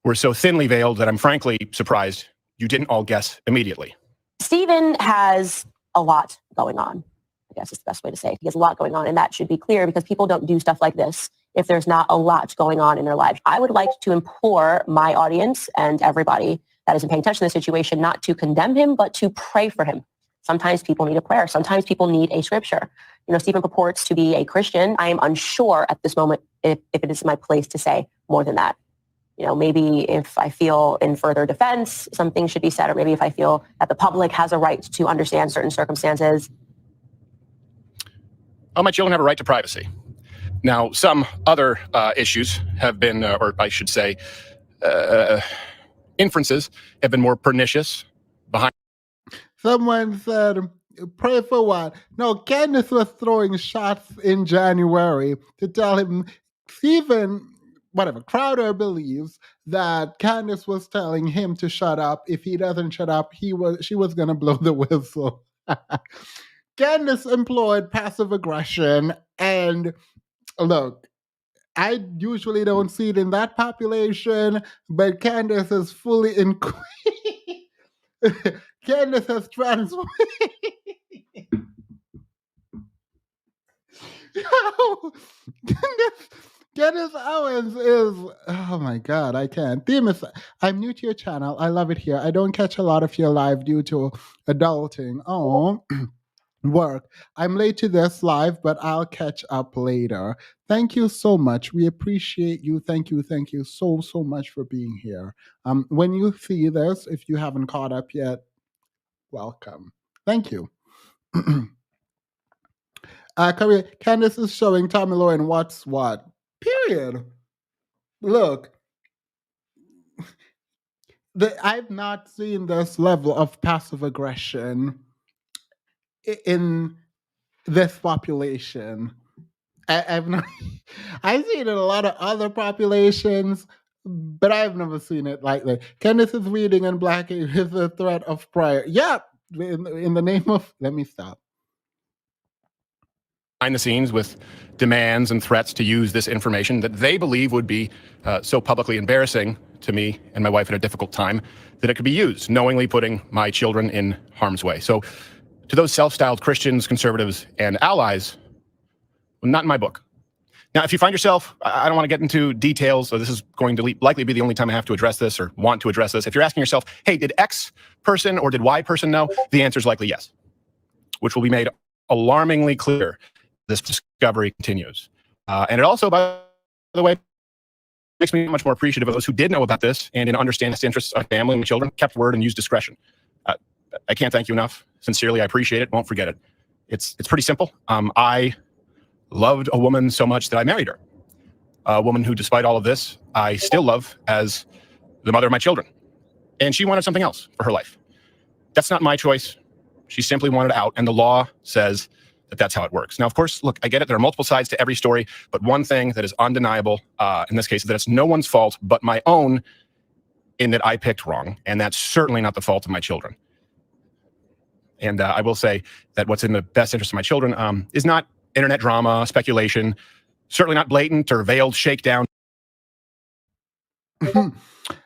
were so thinly veiled that I'm frankly surprised you didn't all guess immediately. Stephen has a lot going on. I guess is the best way to say it. He has a lot going on, and that should be clear because people don't do stuff like this if there's not a lot going on in their lives. I would like to implore my audience and everybody that isn't paying attention to the situation not to condemn him, but to pray for him. Sometimes people need a prayer. Sometimes people need a scripture. You know, Stephen purports to be a Christian. I am unsure at this moment if it is my place to say more than that. You know, maybe if I feel in further defense, something should be said, or maybe if I feel that the public has a right to understand certain circumstances. Oh, my children have a right to privacy. Now, some other issues have been, or I should say, inferences have been more pernicious behind. Someone said, pray for what? No, Candace was throwing shots in January to tell him, Stephen, whatever, Crowder believes that Candace was telling him to shut up. If he doesn't shut up, she was going to blow the whistle. Candace employed passive aggression, and look, I usually don't see it in that population, but Candace is fully in. Candace has transformed. Candace Owens is, oh my God, I can't. Themis, I'm new to your channel. I love it here. I don't catch a lot of your live due to adulting. Oh, work. I'm late to this live, but I'll catch up later. Thank you so much. We appreciate you. Thank you so much for being here. When you see this, if you haven't caught up yet, welcome. Thank you. Candace is showing Tommy Lauren what's what. Period. Look, I've not seen this level of passive aggression in this population. I've not, I've seen it in a lot of other populations, but I've never seen it like that. Candace is reading and Black is a threat of prior. Yeah, in the name of, let me stop. Behind the scenes with demands and threats to use this information that they believe would be so publicly embarrassing to me and my wife at a difficult time that it could be used, knowingly putting my children in harm's way. So to those self-styled Christians, conservatives, and allies, not in my book. Now, if you find yourself, I don't want to get into details, so this is going to likely be the only time I have to address this or want to address this. If you're asking yourself, hey, did X person or did Y person know? The answer is likely yes, which will be made alarmingly clear this discovery continues. And it also, by the way, makes me much more appreciative of those who did know about this and in understanding the interests of family and children, kept word and used discretion. I can't thank you enough. Sincerely, I appreciate it. Won't forget it. It's pretty simple. I loved a woman so much that I married her. A woman who, despite all of this, I still love as the mother of my children. And she wanted something else for her life. That's not my choice. She simply wanted out, and the law says that that's how it works. Now, of course, look, I get it. There are multiple sides to every story, but one thing that is undeniable in this case is that it's no one's fault but my own in that I picked wrong, and that's certainly not the fault of my children. And I will say that what's in the best interest of my children is not internet drama, speculation, certainly not blatant or veiled shakedown.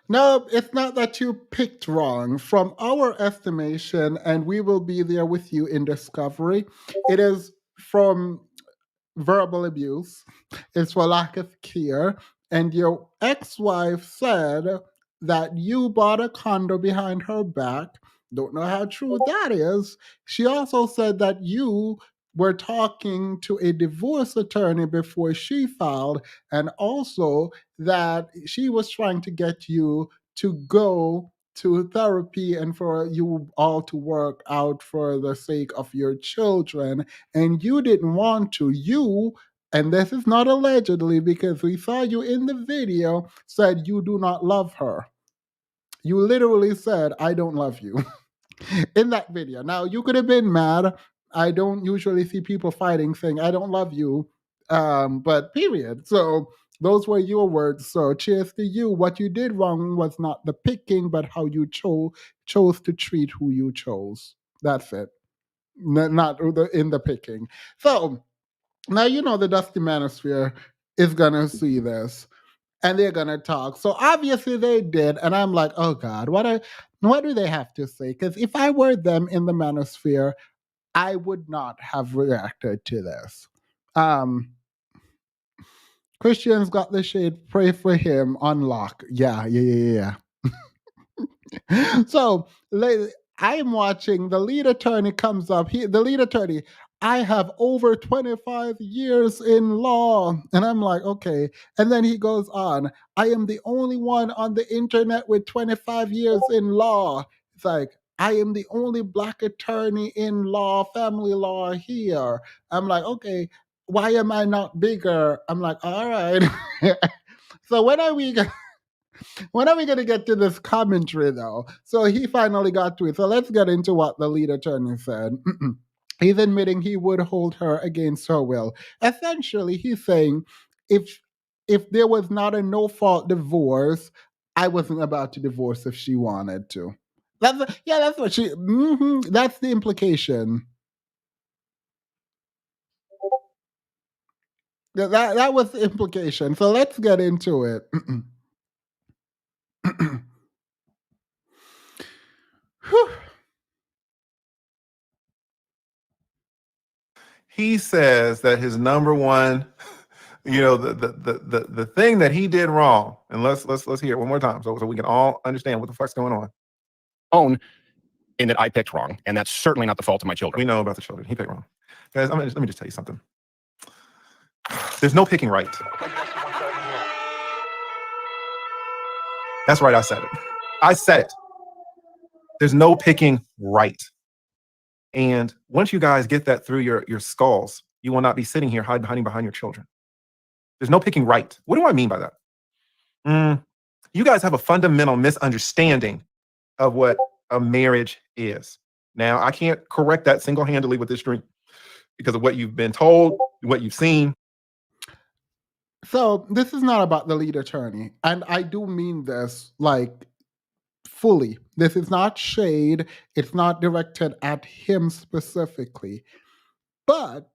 No, it's not that you picked wrong. From our estimation, and we will be there with you in discovery, it is from verbal abuse, it's for lack of care, and your ex-wife said that you bought a condo behind her back. Don't know how true that is. She also said that you were talking to a divorce attorney before she filed, and also that she was trying to get you to go to therapy and for you all to work out for the sake of your children, and you didn't want to. You, and this is not allegedly because we saw you in the video, said you do not love her. You literally said, I don't love you in that video. Now, you could have been mad. I don't usually see people fighting saying, I don't love you, but period. So those were your words. So cheers to you. What you did wrong was not the picking, but how you chose to treat who you chose. That's it. Not in the picking. So now you know the Dusty Manosphere is going to see this. And they're gonna talk. So obviously they did, and I'm like, oh God, what do they have to say? Because if I were them in the Manosphere, I would not have reacted to this. Christian's got the shade. Pray for him. Unlock. Yeah. So I'm watching. The lead attorney comes up. The lead attorney. I have over 25 years in law. And I'm like, okay. And then he goes on, I am the only one on the internet with 25 years in law. It's like, I am the only Black attorney in law, family law here. I'm like, okay, why am I not bigger? I'm like, all right. So when are we going to get to this commentary, though? So he finally got to it. So let's get into what the lead attorney said. He's admitting he would hold her against her will. Essentially, he's saying if there was not a no-fault divorce, I wasn't about to divorce if she wanted to. That's what she. That's the implication. That was the implication. So let's get into it. He says that his number one, the thing that he did wrong, and let's hear it one more time so we can all understand what the fuck's going on. Own in that I picked wrong, and that's certainly not the fault of my children. We know about the children. He picked wrong. Guys, let me just tell you something. There's no picking right. That's right, I said it. I said it. There's no picking right. And once you guys get that through your skulls, you will not be sitting here hiding behind your children. There's no picking right. What do I mean by that? You guys have a fundamental misunderstanding of what a marriage is. Now, I can't correct that single-handedly with this stream because of what you've been told, what you've seen. So this is not about the lead attorney, and I do mean this like fully. This is not shade. It's not directed at him specifically. But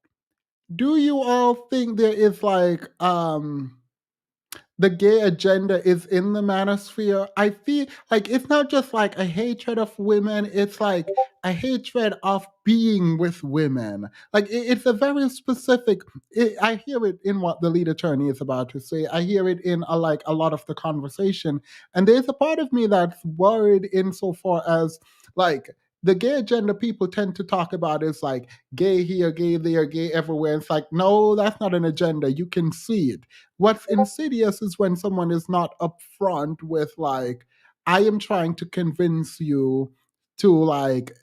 do you all think there is like the gay agenda is in the manosphere? I feel like it's not just like a hatred of women, it's like a hatred of being with women. Like it's a very specific, I hear it in what the lead attorney is about to say. I hear it in like a lot of the conversation. And there's a part of me that's worried insofar as like the gay agenda people tend to talk about is like gay here, gay there, gay everywhere. It's like, no, that's not an agenda. You can see it. What's insidious is when someone is not upfront with like, I am trying to convince you to like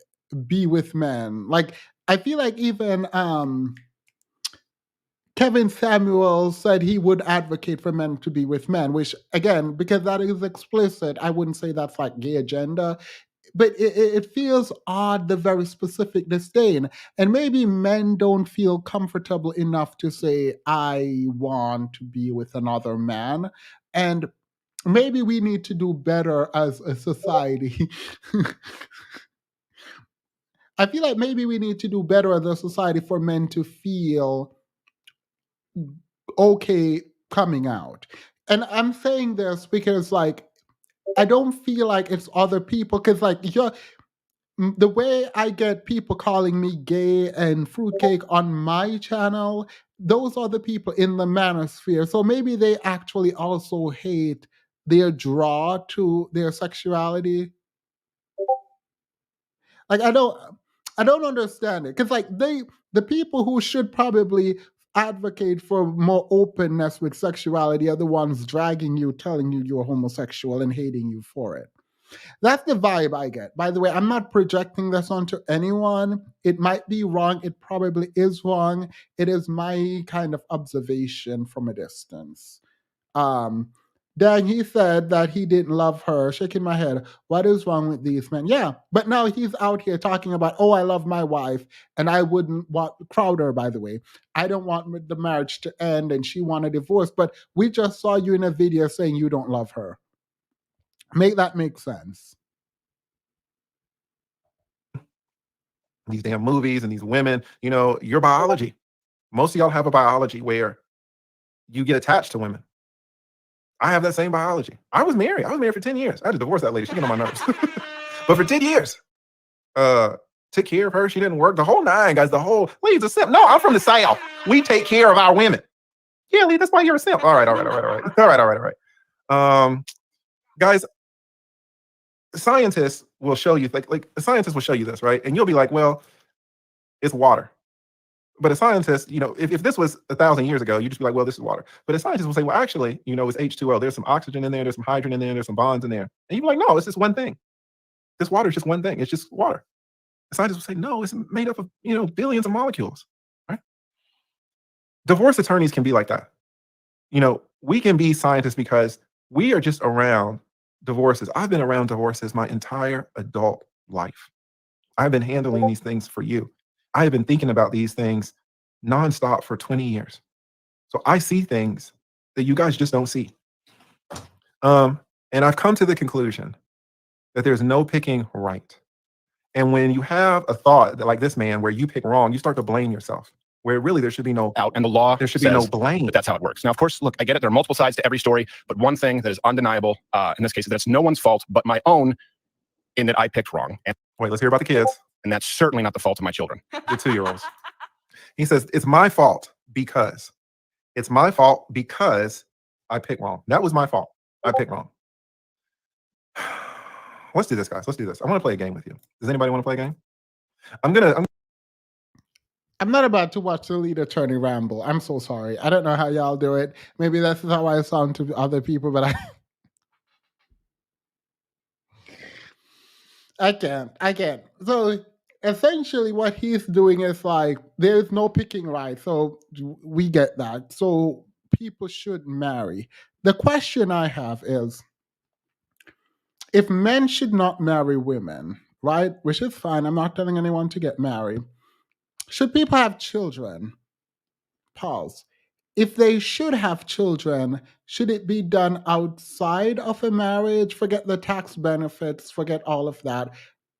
be with men. Like I feel like even Kevin Samuels said he would advocate for men to be with men, which again, because that is explicit, I wouldn't say that's like gay agenda. But it feels odd, the very specific disdain. And maybe men don't feel comfortable enough to say, I want to be with another man. And maybe we need to do better as a society. I feel like maybe we need to do better as a society for men to feel okay coming out. And I'm saying this because, like, I don't feel like it's other people, because, like, the way I get people calling me gay and fruitcake on my channel, those are the people in the manosphere. So maybe they actually also hate their draw to their sexuality. Like I don't understand it, because like the people who should probably advocate for more openness with sexuality are the ones dragging you, telling you you're homosexual and hating you for it. That's the vibe I get. By the way, I'm not projecting this onto anyone. It might be wrong. It probably is wrong. It is my kind of observation from a distance. Dan, he said that he didn't love her. Shaking my head. What is wrong with these men? Yeah, but now he's out here talking about, oh, I love my wife, and I wouldn't want Crowder, by the way. I don't want the marriage to end, and she want a divorce. But we just saw you in a video saying you don't love her. Make that make sense. These damn movies and these women, you know, your biology. Most of y'all have a biology where you get attached to women. I have that same biology. I was married for 10 years. I had to divorce that lady. She got on my nerves. But for 10 years, took care of her. She didn't work. The whole nine, guys. The whole, Lee's a simp. No, I'm from the South. We take care of our women. Yeah, Lee, that's why you're a simp. All right. Guys, scientists will show you, like scientists will show you this, right? And you'll be like, well, it's water. But a scientist, you know, if this was 1,000 years ago, you'd just be like, well, this is water. But a scientist will say, well, actually, you know, it's H2O. There's some oxygen in there. There's some hydrogen in there. There's some bonds in there. And you'd be like, no, it's just one thing. This water is just one thing. It's just water. The scientists will say, no, it's made up of, you know, billions of molecules, right? Divorce attorneys can be like that. You know, we can be scientists because we are just around divorces. I've been around divorces my entire adult life. I've been handling these things for you. I have been thinking about these things nonstop for 20 years. So I see things that you guys just don't see. And I've come to the conclusion that there's no picking right. And when you have a thought that, like this man, where you pick wrong, you start to blame yourself. Where really there should be no out, and the law there should be no blame. But that's how it works. Now, of course, look, I get it. There are multiple sides to every story, but one thing that is undeniable in this case is that it's no one's fault but my own, in that I picked wrong. And wait, let's hear about the kids. And that's certainly not the fault of my children. The 2-year-olds. He says, it's my fault because I picked wrong. That was my fault. I picked wrong. Let's do this, guys. Let's do this. I want to play a game with you. Does anybody want to play a game? I'm not about to watch the lead attorney ramble. I'm so sorry. I don't know how y'all do it. Maybe that's how I sound to other people, but I can't. So essentially what he's doing is like, there's no picking right. So we get that. So people should marry. The question I have is, if men should not marry women, right? Which is fine. I'm not telling anyone to get married. Should people have children? Pause. If they should have children, should it be done outside of a marriage? Forget the tax benefits, forget all of that.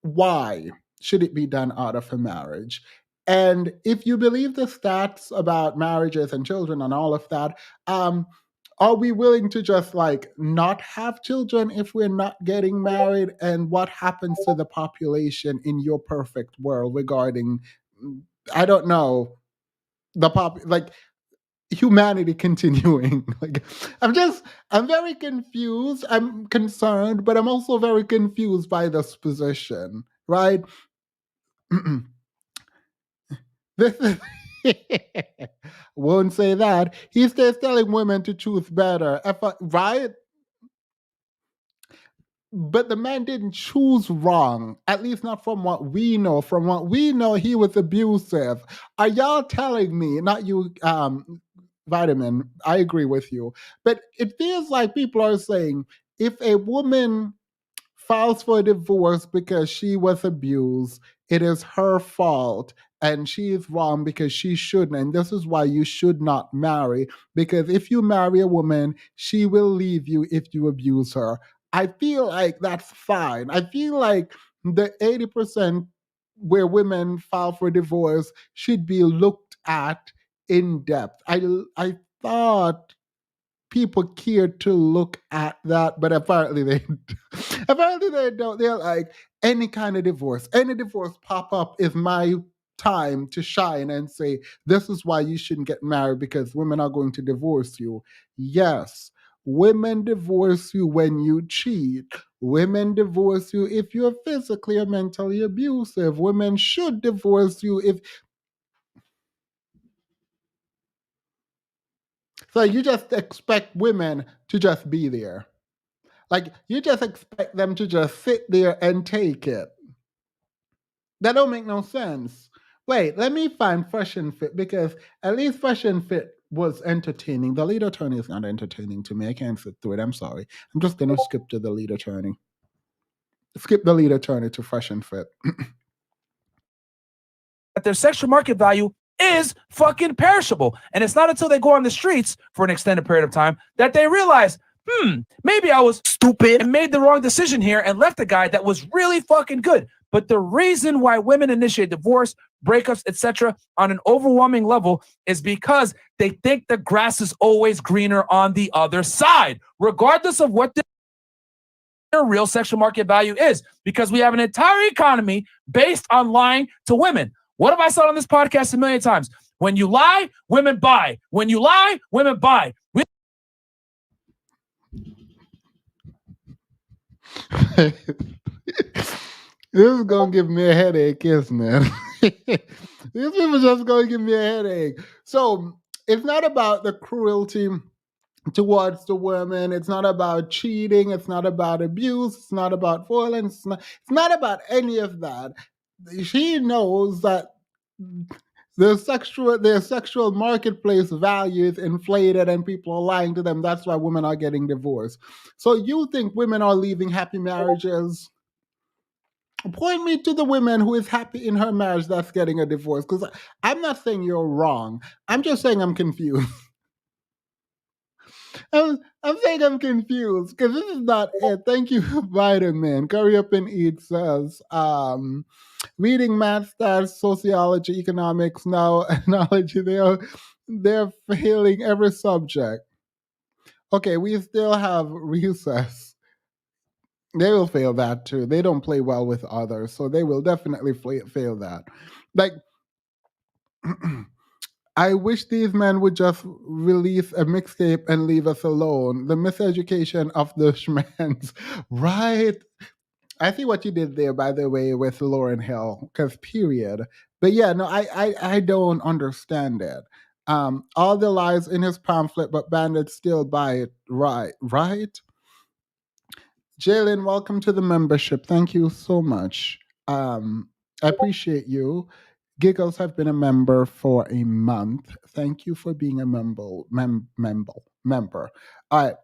Why should it be done out of a marriage? And if you believe the stats about marriages and children and all of that, are we willing to just like not have children if we're not getting married? And what happens to the population in your perfect world regarding, I don't know, like humanity continuing? Like, I'm very confused. I'm concerned, but I'm also very confused by this position, right? This is won't say that. He stays telling women to choose better. Right? But the man didn't choose wrong, at least not from what we know. From what we know, he was abusive. Are y'all telling me, not you, Vitamin, I agree with you, but it feels like people are saying if a woman files for divorce because she was abused, it is her fault and she is wrong because she shouldn't. And this is why you should not marry, because if you marry a woman, she will leave you if you abuse her. I feel like that's fine. I feel like the 80% where women file for divorce should be looked at in depth. I thought people care to look at that, but apparently they apparently they don't. They're like, any kind of divorce, any divorce pop up is my time to shine and say, this is why you shouldn't get married because women are going to divorce you. Yes, women divorce you when you cheat. Women divorce you if you're physically or mentally abusive. Women should divorce you if. So you just expect women to just be there. Like, you just expect them to just sit there and take it. That don't make no sense. Wait, let me find Fresh and Fit, because at least Fresh and Fit was entertaining. The lead attorney is not entertaining to me. I can't sit through it. I'm sorry. I'm just going to skip to the lead attorney. Skip the lead attorney to Fresh and Fit. That their sexual market value is fucking perishable. And it's not until they go on the streets for an extended period of time that they realize, maybe I was stupid and made the wrong decision here and left a guy that was really fucking good. But the reason why women initiate divorce, breakups, etc., on an overwhelming level is because they think the grass is always greener on the other side, regardless of what their real sexual market value is, because we have an entire economy based on lying to women. What have I said on this podcast a million times? When you lie, women buy. When you lie, women buy. This is gonna give me a headache, isn't it? These people just gonna give me a headache. So it's not about the cruelty towards the women. It's not about cheating. It's not about abuse. It's not about violence. It's not about any of that. She knows that their sexual marketplace value is inflated and people are lying to them. That's why women are getting divorced. So you think women are leaving happy marriages? Point me to the woman who is happy in her marriage that's getting a divorce, because I'm not saying you're wrong. I'm just saying I'm confused. I'm saying I'm confused because this is not it. Thank you, Vitamin. Curry Up and Eat says, reading math, stats, sociology, economics, now analogy, they're failing every subject. Okay, we still have recess. They will fail that too. They don't play well with others, so they will definitely fail that. Like, I wish these men would just release a mixtape and leave us alone. The miseducation of the schmans. Right? I see what you did there, by the way, with Lauryn Hill, because period. But yeah, no, I don't understand it. All the lies in his pamphlet, but bandits still buy it. Right? Jalen, welcome to the membership. Thank you so much. I appreciate you. Giggles have been a member for a month. Thank you for being a member. All right.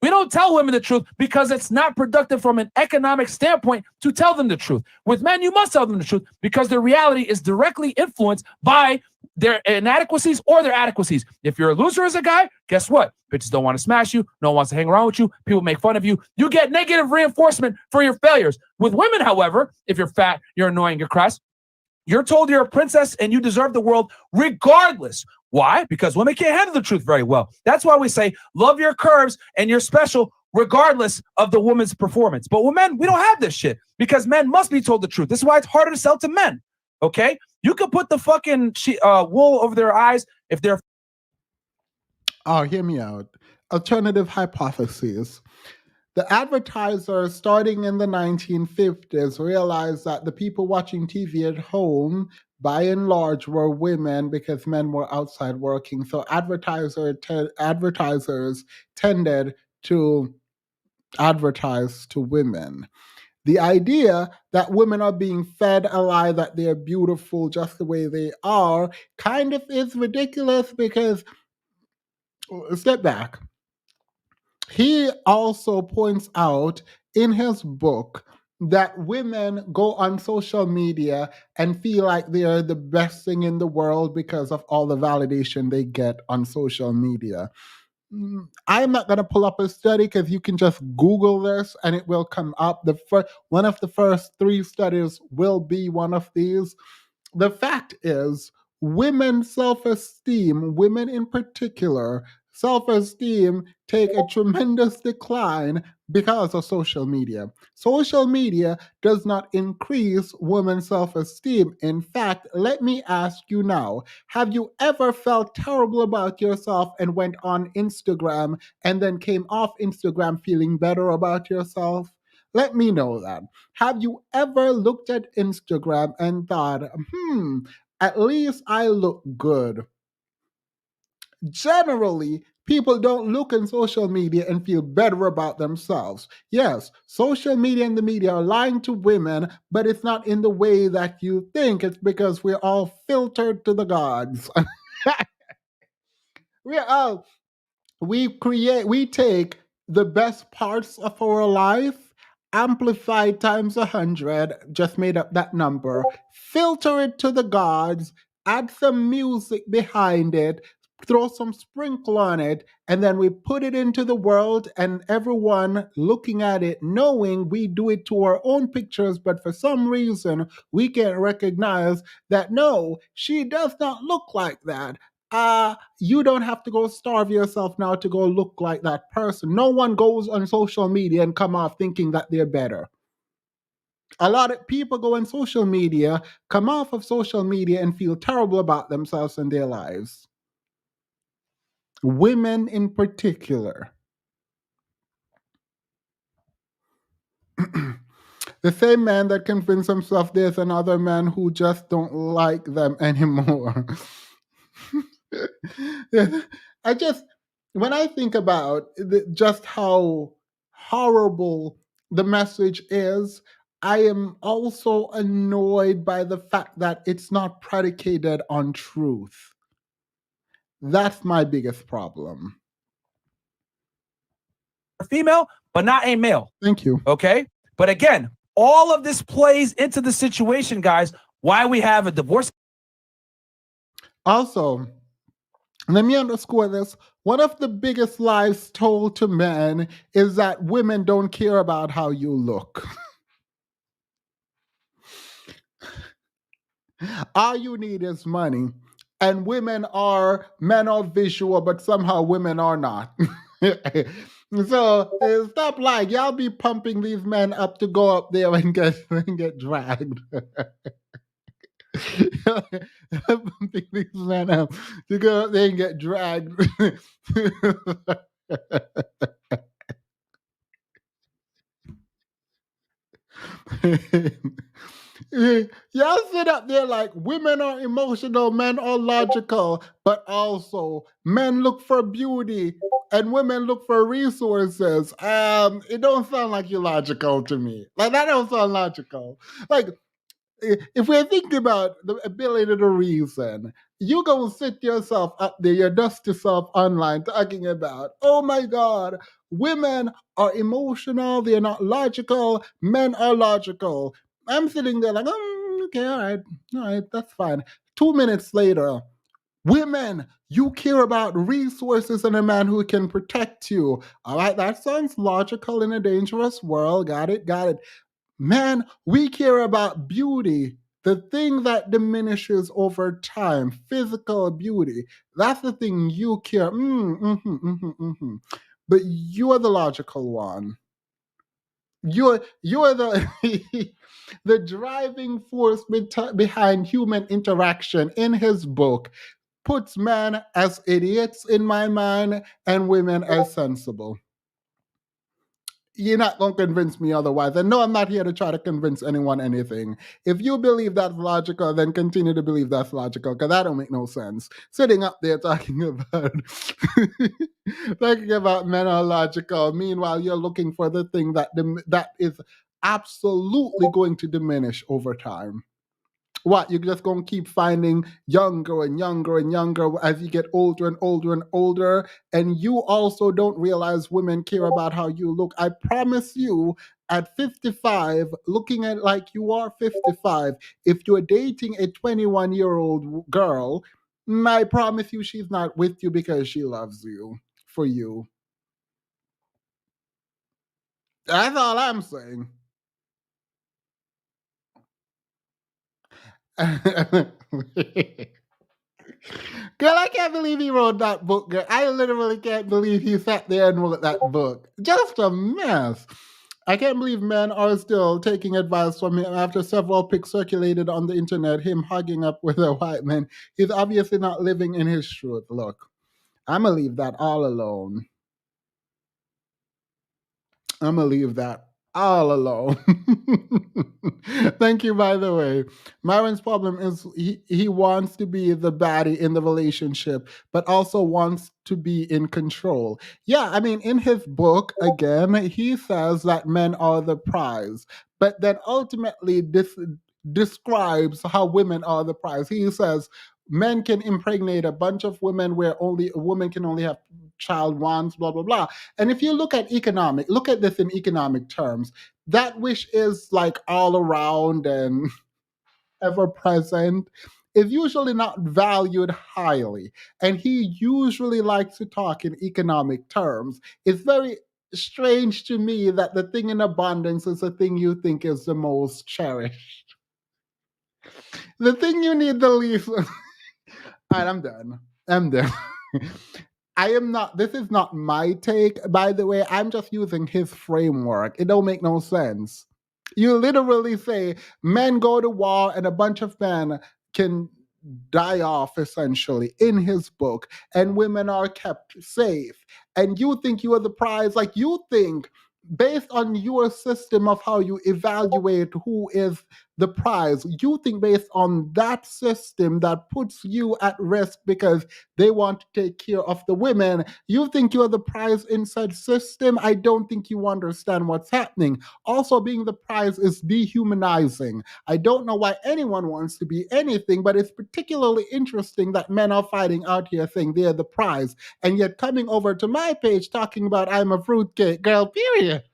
We don't tell women the truth because it's not productive from an economic standpoint to tell them the truth. With men, you must tell them the truth because their reality is directly influenced by their inadequacies or their adequacies. If you're a loser as a guy, guess what? Bitches don't want to smash you. No one wants to hang around with you. People make fun of you. You get negative reinforcement for your failures. With women, however, if you're fat, you're annoying, you're crass, you're told you're a princess and you deserve the world regardless. Why? Because women can't handle the truth very well. That's why we say, love your curves and you're special regardless of the woman's performance. But with men, we don't have this shit because men must be told the truth. This is why it's harder to sell to men, okay? You could put the fucking wool over their eyes if they're... Oh, hear me out. Alternative hypotheses. The advertisers starting in the 1950s realized that the people watching TV at home, by and large, were women because men were outside working. So advertisers tended to advertise to women. The idea that women are being fed a lie that they're beautiful just the way they are kind of is ridiculous because, step back. He also points out in his book that women go on social media and feel like they are the best thing in the world because of all the validation they get on social media. I'm not going to pull up a study because you can just Google this and it will come up. One of the first 3 studies will be one of these. The fact is, women's self-esteem, women in particular, self-esteem take a tremendous decline because of social media. Social media does not increase women's self-esteem. In fact, let me ask you now, have you ever felt terrible about yourself and went on Instagram and then came off Instagram feeling better about yourself? Let me know that. Have you ever looked at Instagram and thought, at least I look good? Generally, people don't look in social media and feel better about themselves. Yes, social media and the media are lying to women, but it's not in the way that you think. It's because we're all filtered to the gods. We take the best parts of our life, amplified times 100, just made up that number, filter it to the gods, add some music behind it, throw some sprinkle on it, and then we put it into the world, and everyone looking at it, knowing we do it to our own pictures, but for some reason, we can't recognize that, no, she does not look like that. You don't have to go starve yourself now to go look like that person. No one goes on social media and come off thinking that they're better. A lot of people go on social media, come off of social media and feel terrible about themselves and their lives. Women in particular. The same man that convinced himself there's another man who just don't like them anymore. When I think about just how horrible the message is, I am also annoyed by the fact that it's not predicated on truth. That's my biggest problem. Female, but not a male. Thank you. Okay? But again, all of this plays into the situation, guys, why we have a divorce. Also, let me underscore this. One of the biggest lies told to men is that women don't care about how you look. All you need is money. And men are visual, but somehow women are not. So stop lying. Y'all be pumping these men up to go up there and get dragged. Pumping these men up to go up there and get dragged. Y'all sit up there like women are emotional, men are logical, but also men look for beauty and women look for resources. It don't sound like you're logical to me. Like, that don't sound logical. Like, if we're thinking about the ability to reason, you go sit yourself up there, your dusty self online talking about, oh my God, women are emotional, they're not logical, men are logical. I'm sitting there like, okay, all right, that's fine. 2 minutes later, women, you care about resources and a man who can protect you. All right, that sounds logical in a dangerous world. Got it, got it. Man, we care about beauty, the thing that diminishes over time, physical beauty. That's the thing you care. But you're the logical one. You're the the driving force behind human interaction. In his book, puts men as idiots in my mind and women as sensible. You're not going to convince me otherwise. And no, I'm not here to try to convince anyone anything. If you believe that's logical, then continue to believe that's logical, because that don't make no sense. Sitting up there talking about talking about men are logical, meanwhile you're looking for the thing that is absolutely going to diminish over time. What, you're just going to keep finding younger and younger and younger as you get older and older and older, and you also don't realize women care about how you look. I promise you, at 55, looking at like you are 55, if you're dating a 21-year-old girl, I promise you she's not with you because she loves you for you. That's all I'm saying. Girl, I can't believe he wrote that book, girl. I literally can't believe he sat there and wrote that book. Just a mess. I can't believe men are still taking advice from him after several pics circulated on the internet, him hugging up with a white man. He's obviously not living in his truth. Look, I'm going to leave that all alone. I'm going to leave that all alone. Thank you, by the way. Myron's problem is he wants to be the baddie in the relationship, but also wants to be in control. Yeah, I mean, in his book, again, he says that men are the prize, but then ultimately describes how women are the prize. He says men can impregnate a bunch of women where only a woman can only have child once, blah, blah, blah. And if you look at this in economic terms, that wish is like all around and ever present, is usually not valued highly. And he usually likes to talk in economic terms. It's very strange to me that the thing in abundance is the thing you think is the most cherished. The thing you need the least. All right, I'm done. This is not my take, by the way. I'm just using his framework. It don't make no sense. You literally say men go to war and a bunch of men can die off, essentially, in his book, and women are kept safe. And you think you are the prize. Like, you think, based on your system of how you evaluate who is the prize, you think based on that system that puts you at risk because they want to take care of the women, you think you're the prize in such system. I don't think you understand what's happening. Also, being the prize is dehumanizing. I don't know why anyone wants to be anything, but it's particularly interesting that men are fighting out here saying they're the prize, and yet coming over to my page talking about I'm a fruitcake girl, period.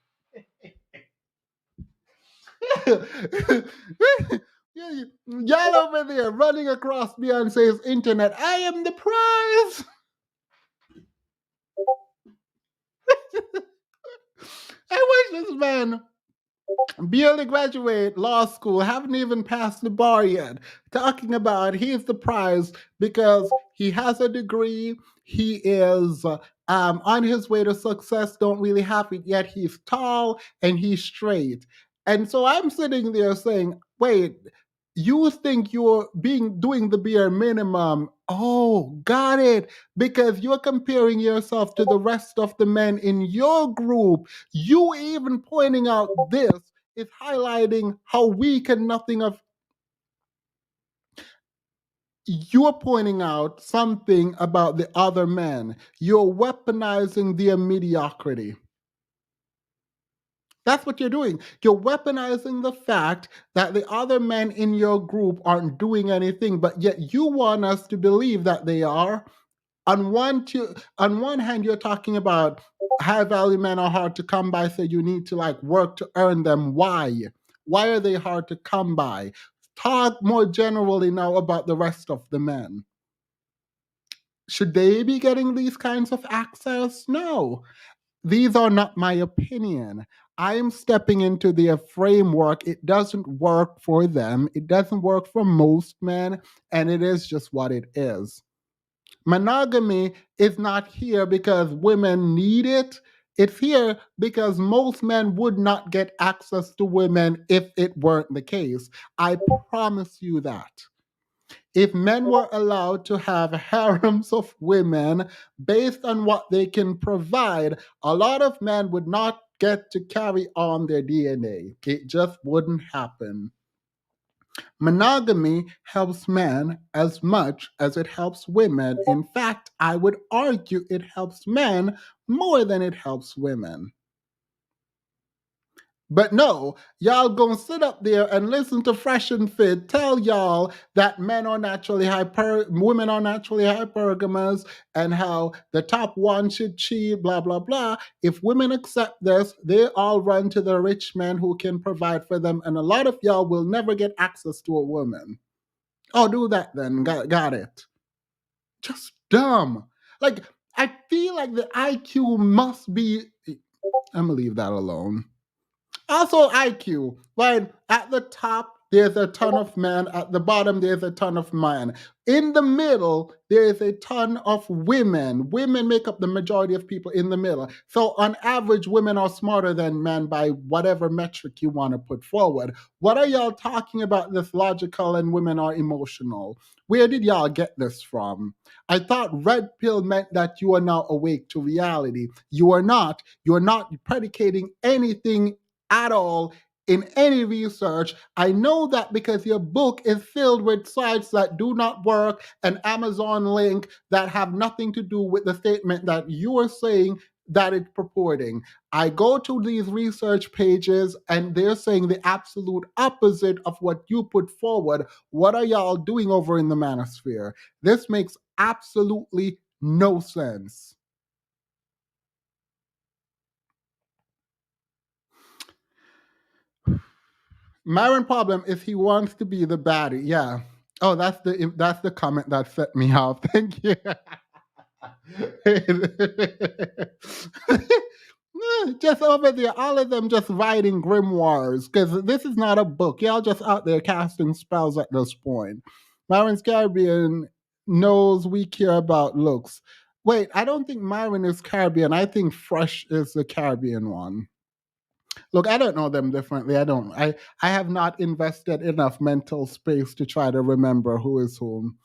Y'all over there running across Beyonce's internet. I am the prize. I wish this man barely graduate law school, haven't even passed the bar yet, talking about he's the prize because he has a degree, he is on his way to success, don't really have it yet, he's tall and he's straight. And so I'm sitting there saying, wait, you think you're doing the bare minimum. Oh, got it. Because you're comparing yourself to the rest of the men in your group. You even pointing out this is highlighting how weak and nothing of. You're pointing out something about the other men. You're weaponizing their mediocrity. That's what you're doing. You're weaponizing the fact that the other men in your group aren't doing anything, but yet you want us to believe that they are. On one hand, you're talking about high value men are hard to come by, so you need to like work to earn them. Why? Why are they hard to come by? Talk more generally now about the rest of the men. Should they be getting these kinds of access? No. These are not my opinion. I am stepping into their framework. It doesn't work for them. It doesn't work for most men, and it is just what it is. Monogamy is not here because women need it. It's here because most men would not get access to women if it weren't the case. I promise you that. If men were allowed to have harems of women based on what they can provide, a lot of men would not get to carry on their DNA. It just wouldn't happen. Monogamy helps men as much as it helps women. In fact, I would argue it helps men more than it helps women. But no, y'all gonna sit up there and listen to Fresh and Fit tell y'all that women are naturally hypergamous, and how the top one should cheat, blah, blah, blah. If women accept this, they all run to the rich men who can provide for them, and a lot of y'all will never get access to a woman. Oh, do that then. Got it. Just dumb. Like, I feel like the IQ must be... I'm gonna leave that alone. Also, IQ, right? At the top, there's a ton of men. At the bottom, there's a ton of men. In the middle, there is a ton of women. Women make up the majority of people in the middle. So on average, women are smarter than men by whatever metric you want to put forward. What are y'all talking about this logical and women are emotional? Where did y'all get this from? I thought red pill meant that you are now awake to reality. You are not. You're not predicating anything at all in any research. I know that because your book is filled with sites that do not work, an Amazon link that have nothing to do with the statement that you are saying that it's purporting. I go to these research pages and they're saying the absolute opposite of what you put forward. What are y'all doing over in the Manosphere? This makes absolutely no sense. Myron problem is he wants to be the baddie. Yeah. Oh, that's the comment that set me off. Thank you. Just over there, all of them just writing grimoires, because this is not a book. Y'all just out there casting spells at this point. Myron's Caribbean knows we care about looks. Wait, I don't think Myron is Caribbean. I think Fresh is the Caribbean one. Look, I don't know them differently. I have not invested enough mental space to try to remember who is whom.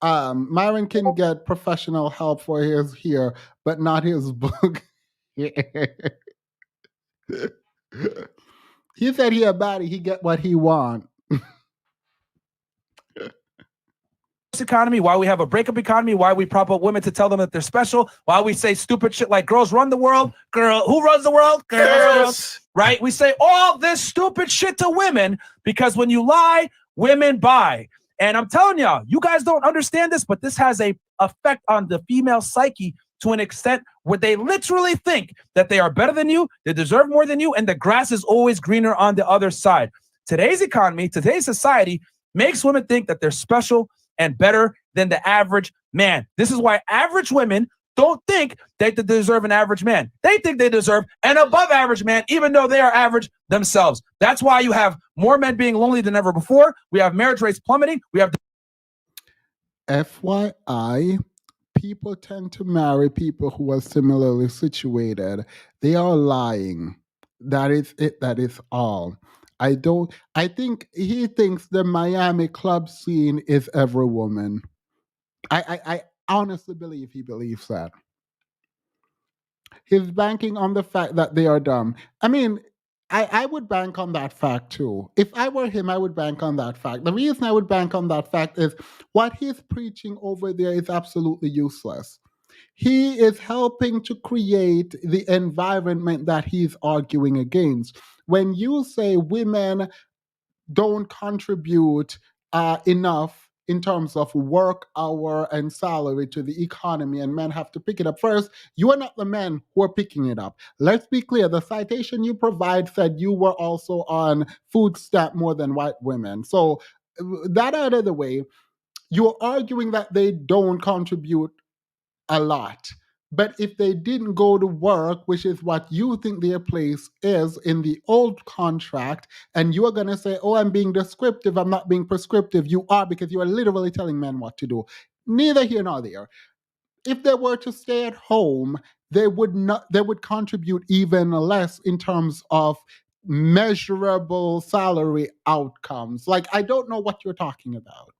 Myron can get professional help for his here, but not his book. He said he a baddie, he get what he want. Economy, why we have a breakup economy, why we prop up women to tell them that they're special, why we say stupid shit like girls run the world. Who runs the world? Girls. Right? We say all this stupid shit to women because when you lie, women buy. And I'm telling y'all, you guys don't understand this, but this has a effect on the female psyche to an extent where they literally think that they are better than you, they deserve more than you, and the grass is always greener on the other side. Today's economy, today's society makes women think that they're special and better than the average man. This is why average women don't think that they deserve an average man. They think they deserve an above average man, even though they are average themselves. That's why you have more men being lonely than ever before. We have marriage rates plummeting. We have FYI, people tend to marry people who are similarly situated. They are lying. That is it. That is all. I think he thinks the Miami club scene is every woman. I honestly believe he believes that. He's banking on the fact that they are dumb. I mean, I would bank on that fact too. If I were him, I would bank on that fact. The reason I would bank on that fact is what he's preaching over there is absolutely useless. He is helping to create the environment that he's arguing against. When you say women don't contribute enough in terms of work hour and salary to the economy, and men have to pick it up first, you are not the men who are picking it up. Let's be clear, the citation you provide said you were also on food stamp more than white women. So that out of the way, you're arguing that they don't contribute a lot. But if they didn't go to work, which is what you think their place is in the old contract, and you're going to say, oh, I'm being descriptive, I'm not being prescriptive, you are, because you are literally telling men what to do. Neither here nor there. If they were to stay at home, they would contribute even less in terms of measurable salary outcomes. Like, I don't know what you're talking about.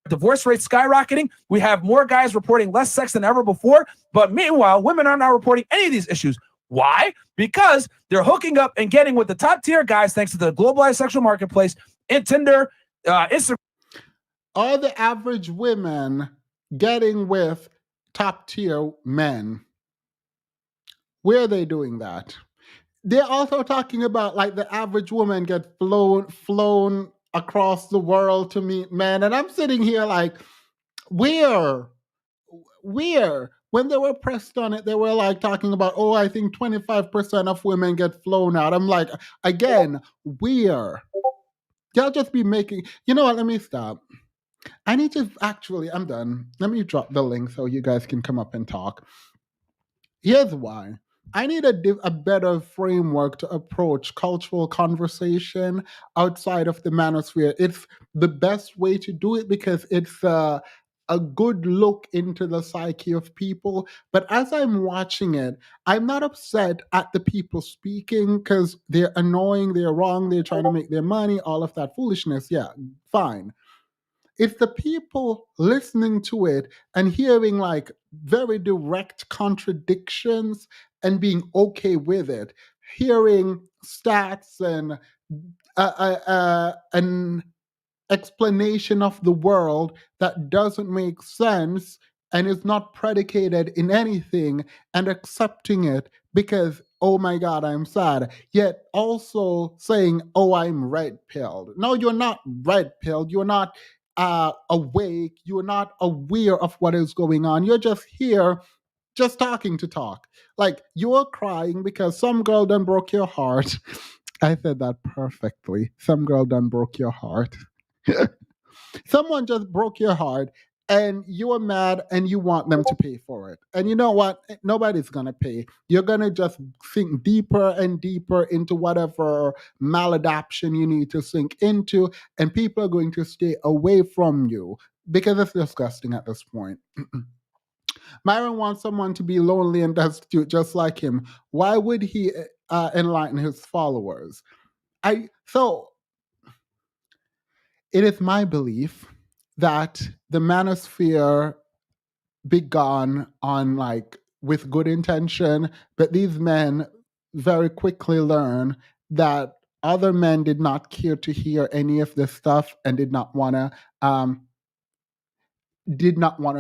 Divorce rates skyrocketing. We have more guys reporting less sex than ever before. But meanwhile, women are not reporting any of these issues. Why? Because they're hooking up and getting with the top tier guys thanks to the globalized sexual marketplace in Tinder, Instagram. Are the average women getting with top tier men? Where are they doing that? They're also talking about like the average woman get flown across the world to meet men. And I'm sitting here like, where? When they were pressed on it, they were like talking about, oh, I think 25% of women get flown out. I'm like, again, where? They'll just be making, you know what, let me stop. I need to actually, I'm done. Let me drop the link so you guys can come up and talk. Here's why. I need a better framework to approach cultural conversation outside of the manosphere. It's the best way to do it because it's a good look into the psyche of people. But as I'm watching it, I'm not upset at the people speaking because they're annoying, they're wrong, they're trying to make their money, all of that foolishness. Yeah, fine. It's the people listening to it and hearing like very direct contradictions and being okay with it, hearing stats and an explanation of the world that doesn't make sense and is not predicated in anything, and accepting it because, oh my God, I'm sad. Yet also saying, oh, I'm red pilled. No, you're not red pilled. You're not awake. You're not aware of what is going on. You're just here, just talking to talk. Like, you're crying because some girl done broke your heart. I said that perfectly. Some girl done broke your heart. Someone just broke your heart and you are mad and you want them to pay for it. And you know what? Nobody's going to pay. You're going to just sink deeper and deeper into whatever maladaption you need to sink into, and people are going to stay away from you because it's disgusting at this point. Myron wants someone to be lonely and destitute just like him. Why would he enlighten his followers? It is my belief that the manosphere began on like with good intention, but these men very quickly learn that other men did not care to hear any of this stuff and did not want to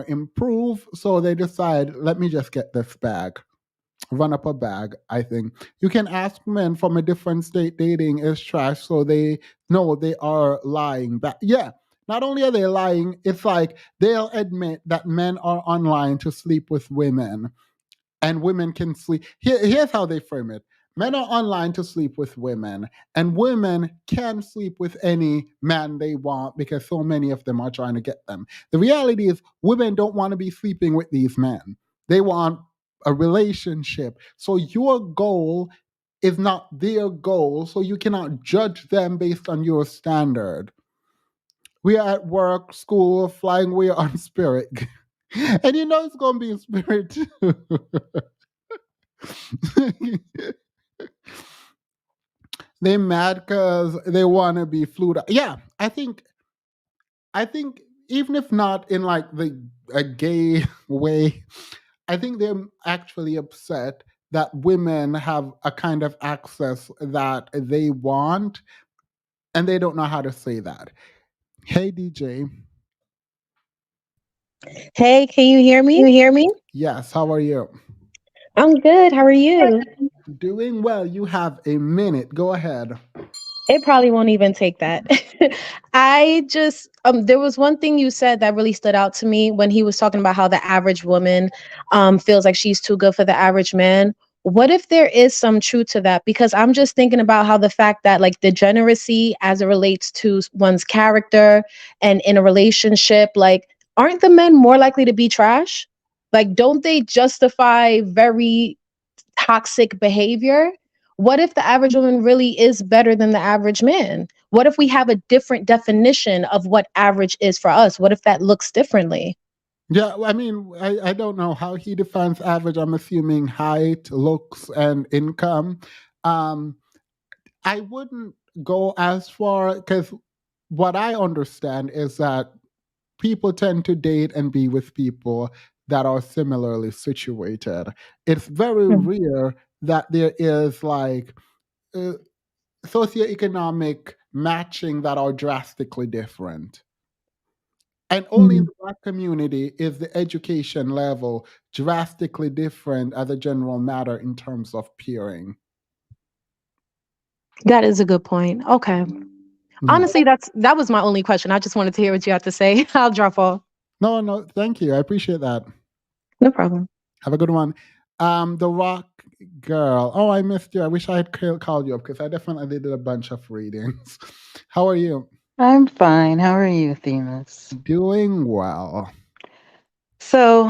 improve. So they decide, let me just get this bag. Run up a bag. I think you can ask men from a different state dating is trash, so they know they are lying. But yeah, not only are they lying, it's like they'll admit that men are online to sleep with women and women can sleep. Here's how they frame it. Men are online to sleep with women, and women can sleep with any man they want because so many of them are trying to get them. The reality is women don't want to be sleeping with these men. They want a relationship. So your goal is not their goal, so you cannot judge them based on your standard. We are at work, school, flying, we are on Spirit. And you know it's going to be in Spirit too. They mad because they want to be flued out. Yeah, I think even if not in like a gay way, I think they're actually upset that women have a kind of access that they want, and they don't know how to say that. Hey, DJ. Hey, can you hear me? Yes, how are you? I'm good. How are you? Doing well. You have a minute. Go ahead. It probably won't even take that. There was one thing you said that really stood out to me when he was talking about how the average woman feels like she's too good for the average man. What if there is some truth to that? Because I'm just thinking about how the fact that like degeneracy as it relates to one's character and in a relationship, like aren't the men more likely to be trash? Like don't they justify very toxic behavior? What if the average woman really is better than the average man? What if we have a different definition of what average is for us? What if that looks differently? Yeah, I mean, I don't know how he defines average. I'm assuming height, looks, and income. Um, I wouldn't go as far because what I understand is that people tend to date and be with people that are similarly situated. It's very rare that there is like uh, socioeconomic matching that are drastically different. And only in the Black community is the education level drastically different as a general matter in terms of peering. That is a good point. Okay. Honestly, that was my only question. I just wanted to hear what you have to say. I'll drop off. No, thank you. I appreciate that. No problem. Have a good one. The Rock Girl. Oh, I missed you. I wish I had called you up because I definitely did a bunch of readings. How are you? I'm fine. How are you, Themis? Doing well. So,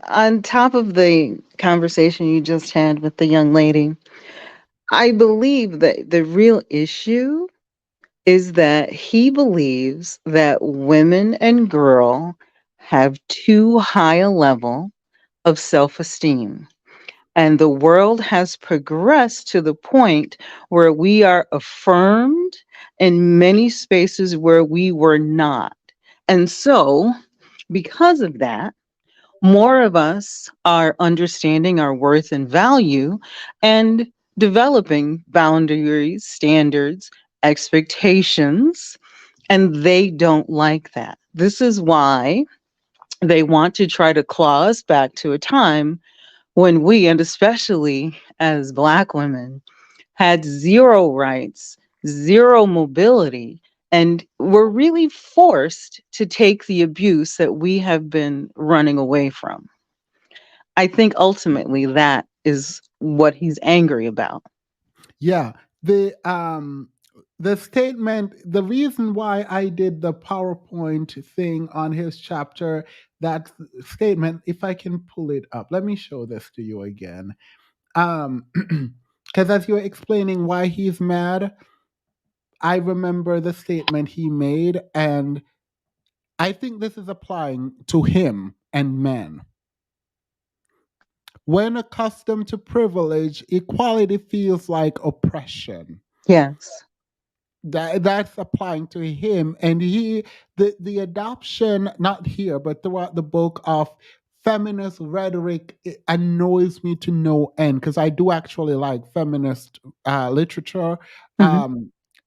on top of the conversation you just had with the young lady, I believe that the real issue is that he believes that women and girl have too high a level of self-esteem. And the world has progressed to the point where we are affirmed in many spaces where we were not. And so, because of that, more of us are understanding our worth and value and developing boundaries, standards, expectations, and they don't like that. This is why they want to try to claw us back to a time when we, and especially as Black women, had zero rights, zero mobility, and were really forced to take the abuse that we have been running away from. I think ultimately that is what he's angry about. Yeah. The statement, the reason why I did the PowerPoint thing on his chapter, that statement, if I can pull it up, let me show this to you again. Because as you're explaining why he's mad, I remember the statement he made, and I think this is applying to him and men. When accustomed to privilege, equality feels like oppression. Yes. That's applying to him, and the adoption, not here but throughout the book, of feminist rhetoric, it annoys me to no end because I do actually like feminist literature.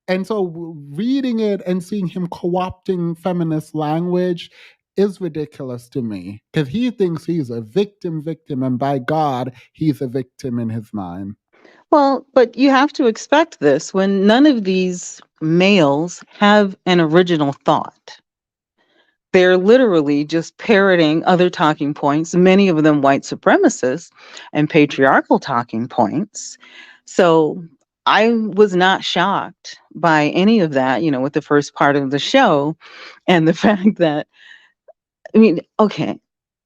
And so reading it and seeing him co-opting feminist language is ridiculous to me because he thinks he's a victim, and by God, he's a victim in his mind. Well, but you have to expect this when none of these males have an original thought. They're literally just parroting other talking points, many of them white supremacists and patriarchal talking points. So I was not shocked by any of that, with the first part of the show and the fact that, okay,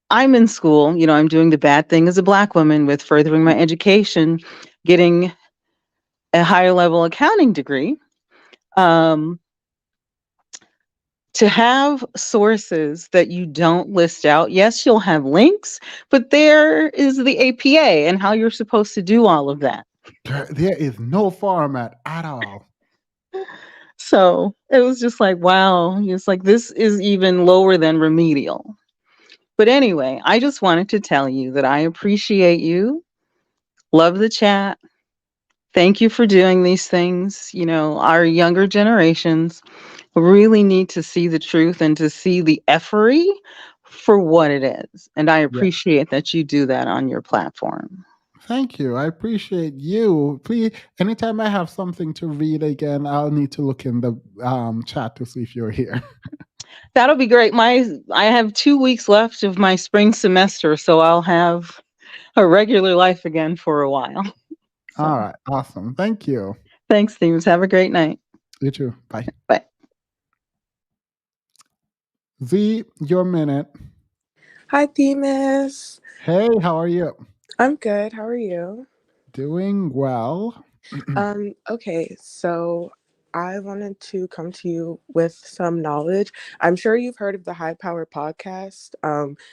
I'm in school, I'm doing the bad thing as a Black woman with furthering my education, getting a higher level accounting degree. To have sources that you don't list out, yes, you'll have links, but there is the APA and how you're supposed to do all of that. There is no format at all. So it was just like, wow, it's like this is even lower than remedial. But anyway, I just wanted to tell you that I appreciate you, love the chat. Thank you for doing these things. Our younger generations really need to see the truth and to see the effery for what it is. And I Yeah. appreciate that you do that on your platform. Thank you. I appreciate you. Please, anytime I have something to read again, I'll need to look in the chat to see if you're here. That'll be great. I have 2 weeks left of my spring semester, so I'll have a regular life again for a while. All right. Awesome. Thank you. Thanks, Stevens. Have a great night. You too. Bye. Bye. Z, your minute. Hi, Themis. Hey, how are you? I'm good. How are you? Doing well. Okay, so I wanted to come to you with some knowledge. I'm sure you've heard of the High Power podcast.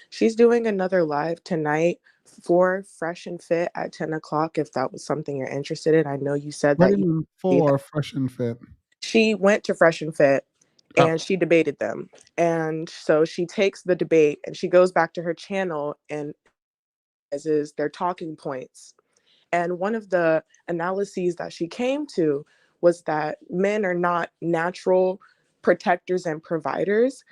She's doing another live tonight for Fresh and Fit at 10 o'clock, if that was something you're interested in. I know you said What that do you mean for Fresh and Fit? she went to Fresh and Fit and she debated them. And so she takes the debate and she goes back to her channel and is their talking points. And one of the analyses that she came to was that men are not natural protectors and providers.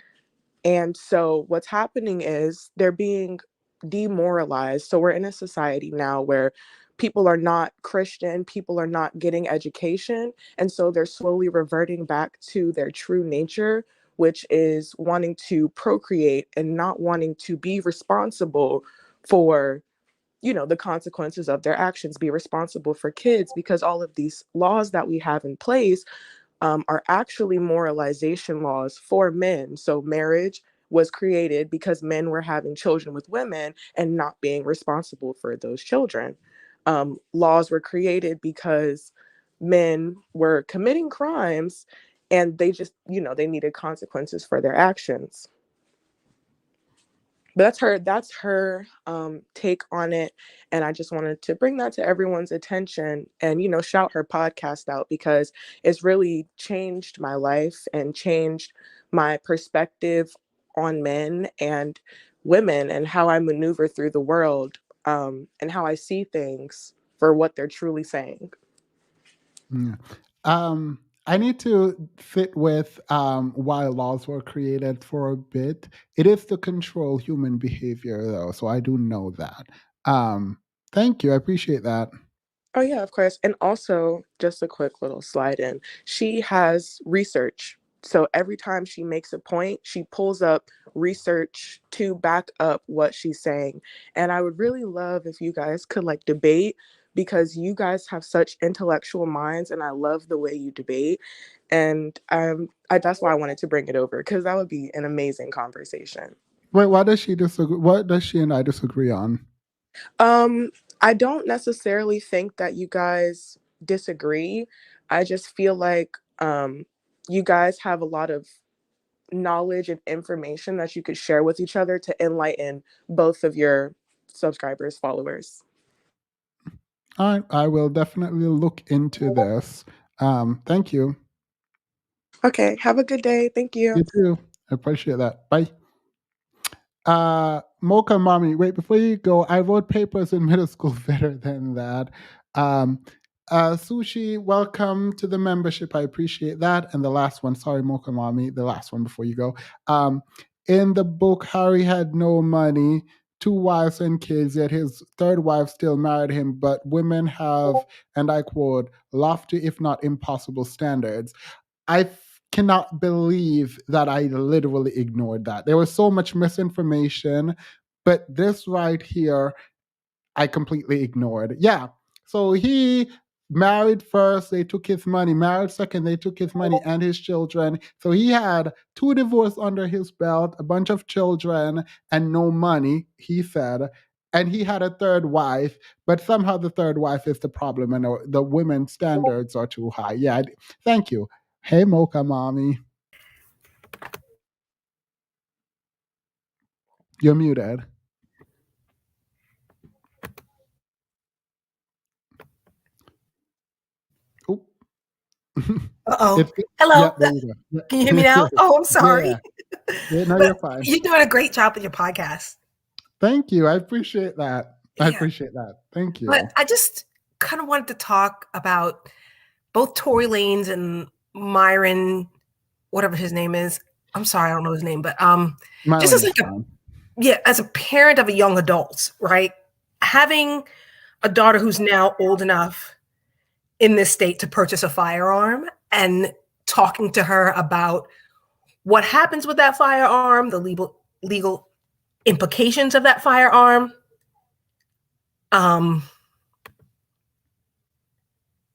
And so what's happening is they're being demoralized. So we're in a society now where people are not Christian, people are not getting education. And so they're slowly reverting back to their true nature, which is wanting to procreate and not wanting to be responsible for the consequences of their actions, be responsible for kids, because all of these laws that we have in place are actually moralization laws for men. So marriage was created because men were having children with women and not being responsible for those children. Laws were created because men were committing crimes and they just, they needed consequences for their actions. But that's her take on it. And I just wanted to bring that to everyone's attention and, shout her podcast out because it's really changed my life and changed my perspective on men and women and how I maneuver through the world and how I see things for what they're truly saying. Yeah. I need to fit with why laws were created for a bit. It is to control human behavior, though, so I do know that. Thank you. I appreciate that. Oh, yeah, of course. And also, just a quick little slide in. She has research. So every time she makes a point, she pulls up research to back up what she's saying. And I would really love if you guys could debate because you guys have such intellectual minds and I love the way you debate. And that's why I wanted to bring it over because that would be an amazing conversation. Wait, why does she disagree? What does she and I disagree on? I don't necessarily think that you guys disagree. I just feel like you guys have a lot of knowledge and information that you could share with each other to enlighten both of your subscribers, followers. All right, I will definitely look into this. Thank you. Okay, have a good day. Thank you. You too. I appreciate that. Bye. Mocha Mommy, wait, before you go, I wrote papers in middle school better than that. Sushi, welcome to the membership. I appreciate that. And the last one, sorry, Mocha Mommy, the last one before you go. In the book, Harry had no money, 2 wives and kids, yet his third wife still married him. But women have, and I quote, lofty, if not impossible standards. I cannot believe that I literally ignored that. There was so much misinformation, but this right here, I completely ignored. Yeah. So he married first, they took his money, married second, they took his money and his children. So he had 2 divorces under his belt, a bunch of children, and no money, he said. And he had a third wife, but somehow the third wife is the problem and the women's standards are too high. Yeah, thank you. Hey, Mocha Mommy. You're muted. Oh. Uh-oh. Hello. Yeah, there you go. Yeah. Can you hear me now? Oh, I'm sorry. Yeah, no, you're fine. You're doing a great job with your podcast. Thank you. I appreciate that. I appreciate that. Thank you. But I just kind of wanted to talk about both Tory Lanez and Myron, whatever his name is. I'm sorry, I don't know his name, but just as like as a parent of a young adult, right? Having a daughter who's now old enough in this state to purchase a firearm and talking to her about what happens with that firearm, the legal implications of that firearm.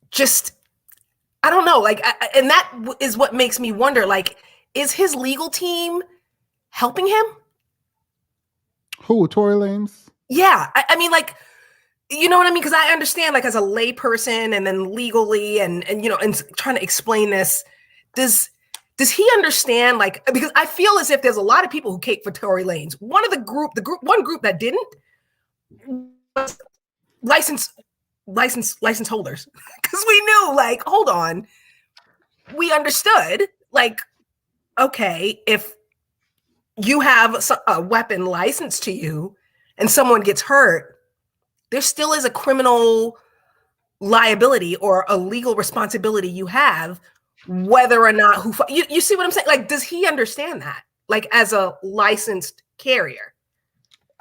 Just, I don't know, like, and that is what makes me wonder, like, is his legal team helping him? Who, Tory Lanez? Yeah, I mean, like, you know what I mean? Because I understand, like, as a lay person and then legally and you know, and trying to explain this, does he understand, like, because I feel as if there's a lot of people who cape for Tory Lanez. One group that didn't was license holders. Because we knew, like, hold on, we understood, like, okay, if you have a weapon licensed to you and someone gets hurt, there still is a criminal liability or a legal responsibility you have, whether or not you see what I'm saying? Like, does he understand that? Like, as a licensed carrier?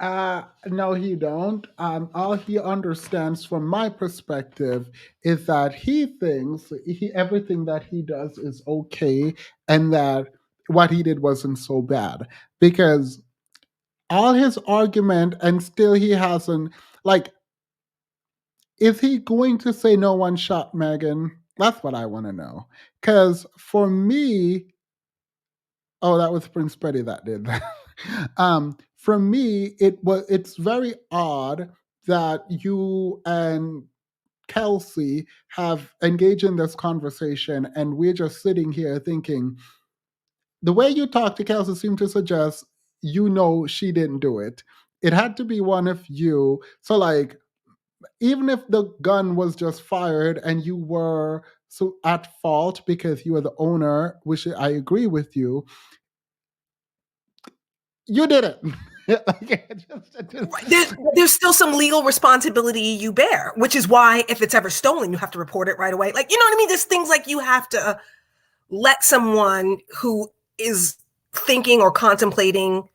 No, he don't. All he understands from my perspective is that he thinks everything that he does is okay and that what he did wasn't so bad. Because all his argument, and still he hasn't, like, is he going to say no one shot Megan? That's what I want to know. Because for me, oh, that was Prince Petty that did that. For me, it's very odd that you and Kelsey have engaged in this conversation, and we're just sitting here thinking, the way you talk to Kelsey seemed to suggest you know she didn't do it. It had to be one of you. So, like, even if the gun was just fired and you were so at fault because you were the owner, which I agree with you, you did it. There's still some legal responsibility you bear, which is why if it's ever stolen, you have to report it right away. Like, you know what I mean? There's things like you have to let someone who is thinking or contemplating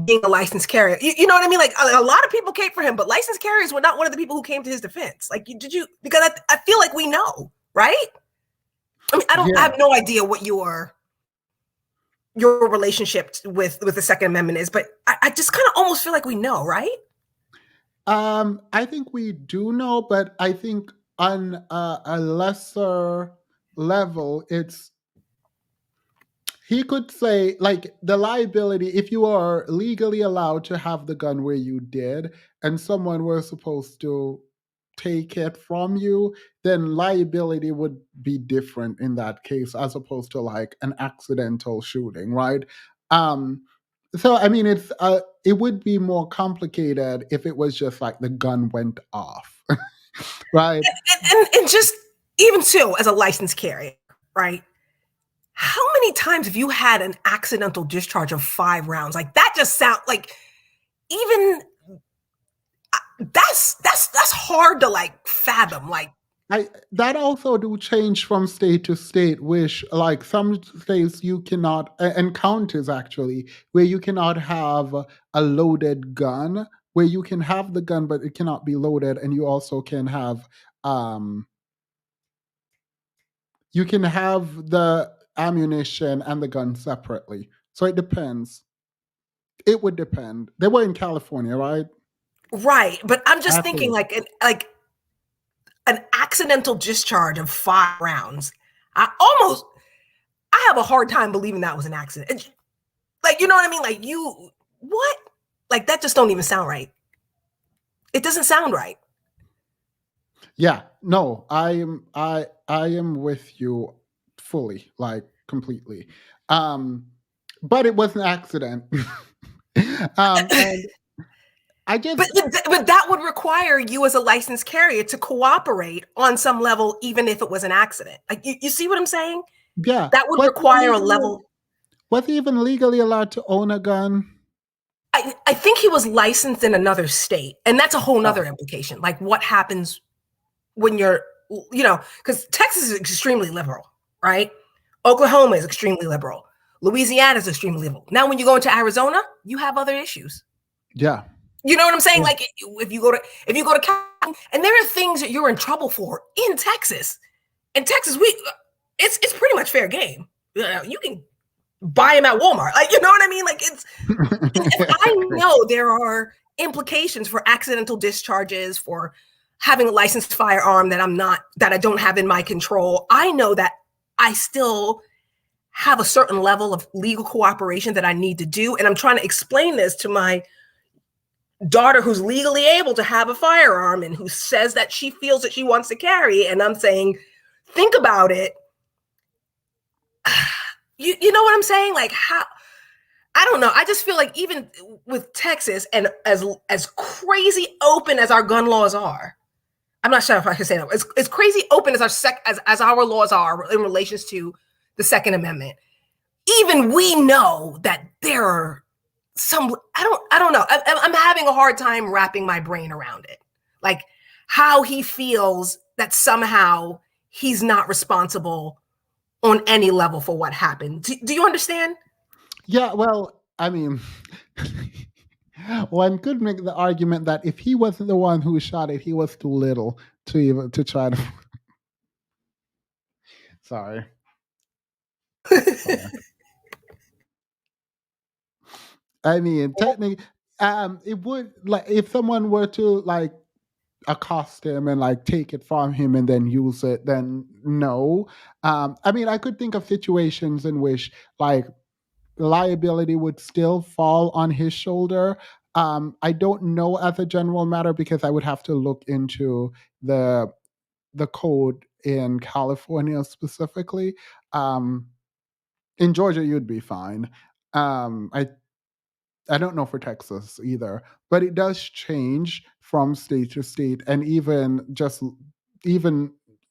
being a licensed carrier. You know what I mean? Like, a lot of people came for him, but licensed carriers were not one of the people who came to his defense. Like, because I feel like we know, right? I mean, I have no idea what your relationship with the Second Amendment is, but I just kind of almost feel like we know, right? I think we do know, but I think on a lesser level, he could say, like, the liability, if you are legally allowed to have the gun where you did, and someone were supposed to take it from you, then liability would be different in that case, as opposed to like an accidental shooting, right? So I mean, it would be more complicated if it was just like the gun went off, right? And just even too, as a licensed carrier, right? How many times have you had an accidental discharge of 5 rounds? Like, that just sounds like, even that's hard to, like, fathom. Like, that also do change from state to state, which, like, some states you cannot, and counties actually, where you cannot have a loaded gun, where you can have the gun but it cannot be loaded, and you also can have the ammunition and the gun separately. So it depends. It would depend. They were in California, right? Right, but I'm just thinking, like an accidental discharge of 5 rounds. I have a hard time believing that was an accident. Like, you know what I mean? Like, what? Like, that just don't even sound right. It doesn't sound right. Yeah, no, I am with you fully, like, completely. But it was an accident. And I just, but that would require you as a licensed carrier to cooperate on some level, even if it was an accident. Like, you see what I'm saying? Yeah, that would require a level. Was he even legally allowed to own a gun? I think he was licensed in another state, and that's a whole nother implication. Like, what happens when you're, because Texas is extremely liberal, right? Oklahoma is extremely liberal. Louisiana is extremely liberal. Now, when you go into Arizona, you have other issues. Yeah. You know what I'm saying? Like if you go to California, and there are things that you're in trouble for in Texas. In Texas, it's pretty much fair game. You can buy them at Walmart. Like, you know what I mean? Like it's if I know there are implications for accidental discharges, for having a licensed firearm that I don't have in my control, I know that I still have a certain level of legal cooperation that I need to do. And I'm trying to explain this to my daughter who's legally able to have a firearm and who says that she feels that she wants to carry. And I'm saying, think about it. You know what I'm saying? Like how, I don't know. I just feel like even with Texas and as crazy open as our gun laws are, I'm not sure if I can say that. As crazy open as our laws are in relations to the Second Amendment. Even we know that there are some. I don't know. I'm having a hard time wrapping my brain around it. Like how he feels that somehow he's not responsible on any level for what happened. Do you understand? Yeah. Well, I mean, one could make the argument that if he wasn't the one who shot it, he was too little to try to. Sorry. I mean, technically, it would like if someone were to like accost him and like take it from him and then use it, then no. I mean, I could think of situations in which like liability would still fall on his shoulder. I don't know as a general matter because I would have to look into the code in California specifically. In Georgia, you'd be fine. I don't know for Texas either, but it does change from state to state, and even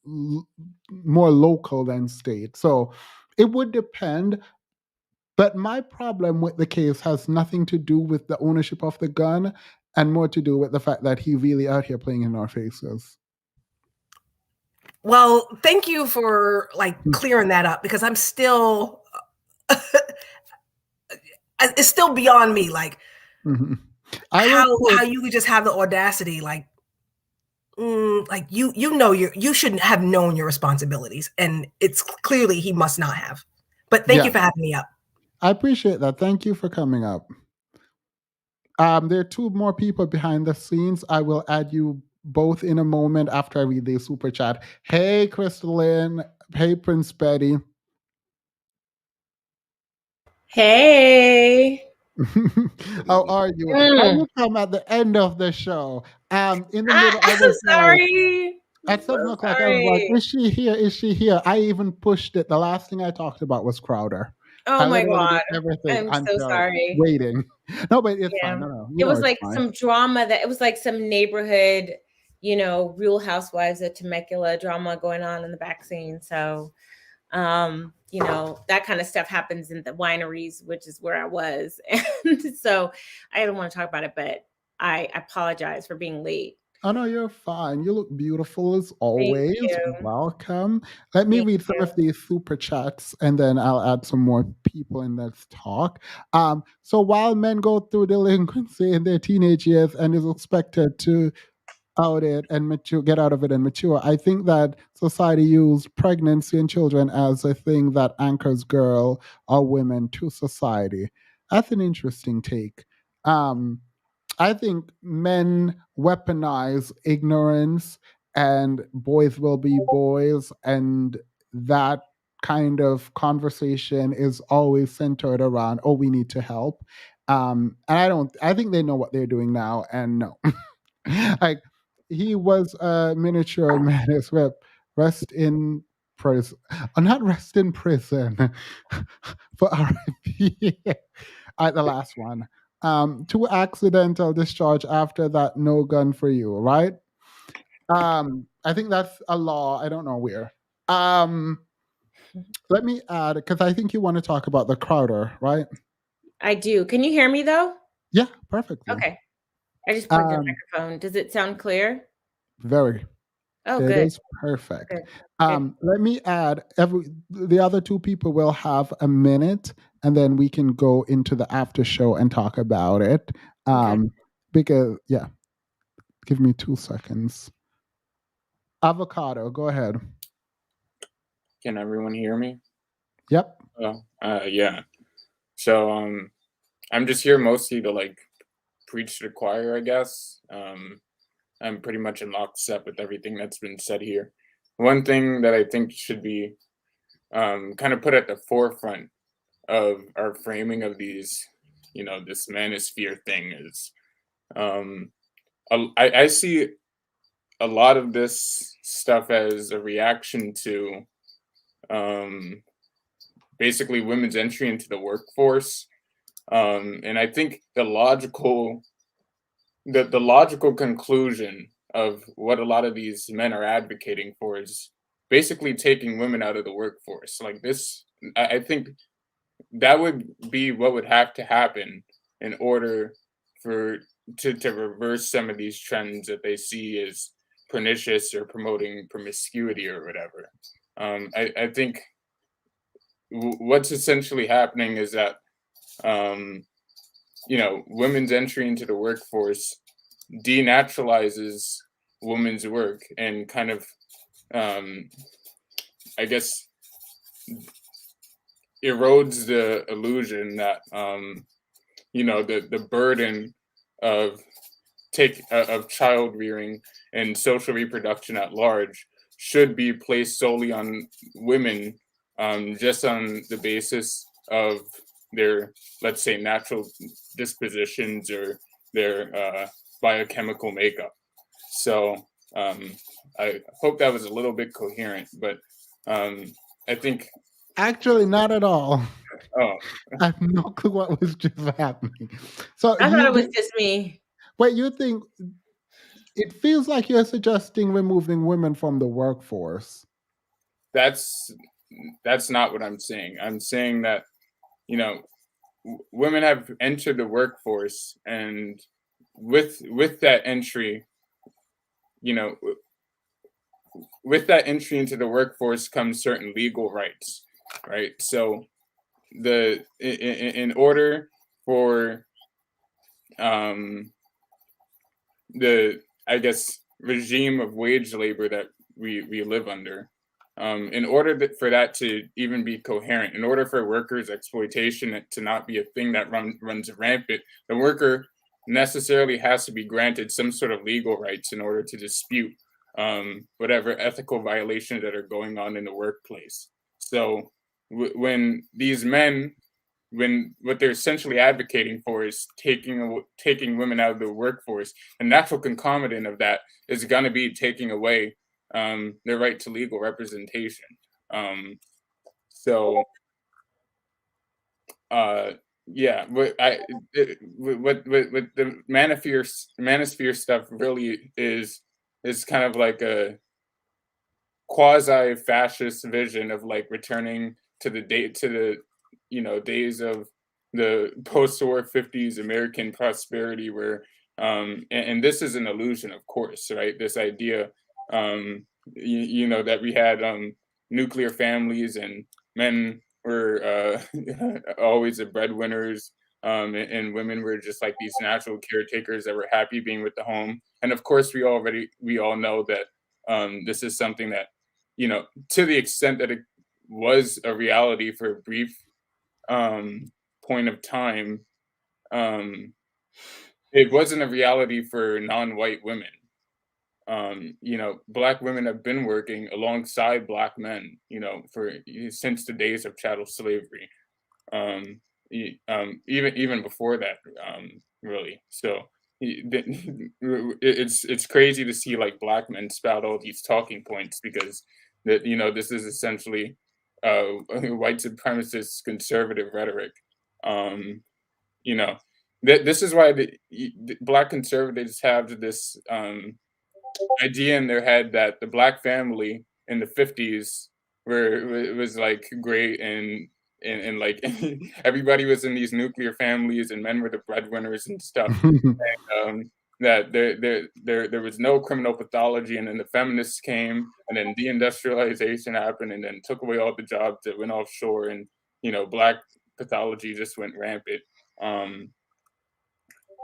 more local than state. So it would depend. But my problem with the case has nothing to do with the ownership of the gun, and more to do with the fact that he really out here playing in our faces. Well, thank you for like clearing that up because I'm still. It's still beyond me, like how you could just have the audacity, like you shouldn't have known your responsibilities, and it's clearly he must not have. But thank you for having me up. I appreciate that. Thank you for coming up. There are two more people behind the scenes. I will add you both in a moment after I read the super chat. Hey, Crystalline. Hey, Prince Betty. Hey. How are you? How you come at the end of the show? In the middle, I was sorry. At 7 o'clock, I was like, is she here? Is she here? I even pushed it. The last thing I talked about was Crowder. Oh my God. Everything I'm so sorry. waiting. No, but it's fine. No. It was like some drama it was like some neighborhood, Real Housewives of Temecula drama going on in the back scene. So, that kind of stuff happens in the wineries, which is where I was. And so I don't want to talk about it, but I apologize for being late. Oh, no, you're fine. You look beautiful as always. Welcome. Let me read some of these super chats and then I'll add some more people in this talk. So while men go through delinquency in their teenage years and is expected to out it and mature, get out of it and mature, I think that society used pregnancy and children as a thing that anchors girl or women to society. That's an interesting take. I think men weaponize ignorance and boys will be boys, and that kind of conversation is always centered around, oh, we need to help. And I think they know what they're doing now, and no. Like, he was a miniature manuscript. Rest in prison. Not rest in prison. For RIP. All right, the last one. 2 accidental discharge after that, no gun for you, right? I think that's a law. I don't know where. Let me add, because I think you want to talk about the Crowder, right? I do. Can you hear me though? Yeah, perfectly. Okay. I just plugged the microphone. Does it sound clear? Very. Oh, it good. is perfect. Let me add, the other 2 people will have a minute, and then we can go into the after show and talk about it. because yeah, give me 2 seconds. Avocado, go ahead. Can everyone hear me? Yep. Oh, yeah. So I'm just here mostly to like preach to the choir, I guess. I'm pretty much in lockstep with everything that's been said here. One thing that I think should be kind of put at the forefront of our framing of these, this manosphere thing is I see a lot of this stuff as a reaction to basically women's entry into the workforce. And I think the logical conclusion of what a lot of these men are advocating for is basically taking women out of the workforce. Like this, I think that would be what would have to happen in order for to reverse some of these trends that they see as pernicious or promoting promiscuity or whatever. I think what's essentially happening is that women's entry into the workforce denaturalizes women's work and kind of I guess erodes the illusion that the burden of child rearing and social reproduction at large should be placed solely on women, just on the basis of their, let's say, natural dispositions or their biochemical makeup. So I hope that was a little bit coherent, but I think Actually, not at all. Oh, I have no clue what was just happening. So I thought you it was do- just me. Wait, you think it feels like you're suggesting removing women from the workforce? that's not what I'm saying. I'm saying that women have entered the workforce, and with that entry, with that entry into the workforce comes certain legal rights, right? So in order for the, I guess, regime of wage labor that we live under, in order for that to even be coherent, in order for workers' exploitation to not be a thing that runs rampant, the worker necessarily has to be granted some sort of legal rights in order to dispute whatever ethical violations that are going on in the workplace. So when these men, when what they're essentially advocating for is taking women out of the workforce, the natural concomitant of that is going to be taking away their right to legal representation. So yeah, what the manosphere stuff really is kind of like a quasi-fascist vision of like returning to the days of the post-war 50s American prosperity, where and this is an illusion, of course, right? This idea that we had nuclear families and men were always the breadwinners, and women were just like these natural caretakers that were happy being with the home. And of course we all know that this is something that, to the extent that it was a reality for a brief point of time, it wasn't a reality for non-white women. Black women have been working alongside Black men, for since the days of chattel slavery, even before that, really. So it's crazy to see like Black men spout all these talking points, because that this is essentially white supremacist conservative rhetoric. This is why the Black conservatives have this idea in their head that the Black family in the 50s was like great, and like everybody was in these nuclear families and men were the breadwinners and stuff. And, that there was no criminal pathology, and then the feminists came, and then deindustrialization happened, and then took away all the jobs that went offshore, and Black pathology just went rampant.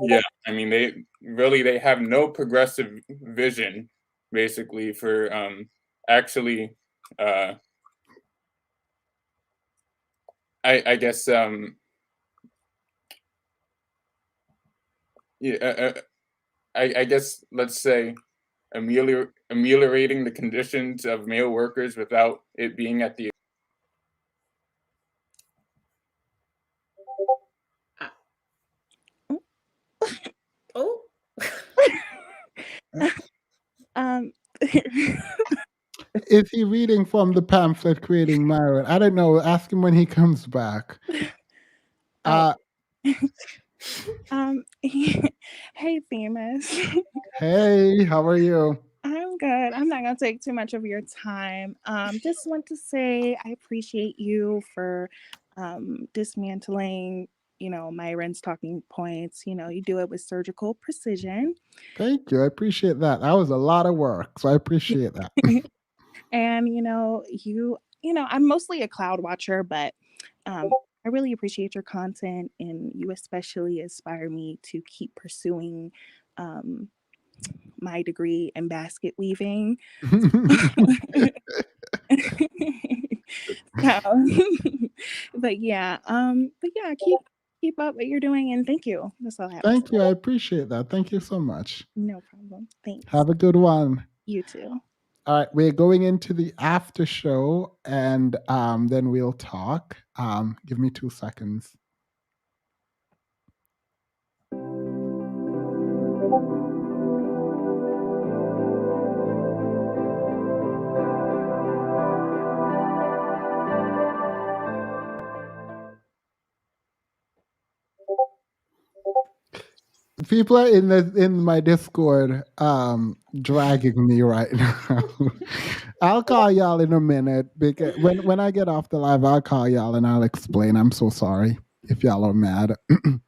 Yeah, I mean, they have no progressive vision, basically, for actually, I guess, yeah, I guess, let's say, ameliorating the conditions of male workers without it being at the Oh. Um, Is he reading from the pamphlet Creating Myron? I don't know. Ask him when he comes back. oh. Hey, famous. Hey, how are you? I'm good. I'm not gonna take too much of your time. Just want to say I appreciate you for dismantling, Myron's talking points. You do it with surgical precision. Thank you. I appreciate that. That was a lot of work, so I appreciate that. And I'm mostly a cloud watcher, but I really appreciate your content, and you especially inspire me to keep pursuing my degree in basket weaving. So, but yeah, keep up what you're doing, and thank you. That's all I have to say. Thank you. I appreciate that. Thank you so much. No problem. Thanks. Have a good one. You too. All right, we're going into the after show, and then we'll talk. Give me 2 seconds. People are in my Discord dragging me right now. I'll call y'all in a minute because when I get off the live, I'll call y'all and I'll explain. I'm so sorry if y'all are mad. All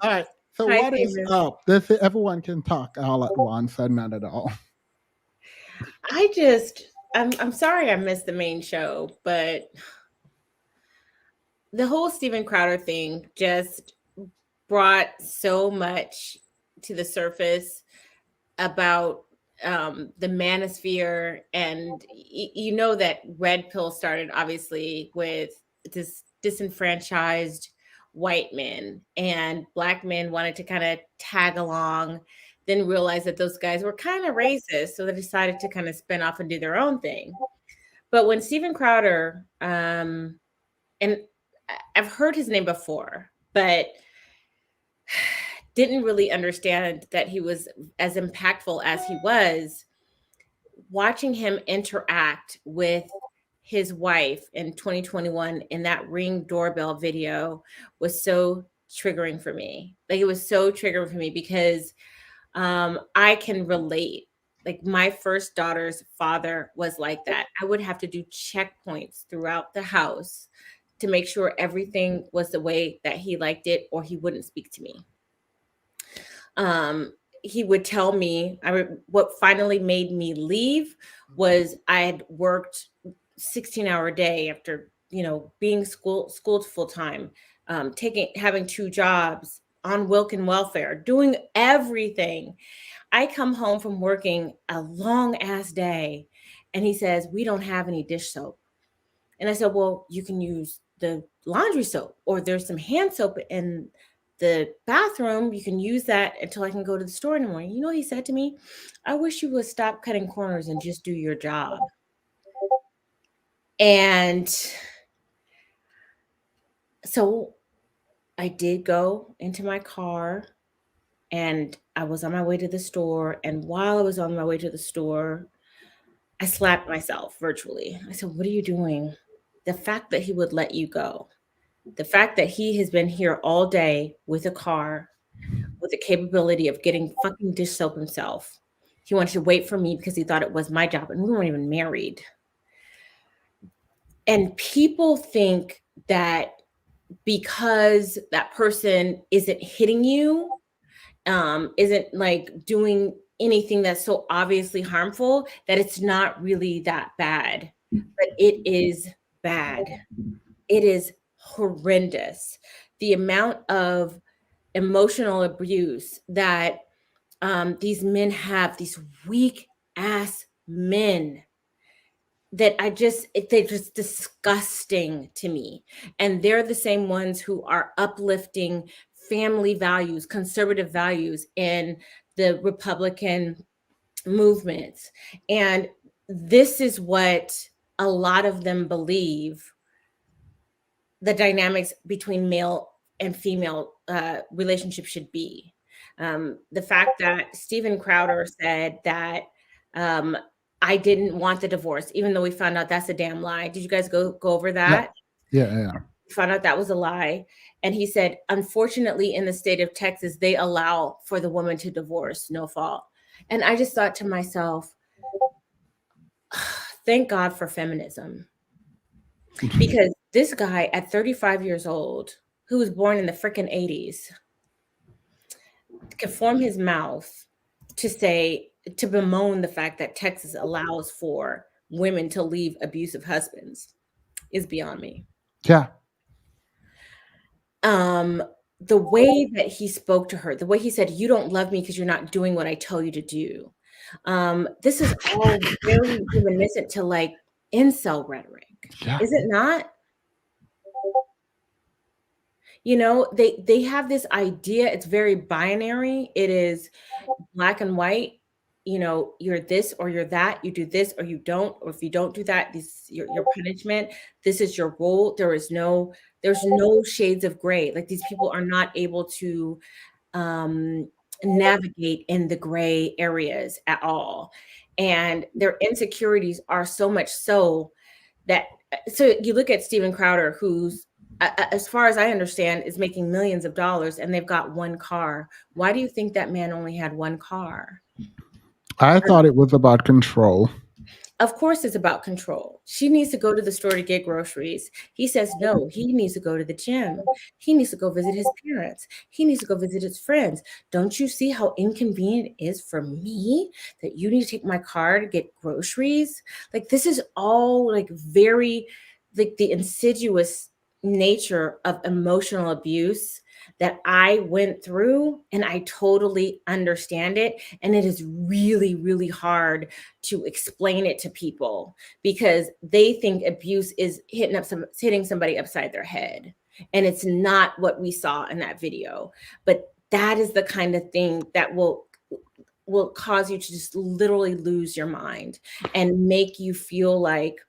right. So Hi, what is famous. up? Everyone can talk all at once and not at all. I'm sorry I missed the main show, but the whole Steven Crowder thing just brought so much to the surface about the manosphere, and you know that red pill started obviously with this disenfranchised white men, and black men wanted to kind of tag along, then realized that those guys were kind of racist, so they decided to kind of spin off and do their own thing. But when Steven Crowder, and I've heard his name before, but didn't really understand that he was as impactful as he was. Watching him interact with his wife in 2021 in that Ring doorbell video was so triggering for me. Like, it was so triggering for me because I can relate. Like, my first daughter's father was like that. I would have to do checkpoints throughout the house to make sure everything was the way that he liked it, or he wouldn't speak to me. He would tell me, what finally made me leave was I had worked 16-hour day after, being schooled full time, having 2 jobs, on Wilkin welfare, doing everything. I come home from working a long ass day, and he says, "We don't have any dish soap." And I said, "Well, you can use the laundry soap, or there's some hand soap in the bathroom. You can use that until I can go to the store in the morning." You know what he said to me? "I wish you would stop cutting corners and just do your job." And so I did go into my car, and I was on my way to the store. And while I was on my way to the store, I slapped myself virtually. I said, "What are you doing?" The fact that he would let you go, the fact that he has been here all day with a car, with the capability of getting fucking dish soap himself. He wanted to wait for me because he thought it was my job, and we weren't even married. And people think that because that person isn't hitting you, isn't like doing anything that's so obviously harmful, that it's not really that bad. But it is bad. It is horrendous. The amount of emotional abuse that these men have, these weak ass men that they're just disgusting to me. And they're the same ones who are uplifting family values, conservative values in the Republican movements. And this is what a lot of them believe the dynamics between male and female relationships should be. The fact that Steven Crowder said that I didn't want the divorce, even though we found out that's a damn lie. Did you guys go over that? Yeah. Found out that was a lie. And he said, unfortunately, in the state of Texas, they allow for the woman to divorce, no fault. And I just thought to myself, thank God for feminism. Because this guy at 35 years old, who was born in the freaking 80s, could form his mouth to bemoan the fact that Texas allows for women to leave abusive husbands is beyond me. Yeah. The way that he spoke to her, the way he said, you don't love me because you're not doing what I tell you to do. This is all very reminiscent to like incel rhetoric. Yeah. Is it not? You know, they have this idea, it's very binary. It is black and white. You know, you're this or you're that, you do this or you don't, or if you don't do that, this your punishment, this is your role. There's no shades of gray. Like these people are not able to navigate in the gray areas at all. And their insecurities are so much so that, so you look at Steven Crowder, who's, as far as I understand, is making millions of dollars and they've got one car. Why do you think that man only had one car? I thought it was about control. Of course it's about control. She needs to go to the store to get groceries. He says no, he needs to go to the gym. He needs to go visit his parents. He needs to go visit his friends. Don't you see how inconvenient it is for me that you need to take my car to get groceries? Like this is all like very, like the insidious nature of emotional abuse that I went through, and I totally understand it. And it is really, really hard to explain it to people because they think abuse is hitting somebody upside their head. And it's not what we saw in that video. But that is the kind of thing that will cause you to just literally lose your mind and make you feel like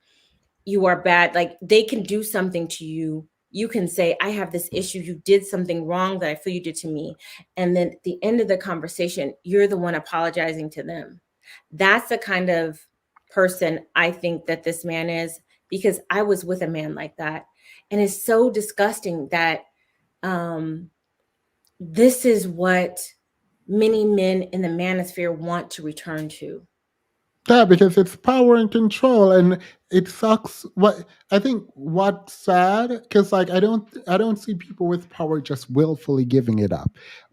you are bad. Like they can do something to you. You can say, I have this issue. You did something wrong that I feel you did to me. And then at the end of the conversation, you're the one apologizing to them. That's the kind of person I think that this man is, because I was with a man like that. And it's so disgusting that this is what many men in the manosphere want to return to. Yeah, because it's power and control, and it sucks. What's sad, because like I don't see people with power just willfully giving it up.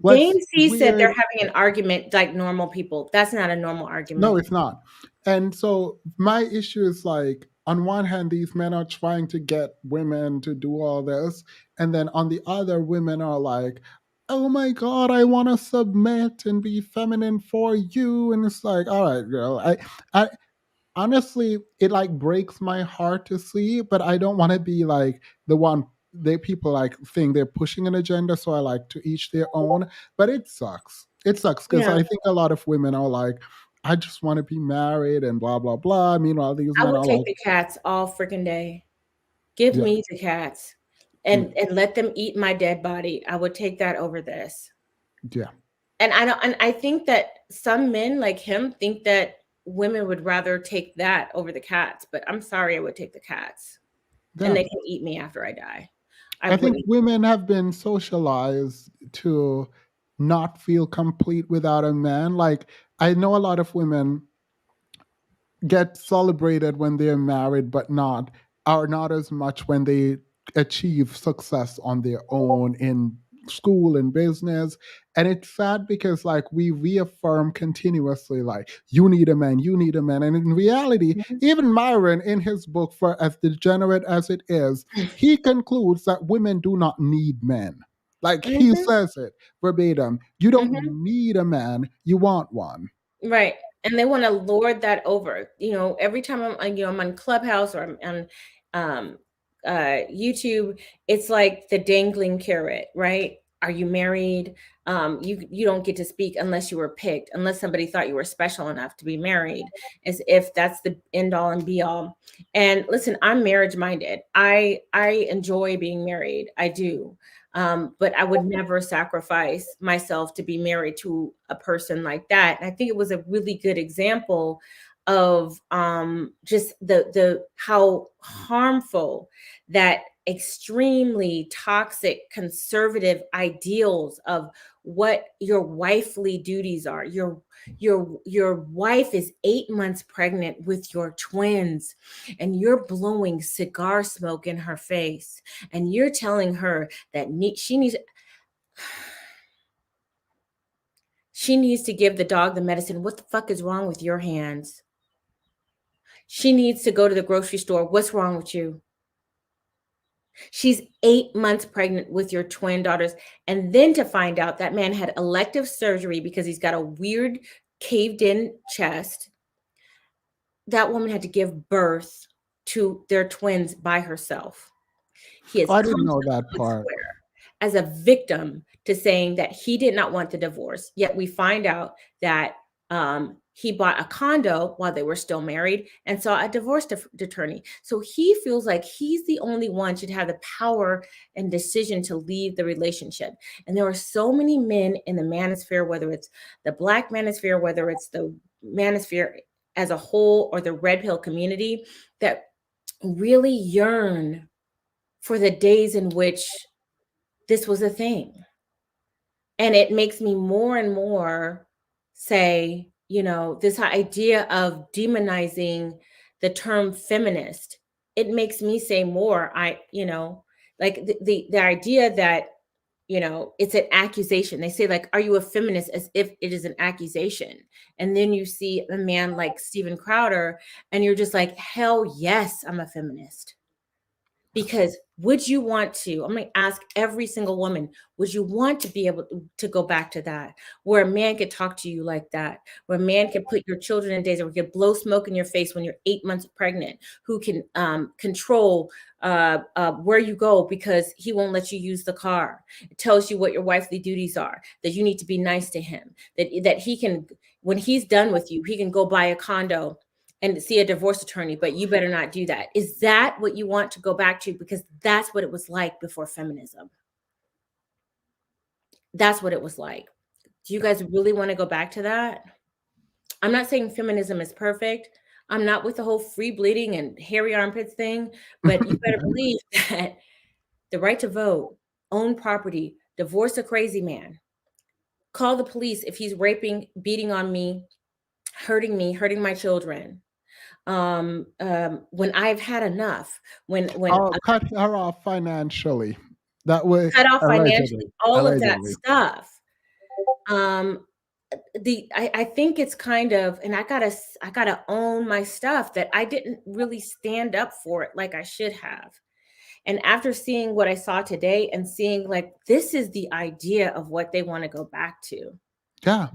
James C said they're having an argument like normal people. That's not a normal argument. No, it's not. And so my issue is like, on one hand, these men are trying to get women to do all this, and then on the other, women are like, oh my God, I want to submit and be feminine for you. And it's like, all right, girl. I honestly, it like breaks my heart to see, but I don't want to be like the one people like think they're pushing an agenda. So I like to each their own, but it sucks. It sucks because I think a lot of women are like, I just want to be married and blah, blah, blah. Meanwhile, these I men would are take like, the cats all freaking day. Give me the cats. And let them eat my dead body. I would take that over this. Yeah. And I think that some men like him think that women would rather take that over the cats, but I'm sorry, I would take the cats. Yeah. And they can eat me after I die. I think women have been socialized to not feel complete without a man. Like I know a lot of women get celebrated when they're married, but not as much when they achieve success on their own in school and business. And it's sad because like we reaffirm continuously like you need a man, and in reality, even Myron in his book, for as degenerate as it is, he concludes that women do not need men. Like he says it verbatim. You don't Mhm. need a man, you want one. Right. And they want to lord that over. Every time I'm on Clubhouse or I'm on YouTube, it's like the dangling carrot, right? Are you married? You don't get to speak unless you were picked, unless somebody thought you were special enough to be married, as if that's the end all and be all. And listen, I'm marriage minded. I enjoy being married. I do. But I would never sacrifice myself to be married to a person like that. And I think it was a really good example of just the how harmful that extremely toxic conservative ideals of what your wifely duties are. Your wife is 8 months pregnant with your twins, and you're blowing cigar smoke in her face, and you're telling her that she needs to give the dog the medicine. What the fuck is wrong with your hands? She needs to go to the grocery store. What's wrong with you? She's 8 months pregnant with your twin daughters. And then to find out that man had elective surgery because he's got a weird caved in chest. That woman had to give birth to their twins by herself. He has I come didn't know to the that public part. square as a victim to saying that he did not want the divorce. Yet we find out that he bought a condo while they were still married and saw a divorce attorney. So he feels like he's the only one should have the power and decision to leave the relationship. And there are so many men in the manosphere, whether it's the Black manosphere, whether it's the manosphere as a whole or the red pill community, that really yearn for the days in which this was a thing. And it makes me more and more say, this idea of demonizing the term feminist, it makes me say more. Like the idea that, it's an accusation. They say, like, are you a feminist, as if it is an accusation. And then you see a man like Steven Crowder, and you're just like, hell yes, I'm a feminist. Because would you want to, I'm going to ask every single woman, would you want to be able to go back to that, where a man could talk to you like that, where a man can put your children in danger, where he can blow smoke in your face when you're 8 months pregnant, who can control where you go because he won't let you use the car. It tells you what your wifely duties are, that you need to be nice to him, that he can, when he's done with you, he can go buy a condo and see a divorce attorney, but you better not do that. Is that what you want to go back to? Because that's what it was like before feminism. That's what it was like. Do you guys really want to go back to that? I'm not saying feminism is perfect. I'm not with the whole free bleeding and hairy armpits thing, but you better believe that the right to vote, own property, divorce a crazy man, call the police if he's raping, beating on me, hurting my children. When I've had enough, when Cut her off financially. That way, cut off financially, all of that allegedly. stuff. I think it's kind of, and I gotta own my stuff, that I didn't really stand up for it like I should have. And after seeing what I saw today and seeing, like, this is the idea of what they want to go back to. Yeah.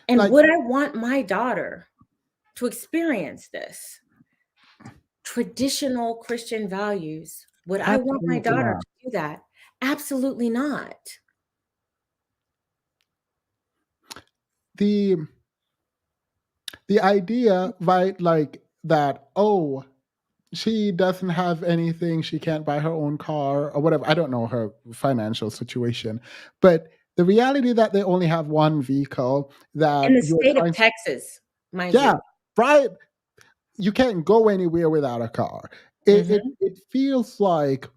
And Like, would I want my daughter to experience this? Traditional Christian values. Would I want my absolutely daughter not. to do that? Absolutely not. The idea, right, like that, oh, she doesn't have anything, she can't buy her own car or whatever. I don't know her financial situation. But the reality that they only have one vehicle, that In the you're state of trying, Texas, mind yeah, you. right. You can't go anywhere without a car. It feels like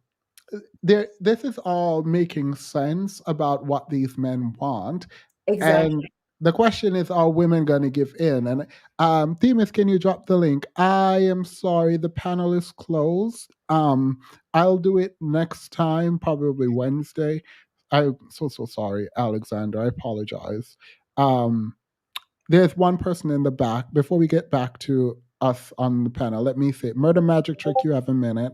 this is all making sense about what these men want. Exactly. And the question is, are women going to give in? And Themis, can you drop the link? I am sorry, the panel is closed. I'll do it next time, probably Wednesday. I'm so sorry, Alexander. I apologize. There's one person in the back. Before we get back to us on the panel, let me say, Murder Magic Trick, you have a minute.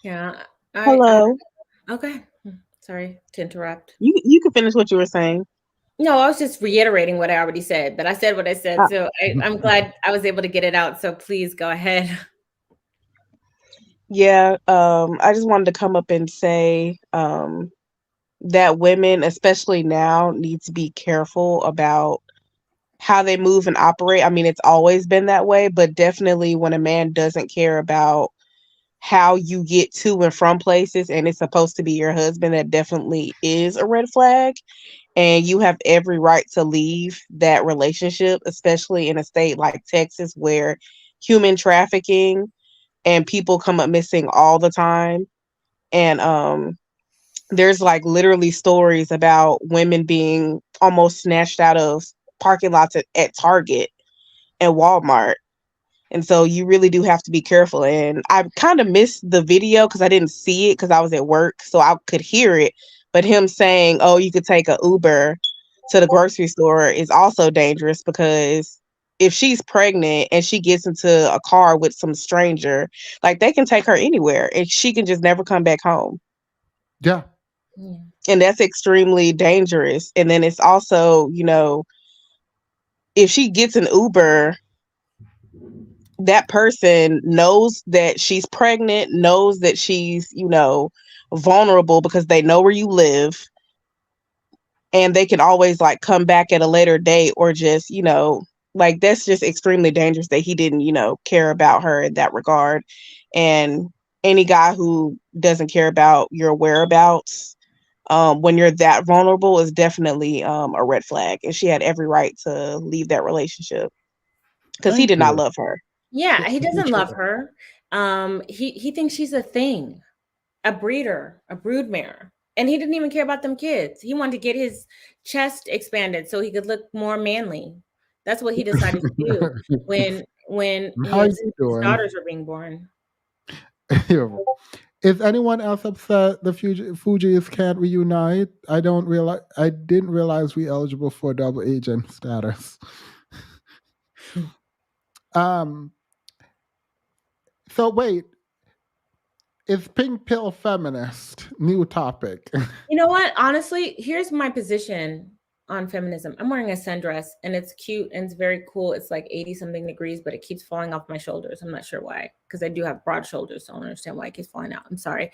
Yeah. Hello. Okay. Sorry to interrupt. You can finish what you were saying. No, I was just reiterating what I already said, but I said what I said. Ah. So I'm glad I was able to get it out. So please go ahead. Yeah, I just wanted to come up and say that women, especially now, need to be careful about how they move and operate. I mean, it's always been that way, but definitely when a man doesn't care about how you get to and from places and it's supposed to be your husband, that definitely is a red flag. And you have every right to leave that relationship, especially in a state like Texas where human trafficking and people come up missing all the time. And there's like literally stories about women being almost snatched out of parking lots at Target and Walmart. And so you really do have to be careful. And I kind of missed the video because I didn't see it because I was at work, so I could hear it. But him saying, "Oh, you could take an Uber to the grocery store," is also dangerous because if she's pregnant and she gets into a car with some stranger, like they can take her anywhere and she can just never come back home. Yeah. And that's extremely dangerous. And then it's also, if she gets an Uber, that person knows that she's pregnant, knows that she's, vulnerable because they know where you live. And they can always like come back at a later date or just, like that's just extremely dangerous that he didn't, care about her in that regard. And any guy who doesn't care about your whereabouts when you're that vulnerable is definitely a red flag. And she had every right to leave that relationship because he did not love her. Yeah, he doesn't love her. He thinks she's a thing, a breeder, a broodmare. And he didn't even care about them kids. He wanted to get his chest expanded so he could look more manly. That's what he decided to do when How his you doing? daughters were being born. Is anyone else upset the Fugees can't reunite? I didn't realize we eligible for double agent status. So wait, is pink pill feminist? New topic. You know what? Honestly, here's my position on feminism. I'm wearing a sundress and it's cute and it's very cool. It's like 80 something degrees, but it keeps falling off my shoulders. I'm not sure why, because I do have broad shoulders. So I don't understand why it keeps falling out. I'm sorry.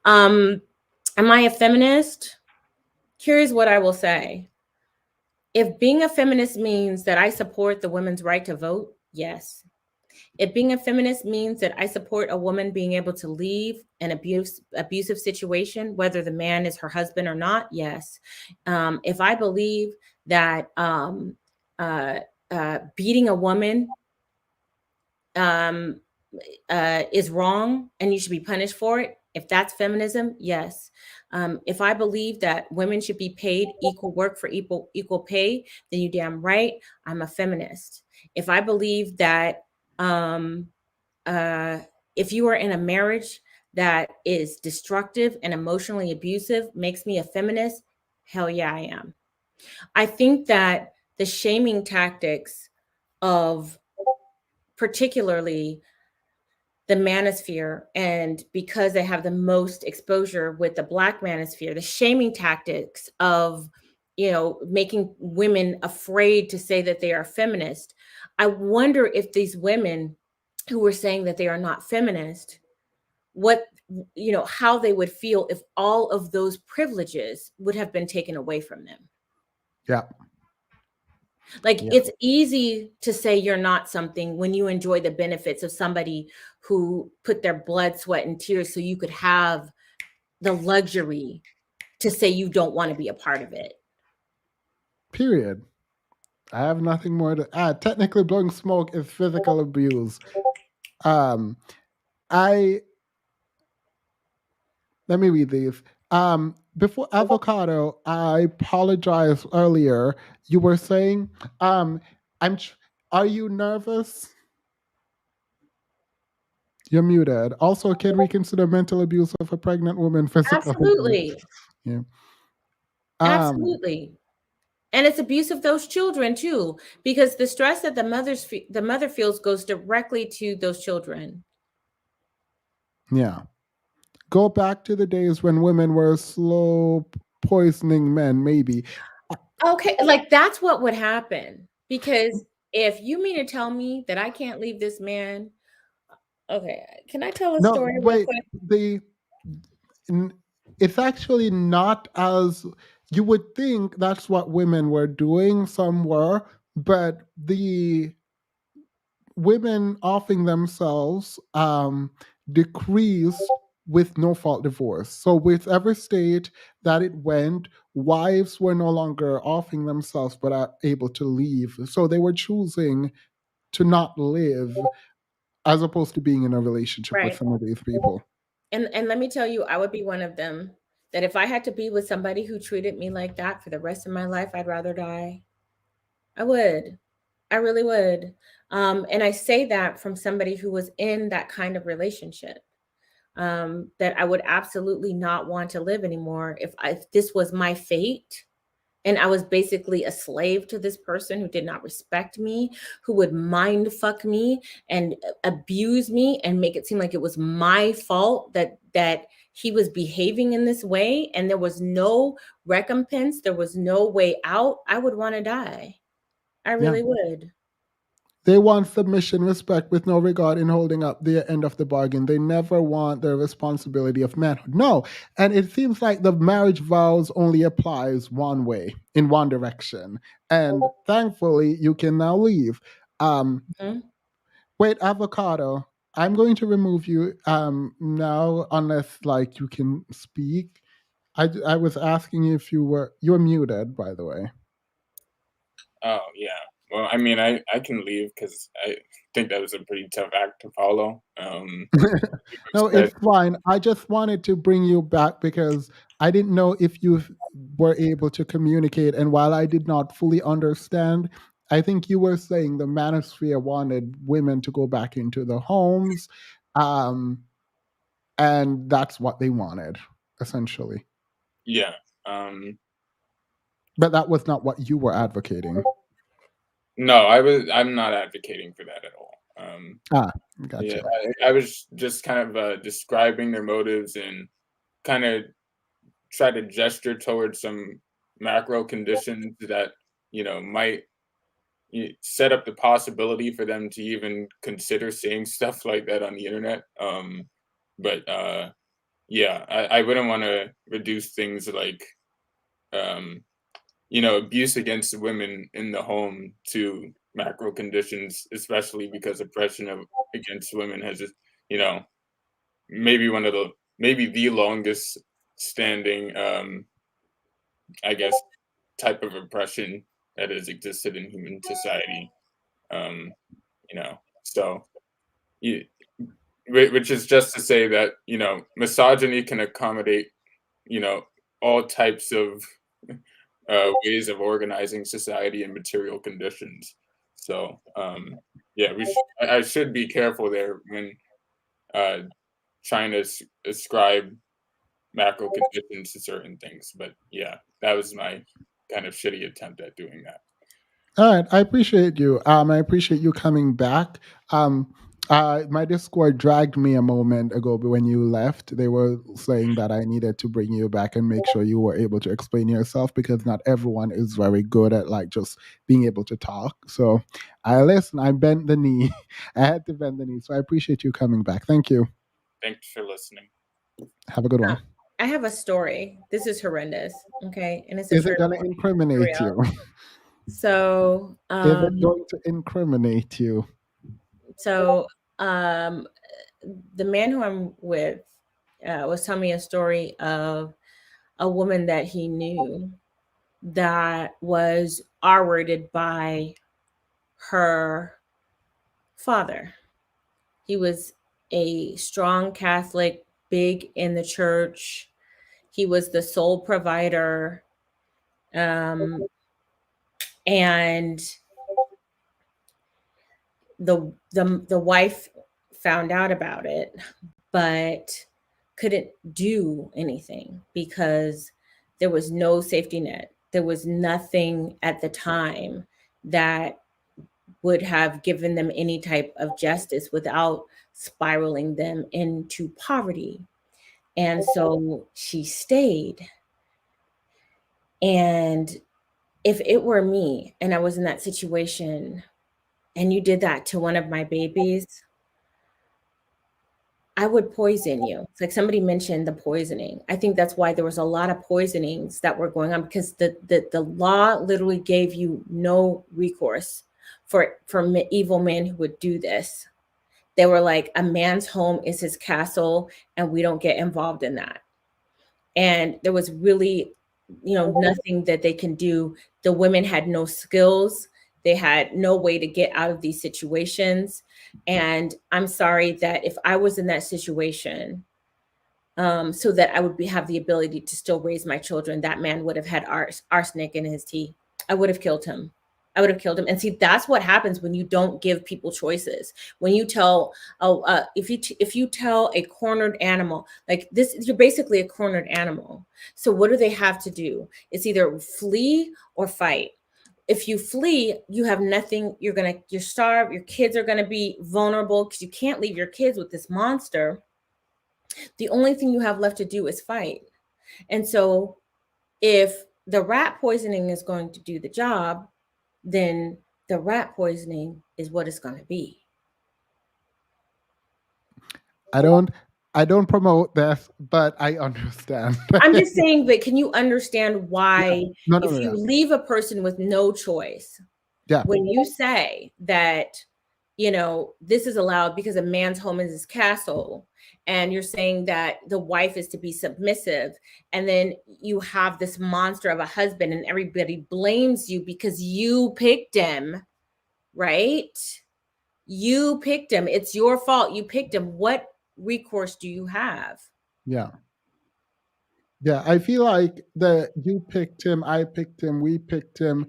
Am I a feminist? Here's what I will say. If being a feminist means that I support the women's right to vote, yes. If being a feminist means that I support a woman being able to leave an abusive situation, whether the man is her husband or not, yes. If I believe that beating a woman is wrong and you should be punished for it, if that's feminism, yes. If I believe that women should be paid equal work for equal pay, then you damn right, I'm a feminist. If I believe that if you are in a marriage that is destructive and emotionally abusive, makes me a feminist, hell yeah, I am. I think that the shaming tactics of particularly the manosphere, and because they have the most exposure with the Black manosphere, the shaming tactics of, making women afraid to say that they are feminist. I wonder if these women who were saying that they are not feminist, how they would feel if all of those privileges would have been taken away from them. Yeah. It's easy to say you're not something when you enjoy the benefits of somebody who put their blood, sweat, and tears so you could have the luxury to say you don't want to be a part of it. Period. I have nothing more to add. Technically, blowing smoke is physical abuse. Let me read these. Before avocado, I apologize earlier. You were saying, are you nervous? You're muted. Also, can we consider mental abuse of a pregnant woman physical Absolutely. abuse? Yeah. Absolutely. And it's abuse of those children too, because the stress that the mother feels goes directly to those children. Yeah. Go back to the days when women were slow poisoning men, maybe. Okay, like that's what would happen. Because if you mean to tell me that I can't leave this man, okay, can I tell a No, story real wait. quick? It's actually not as you would think that's what women were doing. Some were, but the women offing themselves decreased with no fault divorce. So with every state that it went, wives were no longer offing themselves but are able to leave. So they were choosing to not live as opposed to being in a relationship with Right. some of these people. And let me tell you, I would be one of them. That if I had to be with somebody who treated me like that for the rest of my life, I'd rather die. I would. I really would. And I say that from somebody who was in that kind of relationship. That I would absolutely not want to live anymore if this was my fate. And I was basically a slave to this person who did not respect me, who would mind fuck me and abuse me and make it seem like it was my fault that he was behaving in this way, and there was no recompense, there was no way out. I would want to die. I Yeah. really would. They want submission, respect, with no regard in holding up their end of the bargain. They never want the responsibility of manhood. No. And it seems like the marriage vows only applies one way, in one direction. And thankfully, you can now leave. Wait, avocado. I'm going to remove you now, unless like you can speak. I was asking you if you're muted, by the way. Oh yeah. Well, I mean, I can leave because I think that was a pretty tough act to follow. No, it's fine. I just wanted to bring you back because I didn't know if you were able to communicate. And while I did not fully understand, I think you were saying the Manosphere wanted women to go back into the homes. And that's what they wanted, essentially. Yeah. But that was not what you were advocating. No, I'm not advocating for that at all. Gotcha. Yeah, I was just kind of describing their motives and kind of try to gesture towards some macro conditions that might set up the possibility for them to even consider saying stuff like that on the internet. But yeah, I wouldn't want to reduce things like abuse against women in the home to macro conditions, especially because oppression against women has just, maybe the longest standing, I guess, type of oppression that has existed in human society. So, which is just to say that, misogyny can accommodate, all types of ways of organizing society and material conditions. So yeah, I should be careful there when trying to ascribe macro conditions to certain things. But yeah, that was my kind of shitty attempt at doing that. All right, I appreciate you. I appreciate you coming back. My Discord dragged me a moment ago, but when you left, they were saying that I needed to bring you back and make sure you were able to explain yourself because not everyone is very good at like just being able to talk. So I listened. I bent the knee. I had to bend the knee. So I appreciate you coming back. Thank you. Thanks for listening. Have a good one. I have a story. This is horrendous. Okay, and it's Is it going to incriminate you? So, is it going to incriminate you? So, the man who I'm with was telling me a story of a woman that he knew that was R-worded by her father. He was a strong Catholic, big in the church. He was the sole provider. And the wife found out about it, but couldn't do anything because there was no safety net. There was nothing at the time that would have given them any type of justice without spiraling them into poverty. And so she stayed. And if it were me and I was in that situation and you did that to one of my babies, I would poison you. It's like somebody mentioned the poisoning. I think that's why there was a lot of poisonings that were going on, because the law literally gave you no recourse for evil men who would do this. They were like, a man's home is his castle, and we don't get involved in that. And there was really, nothing that they can do. The women had no skills. They had no way to get out of these situations. And I'm sorry that if I was in that situation, so that I would have the ability to still raise my children, that man would have had arsenic in his tea. I would have killed him. And see, that's what happens when you don't give people choices. When you tell, if you tell a cornered animal like this, you're basically a cornered animal. So what do they have to do? It's either flee or fight. If you flee, you have nothing. You're starved. Your kids are gonna be vulnerable because you can't leave your kids with this monster. The only thing you have left to do is fight. And so if the rat poisoning is going to do the job, then the rat poisoning is what it's going to be. I don't promote this, but I understand. I'm just saying, but can you understand why if you Yeah. leave a person with no choice, when you say that, this is allowed because a man's home is his castle, and you're saying that the wife is to be submissive, and then you have this monster of a husband and everybody blames you because you picked him, right? You picked him. It's your fault. You picked him. What recourse do you have? Yeah. I feel like the you picked him, I picked him, we picked him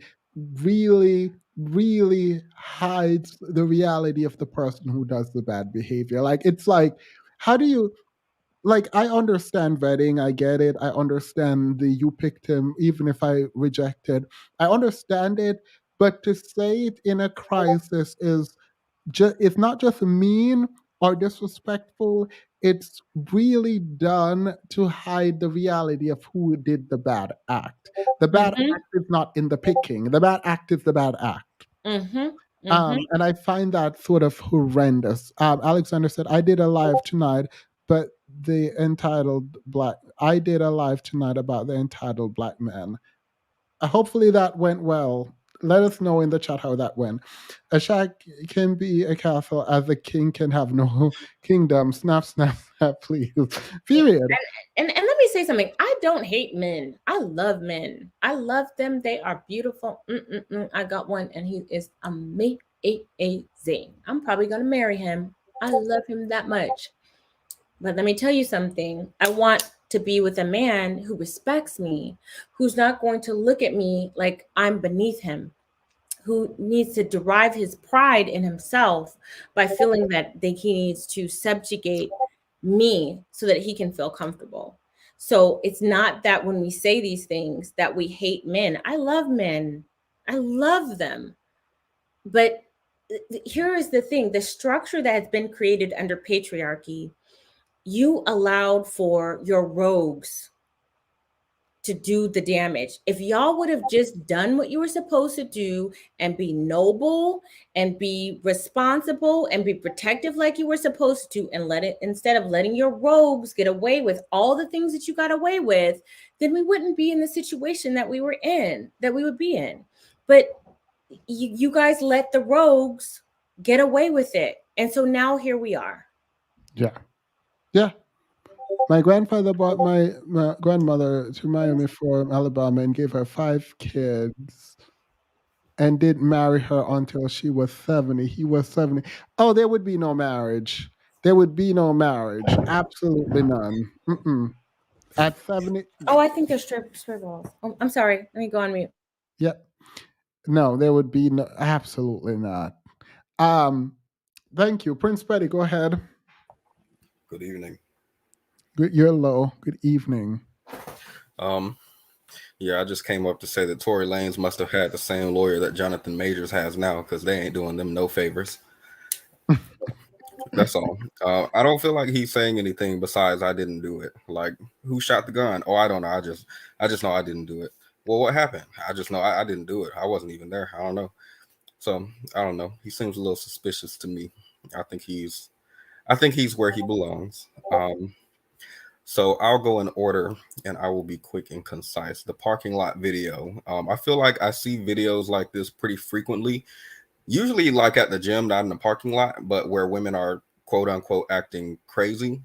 really, really hides the reality of the person who does the bad behavior. Like, it's like, how do you, like, I understand vetting, I get it. I understand the you picked him, even if I rejected. I understand it, but to say it in a crisis is it's not just mean or disrespectful, it's really done to hide the reality of who did the bad act. The bad act is not in the picking, the bad act is the bad act. And I find that sort of horrendous. Alexander said, I did a live tonight, but I did a live tonight about the entitled black man. Hopefully that went well. Let us know in the chat how that went. A shack can be a castle as a king can have no kingdom. Snap, snap, snap, please. Period. And let me say something. I don't hate men. I love men. I love them. They are beautiful. I got one and he is amazing. I'm probably going to marry him. I love him that much. But let me tell you something. I want to be with a man who respects me, who's not going to look at me like I'm beneath him, who needs to derive his pride in himself by feeling that he needs to subjugate me so that he can feel comfortable. So it's not that when we say these things that we hate men. I love men. I love them. But here is the thing. The structure that has been created under patriarchy, you allowed for your rogues to do the damage. If y'all would have just done what you were supposed to do and be noble and be responsible and be protective like you were supposed to, and instead of letting your rogues get away with all the things that you got away with, then we wouldn't be in the situation that we would be in. But you guys let the rogues get away with it. And so now here we are. Yeah. My grandfather brought my grandmother to Miami from Alabama and gave her 5 kids and didn't marry her until she was 70. He was 70. Oh, there would be no marriage. There would be no marriage. Absolutely none. At 70. Oh, I think they're strip balls. Oh, I'm sorry. Let me go on mute. Yep. No, there would be no, absolutely not. Thank you. Prince Petty, go ahead. Good evening. You're low. Good evening. Yeah, I just came up to say that Tory Lanez must have had the same lawyer that Jonathan Majors has now, because they ain't doing them no favors. That's all. I don't feel like he's saying anything besides "I didn't do it." Like, who shot the gun? Oh, I don't know. I just know I didn't do it. Well, what happened? I just know I didn't do it. I wasn't even there. I don't know. So I don't know. He seems a little suspicious to me. I think he's where he belongs. So I'll go in order, and I will be quick and concise. The parking lot video. I feel like I see videos like this pretty frequently. Usually like at the gym, not in the parking lot, but where women are quote unquote acting crazy,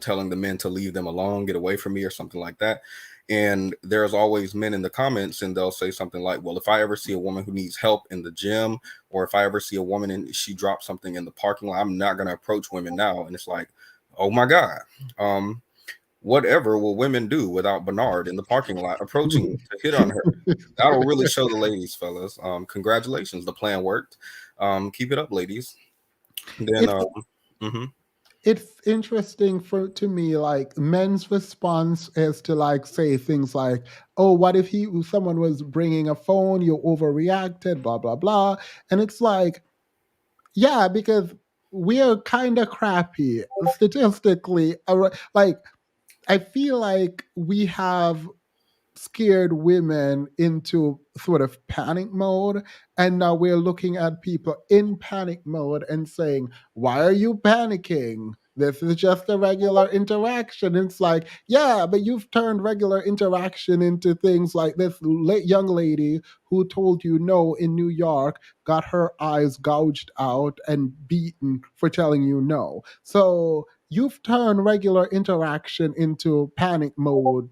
telling the men to leave them alone, get away from me, or something like that. And there's always men in the comments, and they'll say something like, well, if I ever see a woman who needs help in the gym, or if I ever see a woman and she drops something in the parking lot, I'm not going to approach women now. And it's like, oh my God. Whatever will women do without Bernard in the parking lot approaching to hit on her? That'll really show the ladies, fellas. Congratulations, the plan worked. Keep it up, ladies. Then, It's interesting to me, like men's response is to like say things like, "Oh, what if someone was bringing a phone, you overreacted, blah blah blah," and it's like, yeah, because we are kind of crappy statistically. Like, I feel like we have scared women into sort of panic mode, and now we're looking at people in panic mode and saying, why are you panicking? This is just a regular interaction. It's like, yeah, but you've turned regular interaction into things like this young lady who told you no in New York got her eyes gouged out and beaten for telling you no. So you've turned regular interaction into panic mode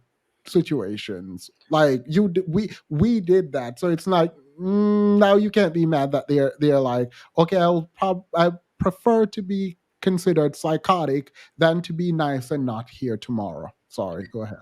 situations. Like we did that, so it's like, now you can't be mad that they're like, okay, I prefer to be considered psychotic than to be nice and not here tomorrow. Sorry, go ahead.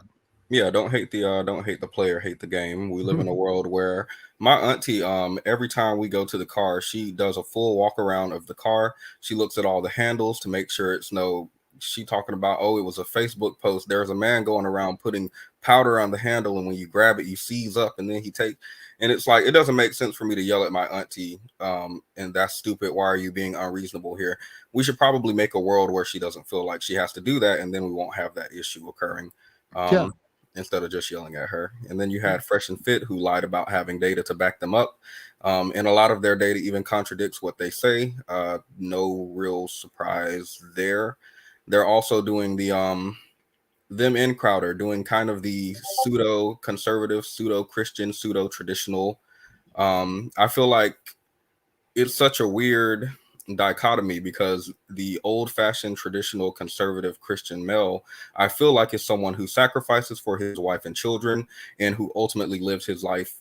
yeah, don't hate the player, hate the game. We live in a world where my auntie, every time we go to the car, she does a full walk around of the car. She looks at all the handles to make sure it's no. She talking about, oh, it was a Facebook post. There's a man going around putting powder on the handle, and when you grab it, you seize up, and then and it's like, it doesn't make sense for me to yell at my auntie, and that's stupid. Why are you being unreasonable here? We should probably make a world where she doesn't feel like she has to do that, and then we won't have that issue occurring. Yeah. Instead of just yelling at her. And then you had Fresh and Fit, who lied about having data to back them up. And a lot of their data even contradicts what they say. No real surprise there. They're also doing the them and Crowder doing kind of the pseudo conservative, pseudo Christian, pseudo traditional. I feel like it's such a weird dichotomy, because the old-fashioned traditional conservative Christian male, I feel like, is someone who sacrifices for his wife and children, and who ultimately lives his life.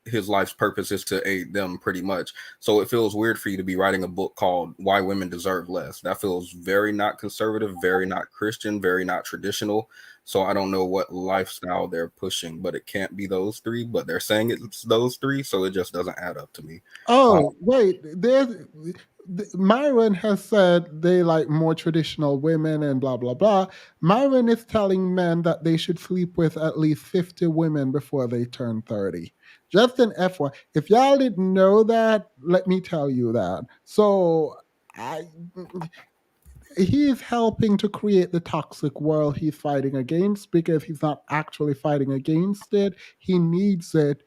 His life's purpose is to aid them, pretty much. So it feels weird for you to be writing a book called Why Women Deserve Less. That feels very not conservative, very not Christian, very not traditional. So I don't know what lifestyle they're pushing, but it can't be those three. But they're saying it's those three, so it just doesn't add up to me. Oh, wait, Myron has said they like more traditional women and blah blah blah. Myron is telling men that they should sleep with at least 50 women before they turn 30. Just an FY. If y'all didn't know that, let me tell you that. So he is helping to create the toxic world he's fighting against, because he's not actually fighting against it. He needs it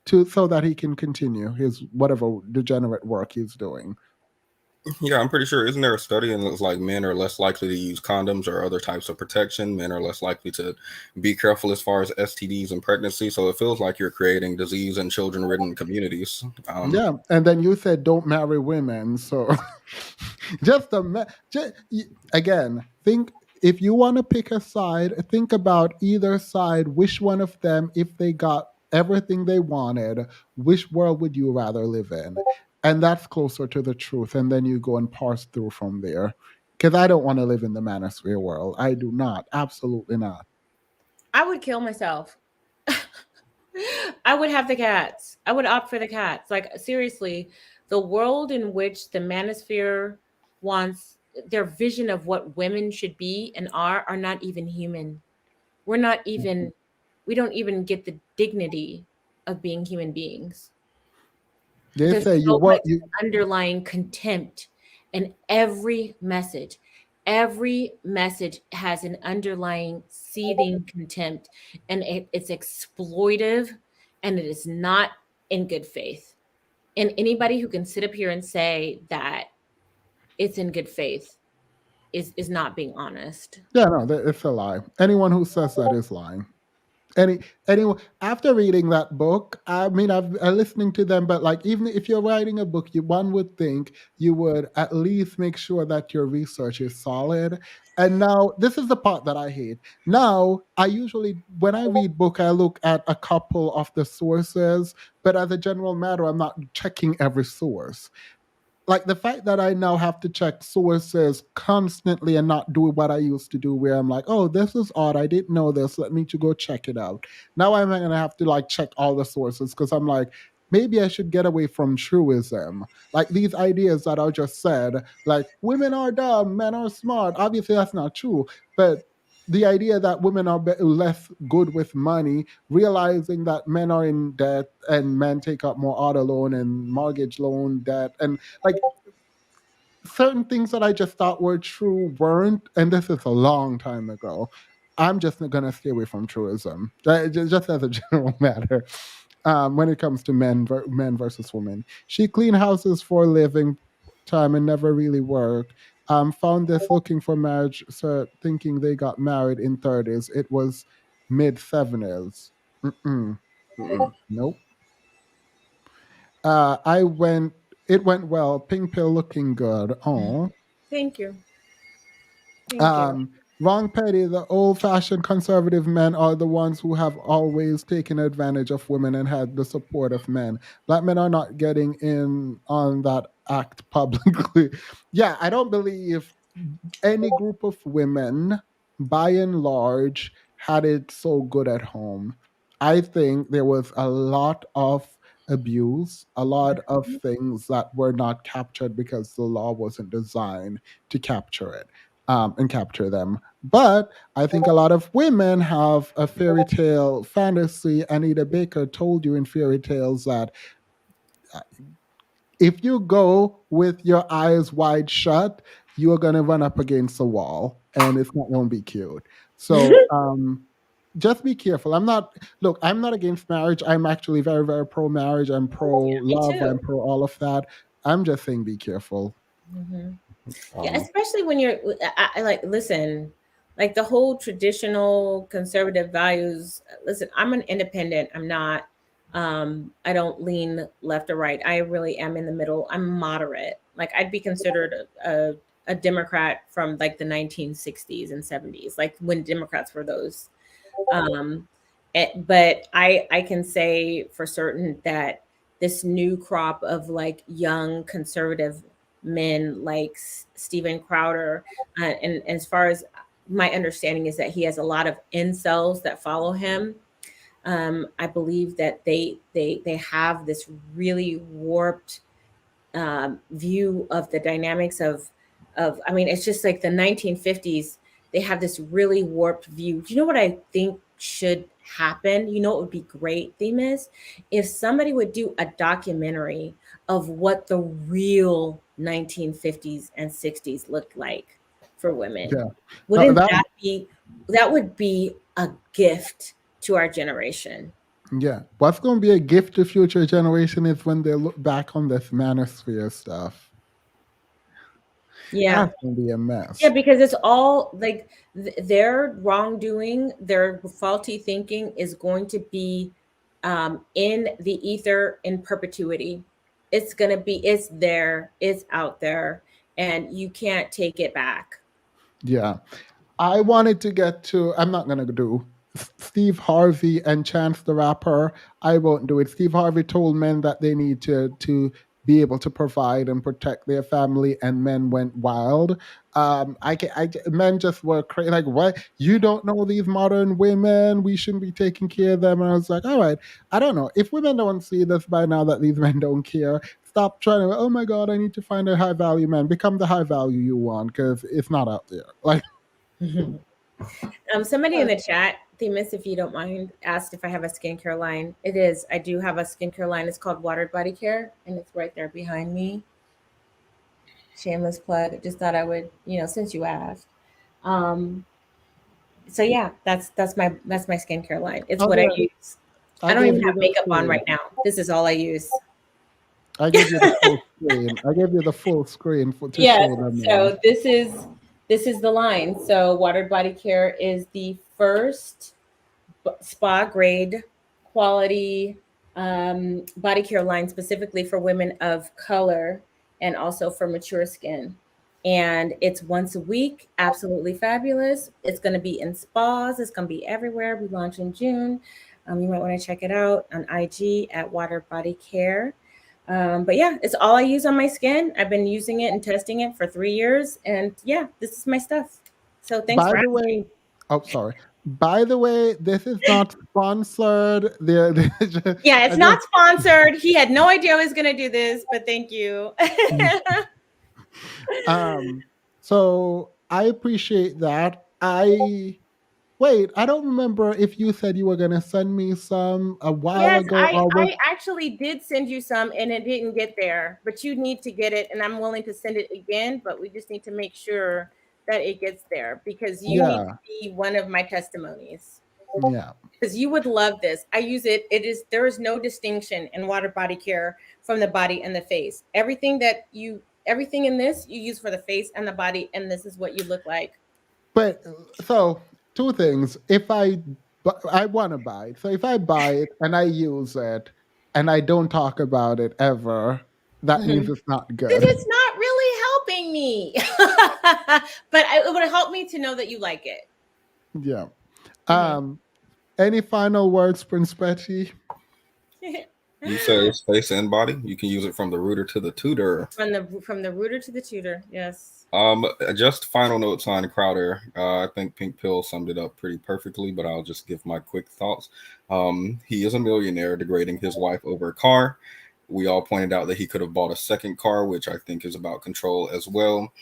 so that he can continue his whatever degenerate work he's doing. Yeah, I'm pretty sure. Isn't there a study, and it's like men are less likely to use condoms or other types of protection? Men are less likely to be careful as far as STDs and pregnancy. So it feels like you're creating disease and children-ridden communities. Yeah, and then you said don't marry women. So again, think, if you want to pick a side, think about either side. Which one of them, if they got everything they wanted, which world would you rather live in? And that's closer to the truth. And then you go and parse through from there. Because I don't want to live in the manosphere world. I do not. Absolutely not. I would kill myself. I would have the cats. I would opt for the cats. Like, seriously, the world in which the manosphere wants, their vision of what women should be and are not even human. We're not even, we don't even get the dignity of being human beings. They There's say so much underlying contempt And every message has an underlying seething contempt, and it's exploitive, and it is not in good faith. And anybody who can sit up here and say that it's in good faith is not being honest. Yeah, no, it's a lie. Anyone who says that is lying. Anyone after reading that book, I mean, I'm listening to them, but like, even if you're writing a book, one would think you would at least make sure that your research is solid. And now this is the part that I hate. Now, I usually, when I read book, I look at a couple of the sources, but as a general matter, I'm not checking every source. Like the fact that I now have to check sources constantly and not do what I used to do, where I'm like, oh, this is odd. I didn't know this. Let me to go check it out. Now I'm going to have to like check all the sources because I'm like, maybe I should get away from truism. Like these ideas that I just said, like women are dumb, men are smart. Obviously, that's not true. But the idea that women are less good with money, realizing that men are in debt and men take up more auto loan and mortgage loan debt, and like certain things that I just thought were true weren't, and this is a long time ago. I'm just gonna stay away from truism, just as a general matter. When it comes to men versus women, she cleaned houses for a living time and never really worked. Found this looking for marriage, so thinking they got married in 30s. It was mid 70s. Nope. I went. It went well. Pink pill looking good. Oh. Thank you. Thank you. Wrong Petty, the old fashioned conservative men are the ones who have always taken advantage of women and had the support of men. Black men are not getting in on that act publicly. Yeah, I don't believe any group of women, by and large, had it so good at home. I think there was a lot of abuse, a lot of things that were not captured because the law wasn't designed to capture it. And capture them. But I think a lot of women have a fairy tale fantasy. Anita Baker told you in fairy tales that if you go with your eyes wide shut, you are going to run up against a wall and it's not going to be cute. So just be careful. I'm not against marriage. I'm actually very, very pro marriage. I'm pro love. I'm pro all of that. I'm just saying be careful. Yeah, especially when you're I like, listen, like the whole traditional conservative values. Listen, I'm an independent. I'm not I don't lean left or right. I really am in the middle. I'm moderate. Like I'd be considered a Democrat from like the 1960s and 70s, like when Democrats were those. But I can say for certain that this new crop of like young conservative men like Steven Crowder, and as far as my understanding is that he has a lot of incels that follow him. I believe that they have this really warped view of the dynamics of I mean, it's just like the 1950s. They have this really warped view. Do you know what I think should happen? You know, it would be great, Themis, if somebody would do a documentary of what the real 1950s and 60s looked like for women. Yeah. Wouldn't that would be a gift to our generation? Yeah. What's going to be a gift to future generation is when they look back on this manosphere stuff. Yeah. That's going to be a mess. Yeah, because it's all like their wrongdoing, their faulty thinking is going to be in the ether in perpetuity. It's going to be, it's there, it's out there, and you can't take it back. Yeah. I wanted to get to, I'm not going to do Steve Harvey and Chance the Rapper. I won't do it. Steve Harvey told men that they need to be able to provide and protect their family, and men went wild. Men just were crazy. Like, what? You don't know these modern women? We shouldn't be taking care of them. And I was like, all right, I don't know. If women don't see this by now that these men don't care, stop trying to, oh my God, I need to find a high value man. Become the high value you want, because it's not out there. Like, somebody in the chat, Themis, if you don't mind, asked if I have a skincare line. It is. I do have a skincare line. It's called Watered Body Care, and it's right there behind me. Shameless plug. I just thought I would, since you asked. So yeah, that's my skincare line. It's what I Okay. use. I I don't gave even you have the makeup on screen. right now. This is all I use. I gave you the full screen. I gave you the full screen to Yes. show them. So this is the line. So Watered Body Care is the first spa grade quality body care line specifically for women of color and also for mature skin. And it's once a week, absolutely fabulous. It's going to be in spas. It's going to be everywhere. We launch in June. You might want to check it out on IG at Watered Body Care. But yeah, it's all I use on my skin. I've been using it and testing it for 3 years. And yeah, this is my stuff. So thanks By for the having me. way, oh, sorry. By the way, this is not sponsored. Yeah, it's not sponsored. He had no idea I was going to do this, but thank you. So I appreciate that. I don't remember if you said you were gonna send me some a while Yes, ago or was I actually did send you some and it didn't get there, but you need to get it and I'm willing to send it again, but we just need to make sure that it gets there because you need to be one of my testimonies. Yeah. Because you would love this. I use it. There is no distinction in water body care from the body and the face. Everything in this you use for the face and the body, and this is what you look like. But so two things. If I want to buy it, so if I buy it and I use it and I don't talk about it ever, that means it's not good. It's not really helping me, but it would help me to know that you like it. Yeah. Any final words, Prince Betty? You say it's face and body. You can use it from the rooter to the tutor. From the rooter to the tutor. Yes. Just final notes on Crowder. I think Pink Pill summed it up pretty perfectly, but I'll just give my quick thoughts. He is a millionaire degrading his wife over a car. We all pointed out that he could have bought a second car, which I think is about control as well.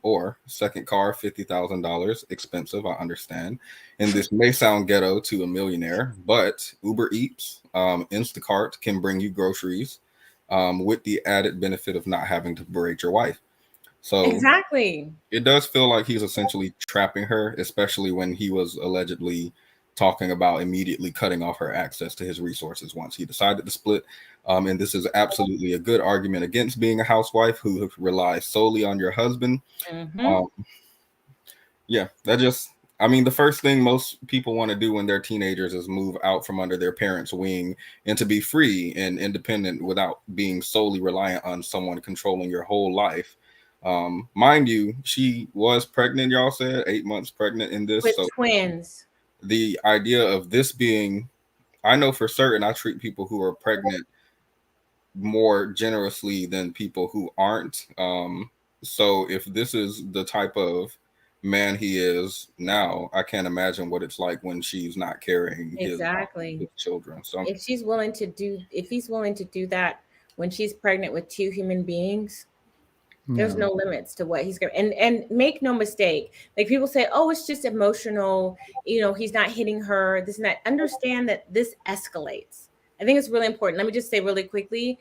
Or second car, $50,000, expensive, I understand. And this may sound ghetto to a millionaire, but Uber Eats, Instacart can bring you groceries with the added benefit of not having to berate your wife. So exactly, it does feel like he's essentially trapping her, especially when he was allegedly talking about immediately cutting off her access to his resources once he decided to split. And this is absolutely a good argument against being a housewife who relies solely on your husband. Yeah, the first thing most people want to do when they're teenagers is move out from under their parents' wing and to be free and independent without being solely reliant on someone controlling your whole life. Mind you, she was pregnant, y'all said, 8 months pregnant in this. With twins. The idea of this being, I know for certain I treat people who are pregnant more generously than people who aren't. So if this is the type of man he is now, I can't imagine what it's like when she's not carrying his children. So if he's willing to do that when she's pregnant with two human beings, there's no limits to what he's going to, and make no mistake, like people say, oh, it's just emotional, he's not hitting her, this and that. Understand that this escalates. I think it's really important. Let me just say really quickly,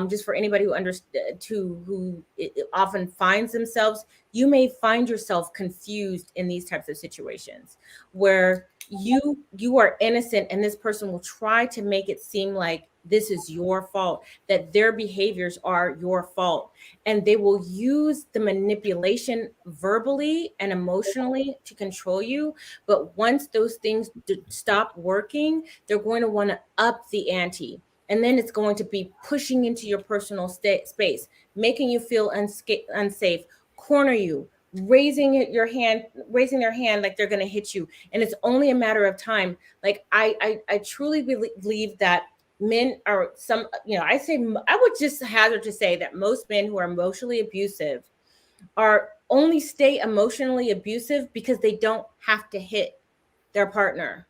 just for anybody who often finds themselves, you may find yourself confused in these types of situations where you are innocent and this person will try to make it seem like this is your fault, that their behaviors are your fault. And they will use the manipulation verbally and emotionally to control you. But once those things stop working, they're going to want to up the ante. And then it's going to be pushing into your personal space, making you feel unsafe, corner you, raising their hand like they're going to hit you. And it's only a matter of time. Like I truly believe that men are I would just hazard to say that most men who are emotionally abusive only stay emotionally abusive because they don't have to hit their partner,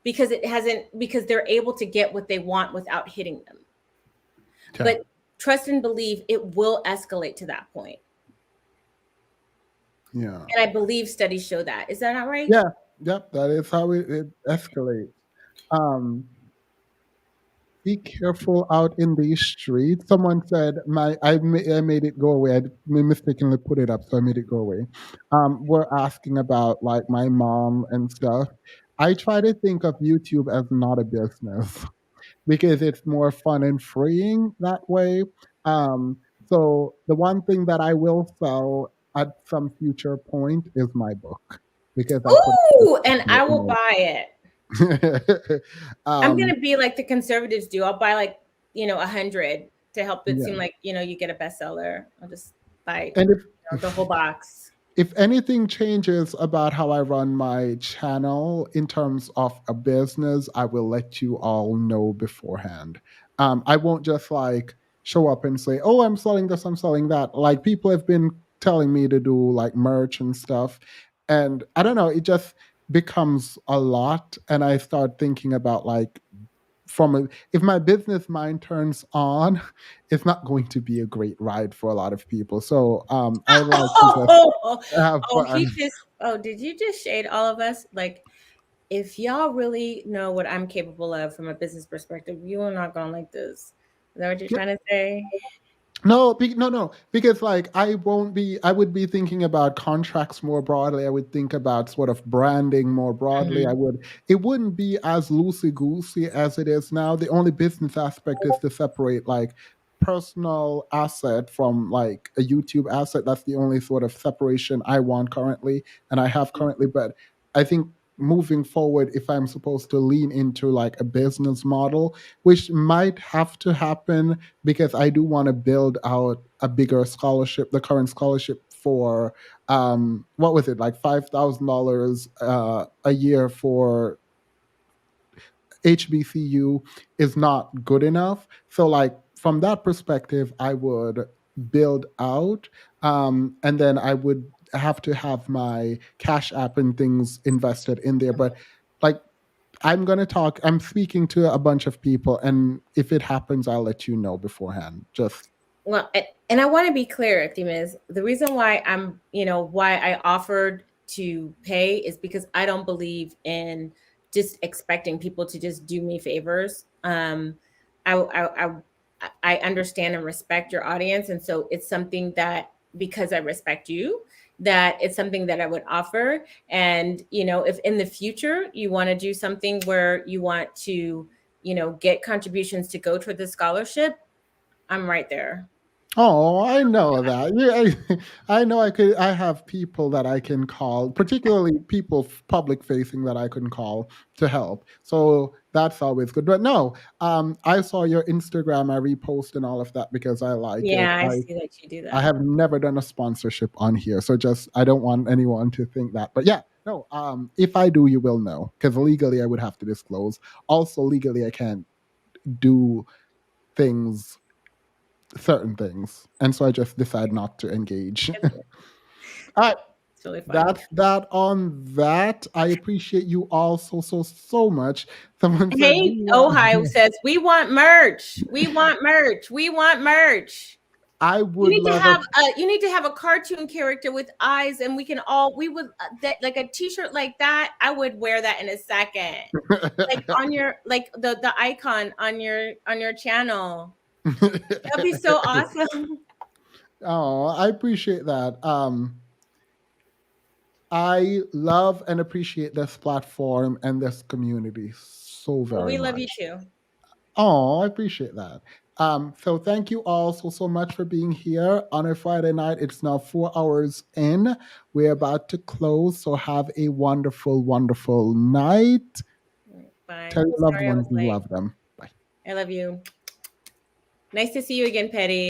because they're able to get what they want without hitting them. Okay. But trust and believe it will escalate to that point. Yeah. And I believe studies show that. Is that not right? Yeah. Yep. That is how it escalates. be careful out in these streets. Someone said I made it go away. I mistakenly put it up, so I made it go away. We're asking about like my mom and stuff. I try to think of YouTube as not a business because it's more fun and freeing that way. So the one thing that I will sell at some future point is my book because I put Ooh, and I will buy it. I'm gonna be like the conservatives do. I'll buy like 100 to help it seem Yeah. like you get a bestseller. I'll just buy And the whole box. if anything changes about how I run my channel in terms of a business, I will let you all know beforehand. I won't just like show up and say, "Oh, I'm selling this, I'm selling that." Like people have been telling me to do like merch and stuff, and I don't know, it just becomes a lot, and I start thinking about like if my business mind turns on, it's not going to be a great ride for a lot of people. So I like to just have fun. Did you just shade all of us? Like, if y'all really know what I'm capable of from a business perspective, you are not gonna like this. Is that what you're trying to say? No, because like I would be thinking about contracts more broadly. I would think about sort of branding more broadly. It wouldn't be as loosey goosey as it is now. The only business aspect is to separate like personal asset from like a YouTube asset. That's the only sort of separation I want currently, and I have currently. But I think moving forward, if I'm supposed to lean into like a business model, which might have to happen because I do want to build out a bigger scholarship. The current scholarship for what was it, like $5,000 a year for HBCU is not good enough. So like from that perspective, I would build out, and then I would have to have my Cash App and things invested in there. But like I'm speaking to a bunch of people, and if it happens, I'll let you know beforehand. Well, and I want to be clear, Times. The reason why why I offered to pay is because I don't believe in just expecting people to just do me favors. I understand and respect your audience, and so it's something that, because I respect you, that it's something that I would offer. And if in the future you want to do something where you want to get contributions to go toward the scholarship, I'm right there. Oh, I know that. Yeah, I know I have people that I can call, particularly people public facing that I can call to help. So that's always good. But no, I saw your Instagram, I repost and all of that because I like it. Yeah, I see that you do that. I have never done a sponsorship on here. So I don't want anyone to think that. But yeah, no, if I do, you will know because legally I would have to disclose. Also, legally, I can't do certain things, and so I just decide not to engage. All right, totally fine. That's that on that. I appreciate you all so much. Someone said, Hey, Ohio says we want merch. We want merch. We want merch. I would you need love to have a cartoon character with eyes, and we would like a t-shirt like that. I would wear that in a second. Like on your the icon on your channel. That'd be so awesome. Oh, I appreciate that. I love and appreciate this platform and this community so very much. We love you too. Oh, I appreciate that. So thank you all so much for being here on a Friday night. It's now 4 hours in. We're about to close, so have a wonderful, wonderful night. Bye. Tell your loved ones you love them. Bye. I love you. Nice to see you again, Petty.